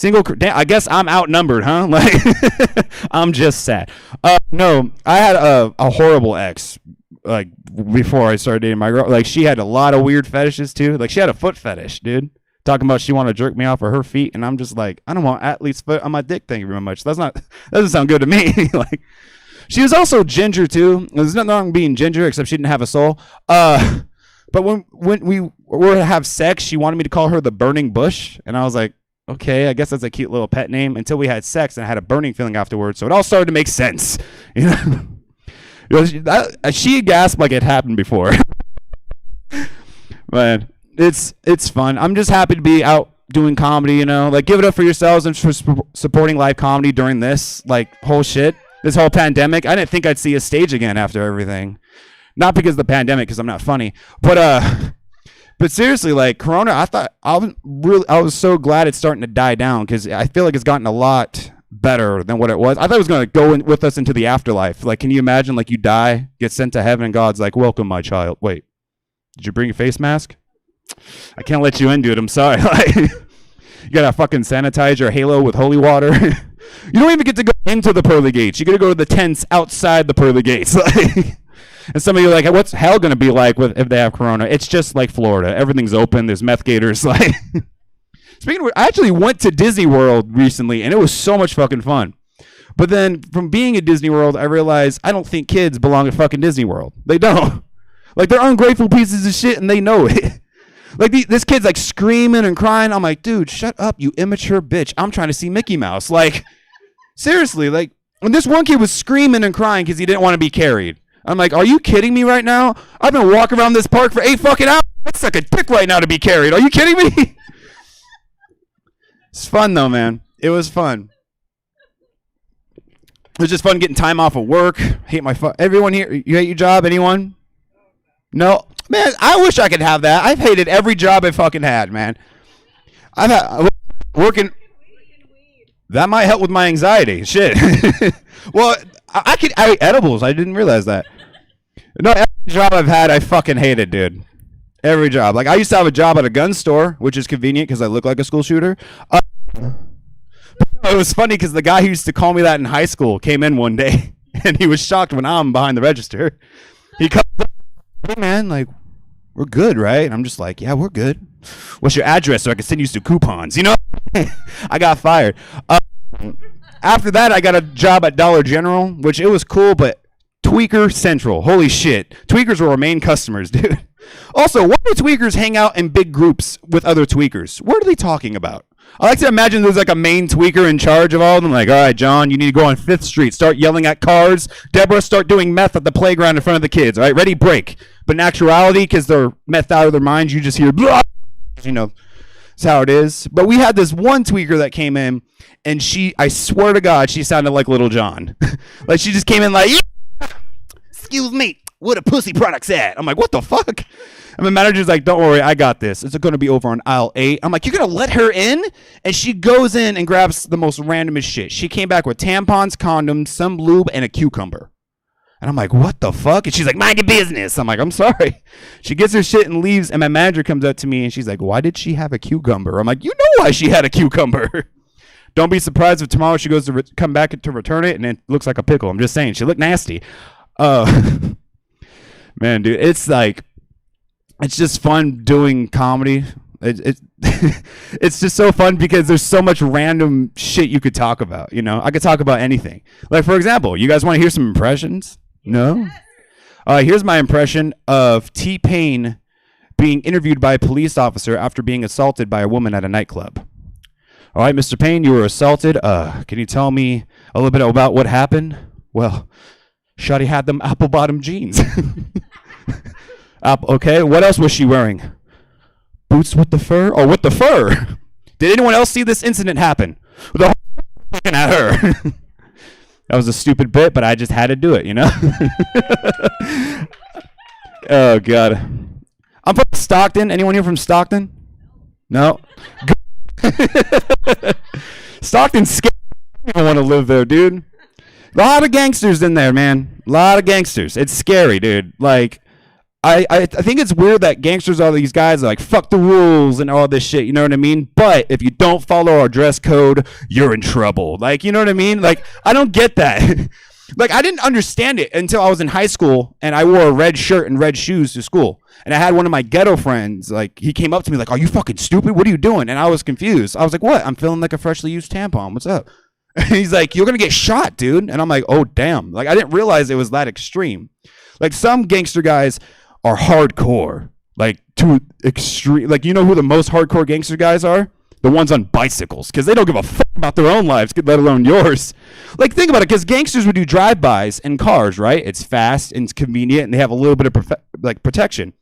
Damn, I guess I'm outnumbered, huh? Like, I'm just sad. No, I had a horrible ex, like, before I started dating my girl. Like, she had a lot of weird fetishes, too. Like, she had a foot fetish, dude. Talking about she wanted to jerk me off of her feet, and I'm just like, I don't want athlete's foot on my dick, thank you very much. That doesn't sound good to me. Like, she was also ginger, too. There's nothing wrong with being ginger, except she didn't have a soul. But when we were to have sex, she wanted me to call her the burning bush. And I was like, okay, I guess that's a cute little pet name, until we had sex and I had a burning feeling afterwards. So it all started to make sense. She gasped like it happened before. Man, it's fun. I'm just happy to be out doing comedy, Like, give it up for yourselves and for supporting live comedy during this, like, whole shit. This whole pandemic. I didn't think I'd see a stage again after everything. Not because of the pandemic, because I'm not funny, but seriously, like, Corona, I was so glad it's starting to die down because I feel like it's gotten a lot better than what it was. I thought it was going to go with us into the afterlife. Like, can you imagine, like, you die, get sent to heaven, and God's like, welcome, my child. Wait, did you bring a face mask? I can't let you in, dude. I'm sorry. Like, you gotta fucking sanitize your halo with holy water. You don't even get to go into the pearly gates. You gotta go to the tents outside the pearly gates. Like. And some of you are like, what's hell going to be like if they have Corona? It's just like Florida. Everything's open. There's meth gators. Like, speaking of which, I actually went to Disney World recently, and it was so much fucking fun. But then from being at Disney World, I realized I don't think kids belong at fucking Disney World. They don't. Like, they're ungrateful pieces of shit, and they know it. Like, this kid's, like, screaming and crying. I'm like, dude, shut up, you immature bitch. I'm trying to see Mickey Mouse. Like, seriously, like, when this one kid was screaming and crying because he didn't want to be carried. I'm like, are you kidding me right now? I've been walking around this park for 8 fucking hours. I'd suck a dick right now to be carried. Are you kidding me? It's fun, though, man. It was fun. It was just fun getting time off of work. Hate my everyone here, you hate your job? Anyone? No? Man, I wish I could have that. I've hated every job I fucking had, man. I've had working. That might help with my anxiety. Shit. Well, I eat edibles. I didn't realize that. No, every job I've had, I fucking hated, dude. Every job. Like, I used to have a job at a gun store, which is convenient because I look like a school shooter. It was funny because the guy who used to call me that in high school came in one day, and he was shocked when I'm behind the register. He comes up, hey man, like, we're good, right? And I'm just like, yeah, we're good. What's your address so I can send you some coupons? You know, I got fired. After that, I got a job at Dollar General, which it was cool, but Tweaker Central, holy shit. Tweakers were our main customers, dude. Also, why do tweakers hang out in big groups with other tweakers? What are they talking about? I like to imagine there's like a main tweaker in charge of all of them. Like, all right, John, you need to go on 5th Street. Start yelling at cars. Deborah, start doing meth at the playground in front of the kids. All right, ready, break. But in actuality, because they're meth out of their minds, you just hear, blah. You know, that's how it is. But we had this one tweaker that came in, and I swear to God, she sounded like Little John. Like, she just came in like, yeah! Excuse me, where the pussy products at? I'm like, what the fuck? And my manager's like, don't worry, I got this. It's going to be over on aisle 8. I'm like, you're going to let her in? And she goes in and grabs the most randomest shit. She came back with tampons, condoms, some lube, and a cucumber. And I'm like, what the fuck? And she's like, mind your business. I'm like, I'm sorry. She gets her shit and leaves, and my manager comes up to me, and she's like, why did she have a cucumber? I'm like, you know why she had a cucumber. Don't be surprised if tomorrow she goes to come back to return it, and it looks like a pickle. I'm just saying, she looked nasty. Man, dude, it's like, it's just fun doing comedy. It's just so fun because there's so much random shit you could talk about. You know, I could talk about anything. Like, for example, you guys want to hear some impressions? No? Here's my impression of T-Pain being interviewed by a police officer after being assaulted by a woman at a nightclub. All right, Mr. Payne, you were assaulted. Can you tell me a little bit about what happened? Well, Shawty had them apple-bottom jeans. Okay, what else was she wearing? Boots with the fur? Oh, with the fur. Did anyone else see this incident happen? With the whole looking at her. That was a stupid bit, but I just had to do it, you know? Oh, God. I'm from Stockton. Anyone here from Stockton? No? Stockton's scary. I don't want to live there, dude. A lot of gangsters in there, man. A lot of gangsters. It's scary, dude. Like, I think it's weird that gangsters are these guys that like fuck the rules and all this shit, you know what I mean? But if you don't follow our dress code, you're in trouble. Like, you know what I mean? Like, I don't get that. Like, I didn't understand it until I was in high school and I wore a red shirt and red shoes to school. And I had one of my ghetto friends, like, he came up to me like, are you fucking stupid? What are you doing? And I was confused. I was like, what? I'm feeling like a freshly used tampon. What's up? And he's like, you're going to get shot, dude. And I'm like, oh, damn. Like, I didn't realize it was that extreme. Like, some gangster guys are hardcore, like to extreme. Like, you know who the most hardcore gangster guys are? The ones on bicycles, because they don't give a fuck about their own lives, let alone yours. Like, think about it, because gangsters would do drive-bys in cars, right? It's fast and it's convenient, and they have a little bit of protection.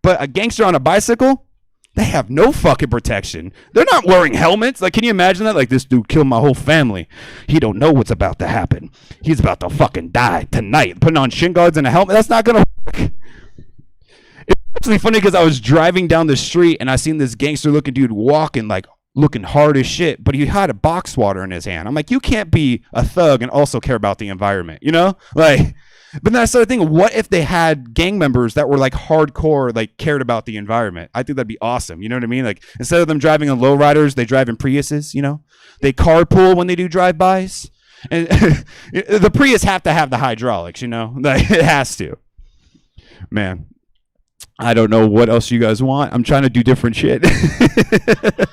But a gangster on a bicycle, they have no fucking protection. They're not wearing helmets. Like, can you imagine that? Like, this dude killed my whole family. He don't know what's about to happen. He's about to fucking die tonight. Putting on shin guards and a helmet, that's not gonna work. It's actually funny because I was driving down the street and I seen this gangster looking dude walking, like looking hard as shit, but he had a box water in his hand. I'm like, you can't be a thug and also care about the environment, you know? Like, but then I started thinking, what if they had gang members that were like hardcore, like cared about the environment? I think that'd be awesome. You know what I mean? Like, instead of them driving in lowriders, they drive in Priuses, you know? They carpool when they do drive-bys. And the Prius have to have the hydraulics, you know? Like, it has to. Man. I don't know what else you guys want. I'm trying to do different shit. It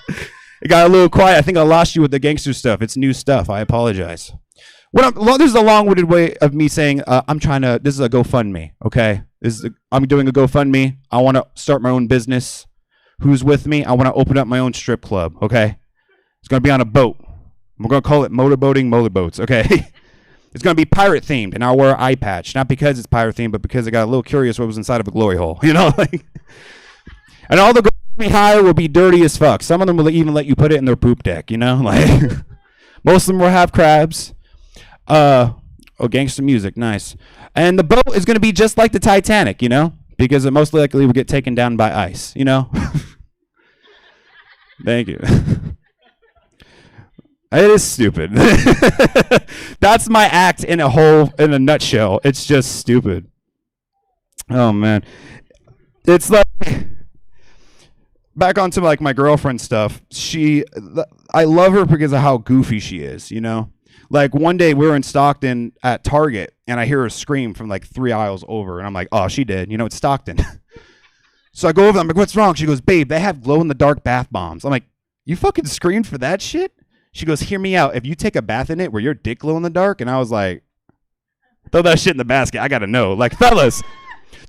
got a little quiet. I think I lost you with the gangster stuff. It's new stuff. I apologize. This is a long-winded way of me saying this is a GoFundMe, okay? I'm doing a GoFundMe. I want to start my own business. Who's with me? I want to open up my own strip club, okay? It's going to be on a boat. We're going to call it Motorboating Motorboats, okay? It's going to be pirate themed, and I'll wear an eye patch. Not because it's pirate themed, but because I got a little curious what was inside of a glory hole, you know? Like, and all the girls we hire will be dirty as fuck. Some of them will even let you put it in their poop deck, you know? Like, most of them will have crabs. Gangster music, nice. And the boat is going to be just like the Titanic, you know? Because it most likely will get taken down by ice, you know? Thank you. It is stupid. That's my act in a nutshell. It's just stupid. Oh man. It's like back onto like my girlfriend stuff. I love her because of how goofy she is, you know? Like one day we were in Stockton at Target and I hear her scream from like 3 aisles over and I'm like, oh, she did. You know, it's Stockton. So I go over there, I'm like, what's wrong? She goes, babe, they have glow in the dark bath bombs. I'm like, you fucking screamed for that shit? She goes, hear me out. If you take a bath in it where your dick glow in the dark, and I was like, throw that shit in the basket. I gotta know. Like, fellas,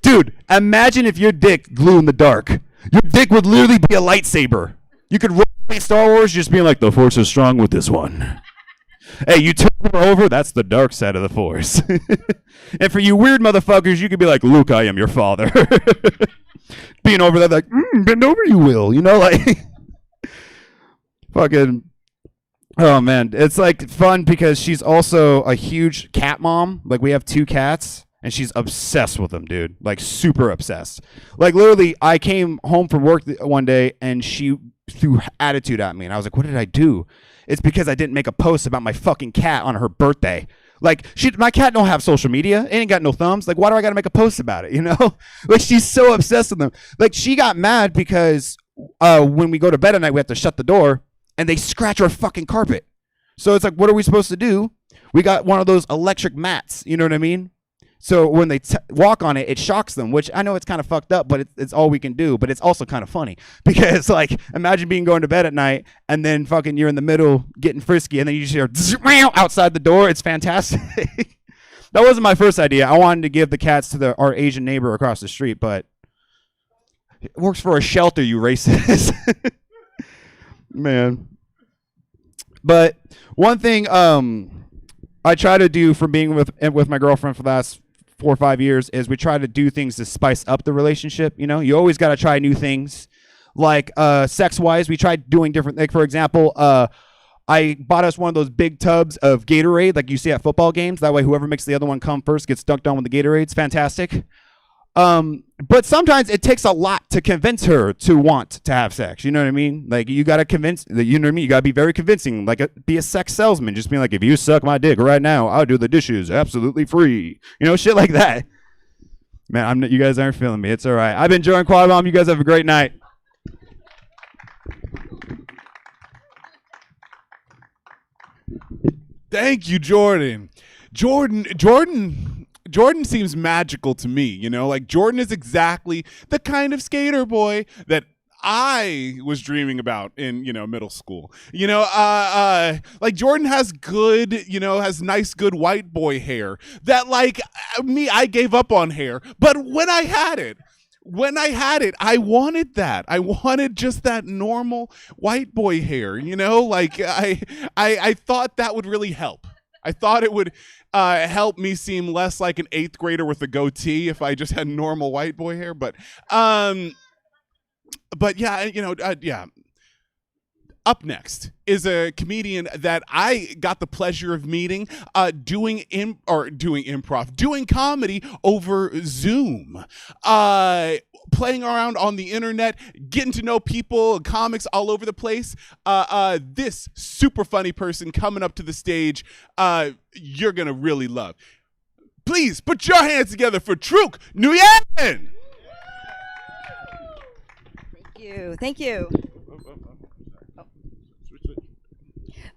dude, imagine if your dick glue in the dark. Your dick would literally be a lightsaber. You could roll Star Wars just being like, the Force is strong with this one. Hey, you turn her over, that's the dark side of the Force. And for you weird motherfuckers, you could be like, Luke, I am your father. Being over there like, bend over, you will. You know, like, fucking... Oh man, it's like fun because she's also a huge cat mom. Like we have 2 cats and she's obsessed with them, dude. Like super obsessed. Like literally I came home from work one day and she threw attitude at me and I was like, what did I do? It's because I didn't make a post about my fucking cat on her birthday. Like my cat don't have social media. It ain't got no thumbs. Like why do I got to make a post about it? You know, like she's so obsessed with them. Like she got mad because when we go to bed at night, we have to shut the door. And they scratch our fucking carpet. So it's like, what are we supposed to do? We got one of those electric mats. You know what I mean? So when they walk on it, it shocks them, which I know it's kind of fucked up, but it's all we can do. But it's also kind of funny because, like, imagine going to bed at night and then fucking you're in the middle getting frisky and then you just hear outside the door. It's fantastic. That wasn't my first idea. I wanted to give the cats to our Asian neighbor across the street, but it works for a shelter, you racist. Man. But one thing I try to do from being with my girlfriend for the last 4 or 5 years is we try to do things to spice up the relationship. You know, you always got to try new things. Like sex wise, we tried doing different. Like for example, I bought us one of those big tubs of Gatorade, like you see at football games. That way, whoever makes the other one come first gets dunked on with the Gatorade. It's fantastic. But sometimes it takes a lot to convince her to want to have sex. You know what I mean? Like you got to convince, you know what I mean? You got to be very convincing, like be a sex salesman. Just being like, if you suck my dick right now, I'll do the dishes absolutely free. You know, shit like that. Man, you guys aren't feeling me. It's all right. I've been enjoying Quad Bomb. You guys have a great night. Thank you, Jordan. Jordan seems magical to me, you know? Like, Jordan is exactly the kind of skater boy that I was dreaming about in, middle school. Like, Jordan has has nice, good white boy hair that, like, me, I gave up on hair. But when I had it, I wanted that. I wanted just that normal white boy hair, Like, I thought that would really help. I thought it would help me seem less like an 8th grader with a goatee if I just had normal white boy hair. But yeah, yeah. Up next is a comedian that I got the pleasure of meeting, doing comedy over Zoom, playing around on the internet, getting to know people, comics all over the place. This super funny person coming up to the stage, you're gonna really love. Please put your hands together for Truk Nguyen. Thank you.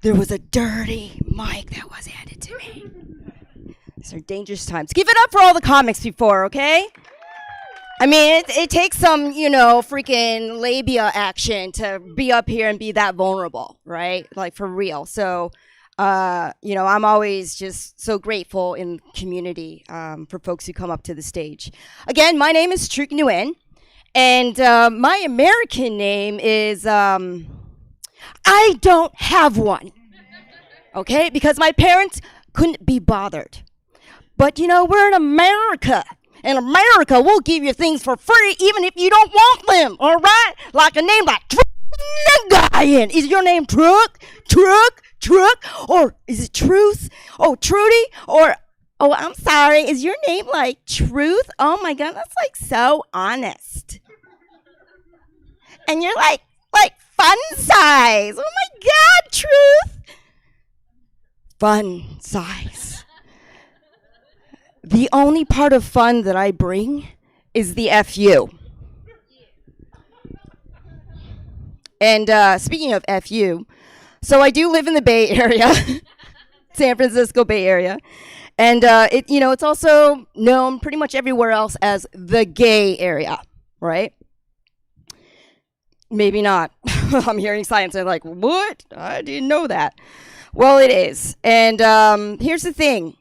There was a dirty mic that was handed to me. These are dangerous times. Give it up for all the comics before, okay? I mean, it takes some, freaking labia action to be up here and be that vulnerable, right? Like, for real. So, I'm always just so grateful in community for folks who come up to the stage. Again, my name is Truk Nguyen, and my American name is... I don't have one, okay? Because my parents couldn't be bothered. But, we're in America. In America, we'll give you things for free even if you don't want them, all right? Like a name like Nguyen. Is your name Truk? Or is it Truth? Oh, Trudy? Or, oh, I'm sorry, is your name like Truth? Oh, my God, that's like so honest. And you're like fun size. Oh my God, Truth. Fun size. The only part of fun that I bring is the FU. And speaking of FU, so I do live in the Bay Area, San Francisco Bay Area. And it's also known pretty much everywhere else as the gay area, right? Maybe not. I'm hearing science and I'm like, what? I didn't know that. Well, it is. And here's the thing.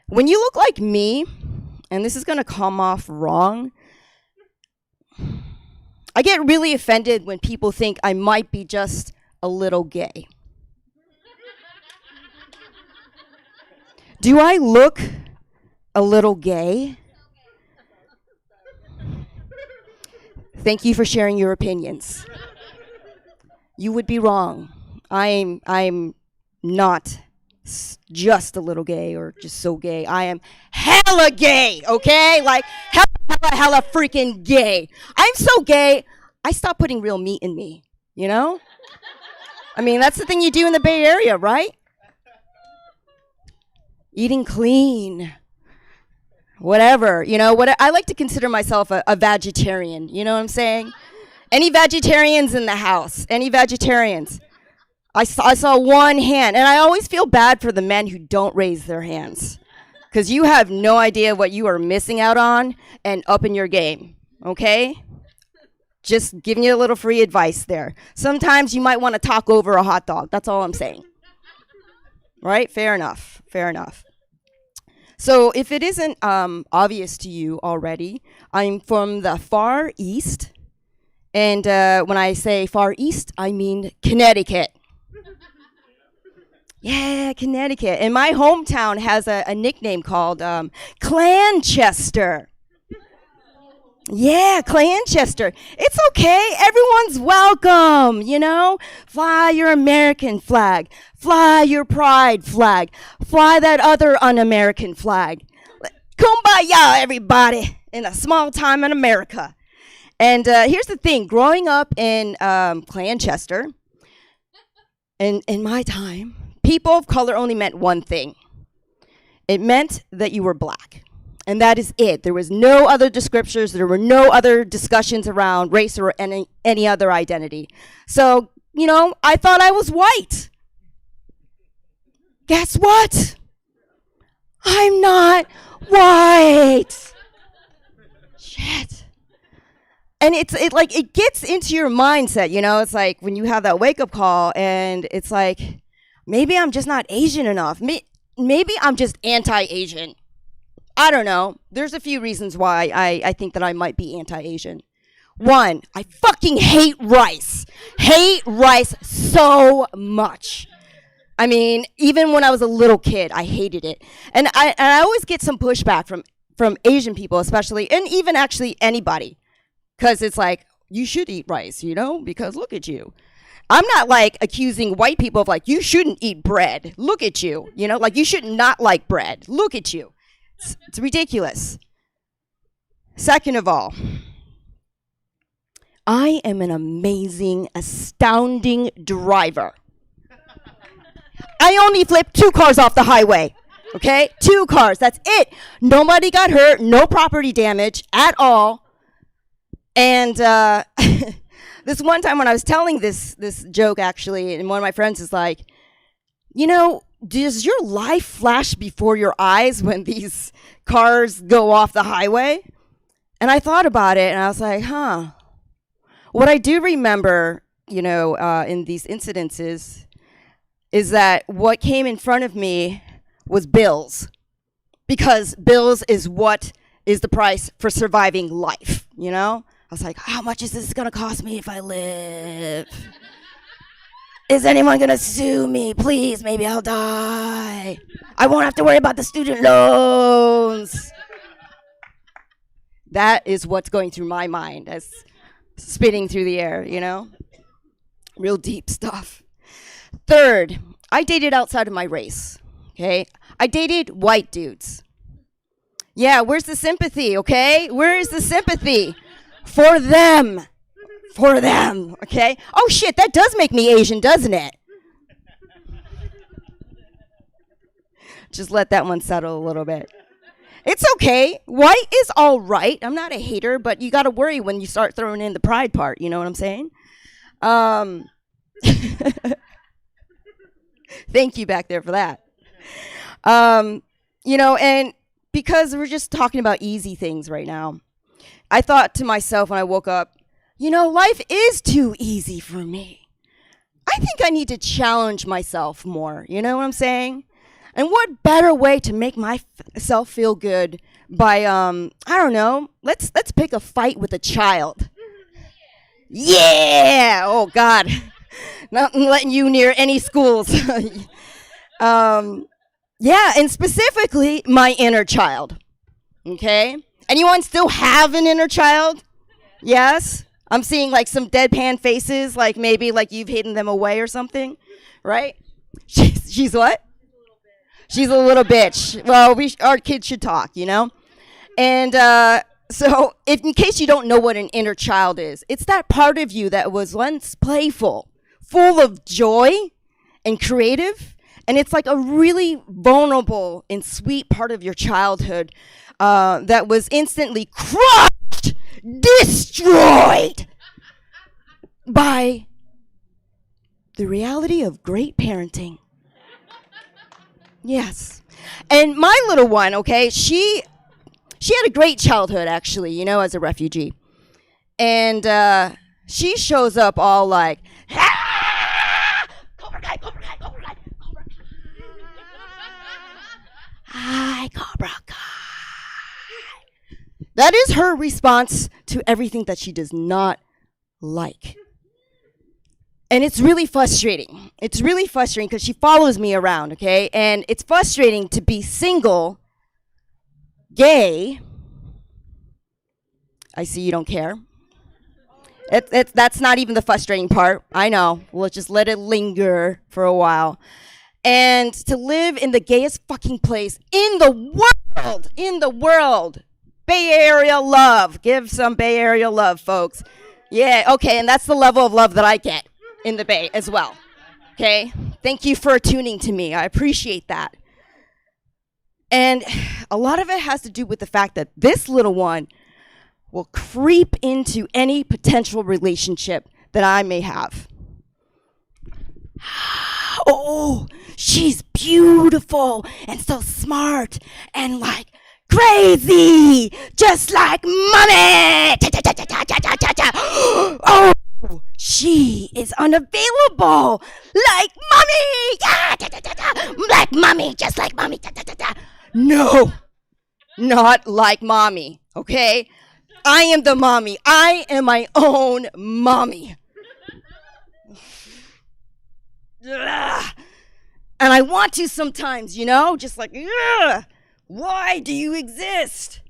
When you look like me, and this is going to come off wrong, I get really offended when people think I might be just a little gay. Do I look a little gay? Thank you for sharing your opinions. You would be wrong. I'm not just a little gay or just so gay. I am hella gay, okay? Like hella freaking gay. I'm so gay, I stopped putting real meat in me, you know? I mean, that's the thing you do in the Bay Area, right? Eating clean. Whatever, I like to consider myself a vegetarian, you know what I'm saying? Any vegetarians in the house? Any vegetarians? I saw one hand, and I always feel bad for the men who don't raise their hands, because you have no idea what you are missing out on and up in your game, okay? Just giving you a little free advice there. Sometimes you might want to talk over a hot dog, that's all I'm saying. Right? Fair enough. So if it isn't obvious to you already, I'm from the Far East. And when I say Far East, I mean Connecticut. Yeah, Connecticut. And my hometown has a nickname called Clanchester. Yeah, Clanchester. It's okay. Everyone's welcome, Fly your American flag. Fly your pride flag. Fly that other un-American flag. Kumbaya, everybody, in a small time in America. And here's the thing. Growing up in Clanchester, in my time, people of color only meant one thing. It meant that you were black. And that is it. There was no other descriptors. There were no other discussions around race or any other identity. So, I thought I was white. Guess what? I'm not white. Shit. And it gets into your mindset, It's like when you have that wake-up call and it's like, maybe I'm just not Asian enough. Maybe I'm just anti-Asian. I don't know. There's a few reasons why I think that I might be anti-Asian. One, I fucking hate rice. Hate rice so much. I mean, even when I was a little kid, I hated it. And I always get some pushback from Asian people especially, and even actually anybody. Because it's like, you should eat rice, because look at you. I'm not like accusing white people of like, you shouldn't eat bread. Look at you. Like you should not like bread. Look at you. It's ridiculous. Second of all, I am an amazing, astounding driver. I only flipped 2 cars off the highway, okay? 2 cars, that's it. Nobody got hurt, no property damage at all. And this one time when I was telling this joke, actually, and one of my friends is like, does your life flash before your eyes when these cars go off the highway? And I thought about it, and I was like, What I do remember, in these incidences is that what came in front of me was bills. Because bills is what is the price for surviving life, I was like, how much is this going to cost me if I live? Is anyone going to sue me? Please, maybe I'll die. I won't have to worry about the student loans. That is what's going through my mind as spinning through the air, Real deep stuff. Third, I dated outside of my race, okay? I dated white dudes. Yeah, where's the sympathy, okay? Where is the sympathy? For them. For them, okay? Oh shit, that does make me Asian, doesn't it? Just let that one settle a little bit. It's okay. White is all right. I'm not a hater, but you got to worry when you start throwing in the pride part. You know what I'm saying? Um, Thank you back there for that. And because we're just talking about easy things right now, I thought to myself when I woke up, life is too easy for me. I think I need to challenge myself more. You know what I'm saying? And what better way to make myself feel good by I don't know, let's pick a fight with a child. Yeah! Oh God. Not letting you near any schools. Yeah, and specifically my inner child. Okay? Anyone still have an inner child? Yes? I'm seeing like some deadpan faces, like maybe like you've hidden them away or something, right? She's what? She's a little bitch. Well, our kids should talk, And so in case you don't know what an inner child is, it's that part of you that was once playful, full of joy and creative. And it's like a really vulnerable and sweet part of your childhood that was instantly crushed, destroyed by the reality of great parenting. Yes. And my little one, okay, she had a great childhood, actually, as a refugee. And she shows up all like, Cobra Kai, Cobra Kai, Cobra Kai, Cobra Kai. Hi, Cobra Kai. That is her response to everything that she does not like. And it's really frustrating. It's really frustrating because she follows me around, okay? And it's frustrating to be single, gay. I see you don't care. That's not even the frustrating part. I know. We'll just let it linger for a while. And to live in the gayest fucking place in the world. Bay Area love. Give some Bay Area love, folks. Yeah, okay, and that's the level of love that I get in the Bay as well. Okay? Thank you for tuning to me. I appreciate that. And a lot of it has to do with the fact that this little one will creep into any potential relationship that I may have. Oh, she's beautiful and so smart and like crazy, just like mommy. Oh, she is unavailable, like mommy. Like mommy, just like mommy. No, not like mommy, okay? I am the mommy. I am my own mommy. Ugh. And I want to sometimes, just like, ugh, why do you exist?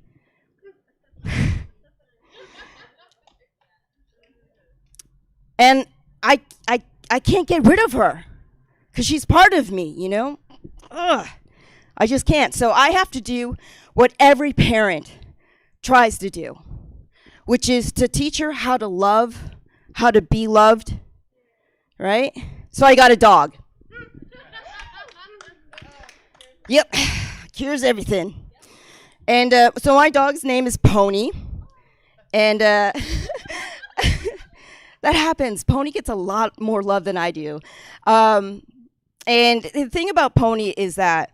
And I can't get rid of her because she's part of me, Ugh. I just can't. So I have to do what every parent tries to do, which is to teach her how to love, how to be loved, right? So I got a dog. Yep, cures everything. And so my dog's name is Pony. And that happens. Pony gets a lot more love than I do. And the thing about Pony is that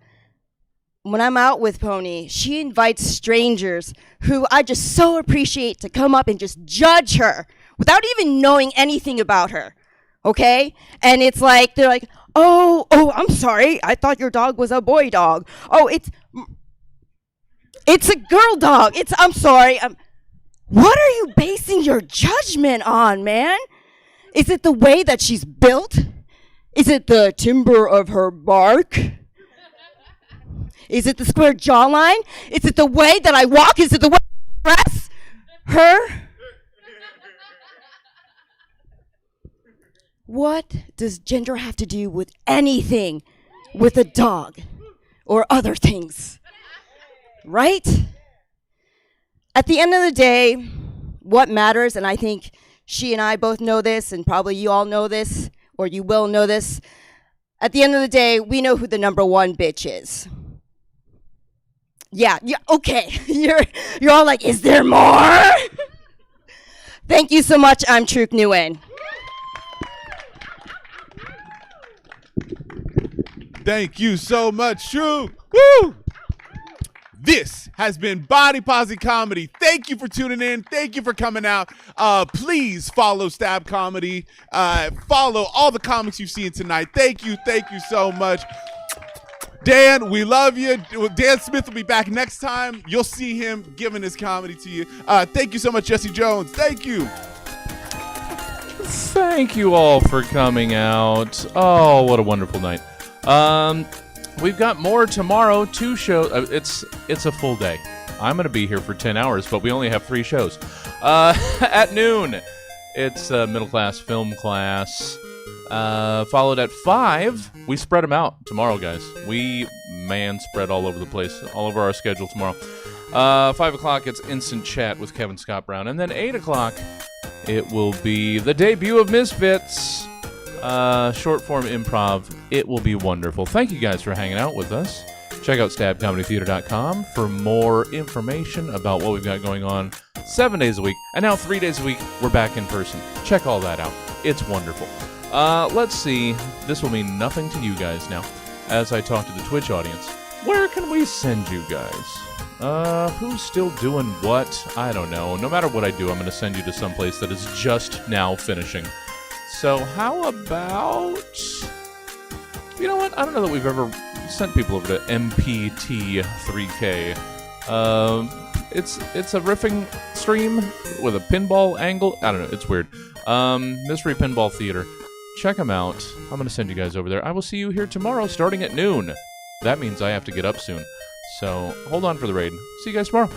when I'm out with Pony, she invites strangers who I just so appreciate to come up and just judge her without even knowing anything about her, okay? And it's like, they're like, oh, I'm sorry. I thought your dog was a boy dog. Oh, it's a girl dog. I'm sorry. What are you basing your judgment on, man? Is it the way that she's built? Is it the timbre of her bark? Is it the square jawline? Is it the way that I walk? Is it the way I dress her? What does gender have to do with anything with a dog or other things? Right? At the end of the day, what matters, and I think she and I both know this, and probably you all know this, or you will know this. At the end of the day, we know who the number one bitch is. Yeah, okay. You're all like, is there more? Thank you so much. I'm Truk Nguyen. Thank you so much, True. Woo! This has been Bodi Pozi Comedy. Thank you for tuning in. Thank you for coming out. Please follow Stab Comedy. Follow all the comics you've seen tonight. Thank you so much. Dan, we love you. Dan Smith will be back next time. You'll see him giving his comedy to you. Thank you so much, Jesse Jones. Thank you. Thank you all for coming out. Oh, what a wonderful night. We've got more tomorrow. 2 shows. It's a full day. I'm going to be here for 10 hours, but we only have 3 shows. At noon, it's middle class film class. Followed at 5. We spread them out tomorrow, guys. We spread all over the place, all over our schedule tomorrow. 5 o'clock, it's Instant Chat with Kevin Scott Brown. And then 8 o'clock, it will be the debut of Misfits. Short form improv. It will be wonderful. Thank you guys for hanging out with us. Check out stabcomedytheater.com for more information about what we've got going on 7 days a week. And now 3 days a week, we're back in person. Check all that out. It's wonderful. Let's see. This will mean nothing to you guys now as I talk to the Twitch audience. Where can we send you guys? Who's still doing what? I don't know. No matter what I do, I'm going to send you to someplace that is just now finishing. So how about... You know what? I don't know that we've ever sent people over to MPT3K. It's a riffing stream with a pinball angle. I don't know. It's weird. Mystery Pinball Theater. Check them out. I'm going to send you guys over there. I will see you here tomorrow starting at noon. That means I have to get up soon. So hold on for the raid. See you guys tomorrow.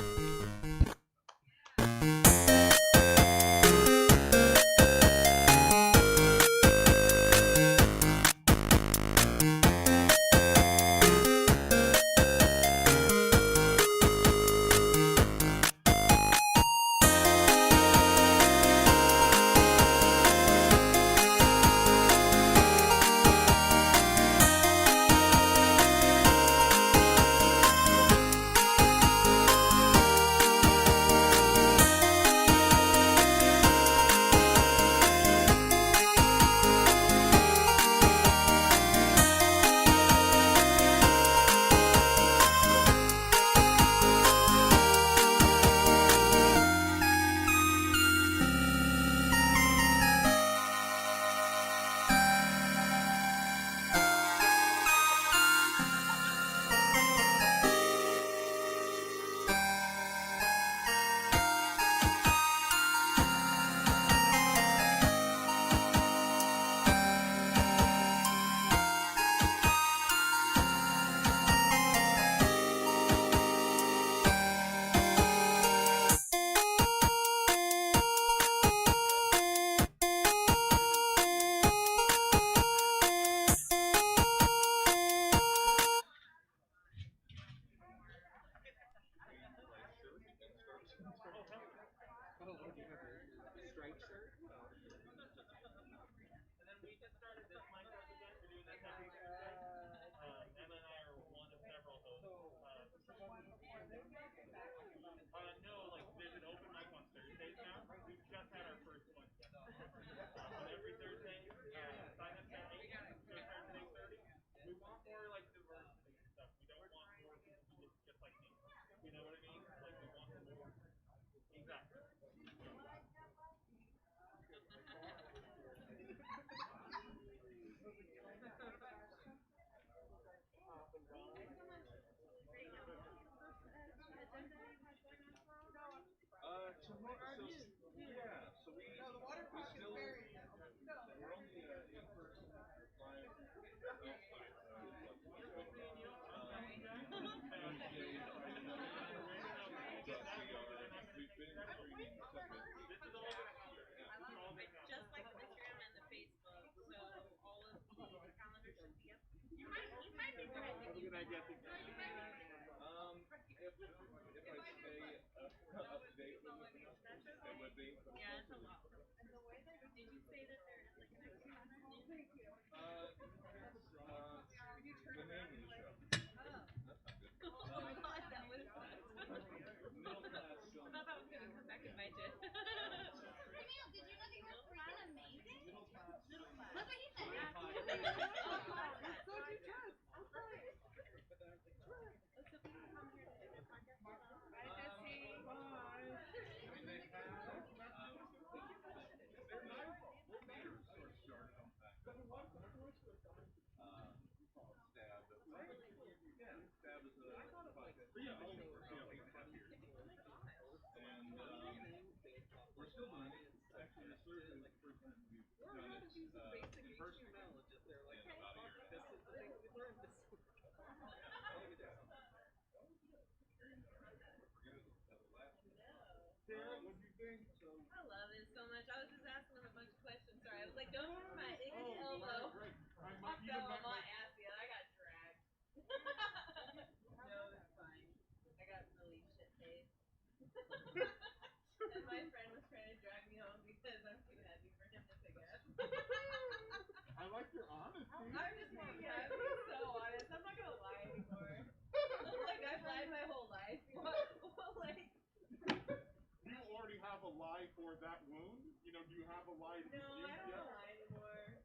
That's what he said. I love it so much. I was just asking him a bunch of questions. Sorry, I was like, don't hit my elbow. I fell on my ass. Yeah, I got dragged. No, it's fine. I got really shit faced. And my friend was trying to drag me home because I'm too heavy for him to pick up. I like your honesty. I'm just being so honest. I'm not gonna lie anymore. Like I've lied my whole life. Like. Do you already have a lie for that wound? You know, do you have a lie to No, I don't lie anymore.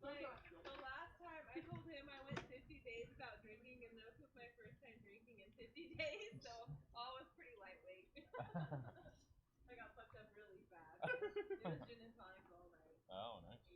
Like, the last time I told him I went 50 days without drinking, and this was my first time drinking in 50 days, so all was pretty lightweight. I got fucked up really fast. It was gin and tonic all night. Oh, nice.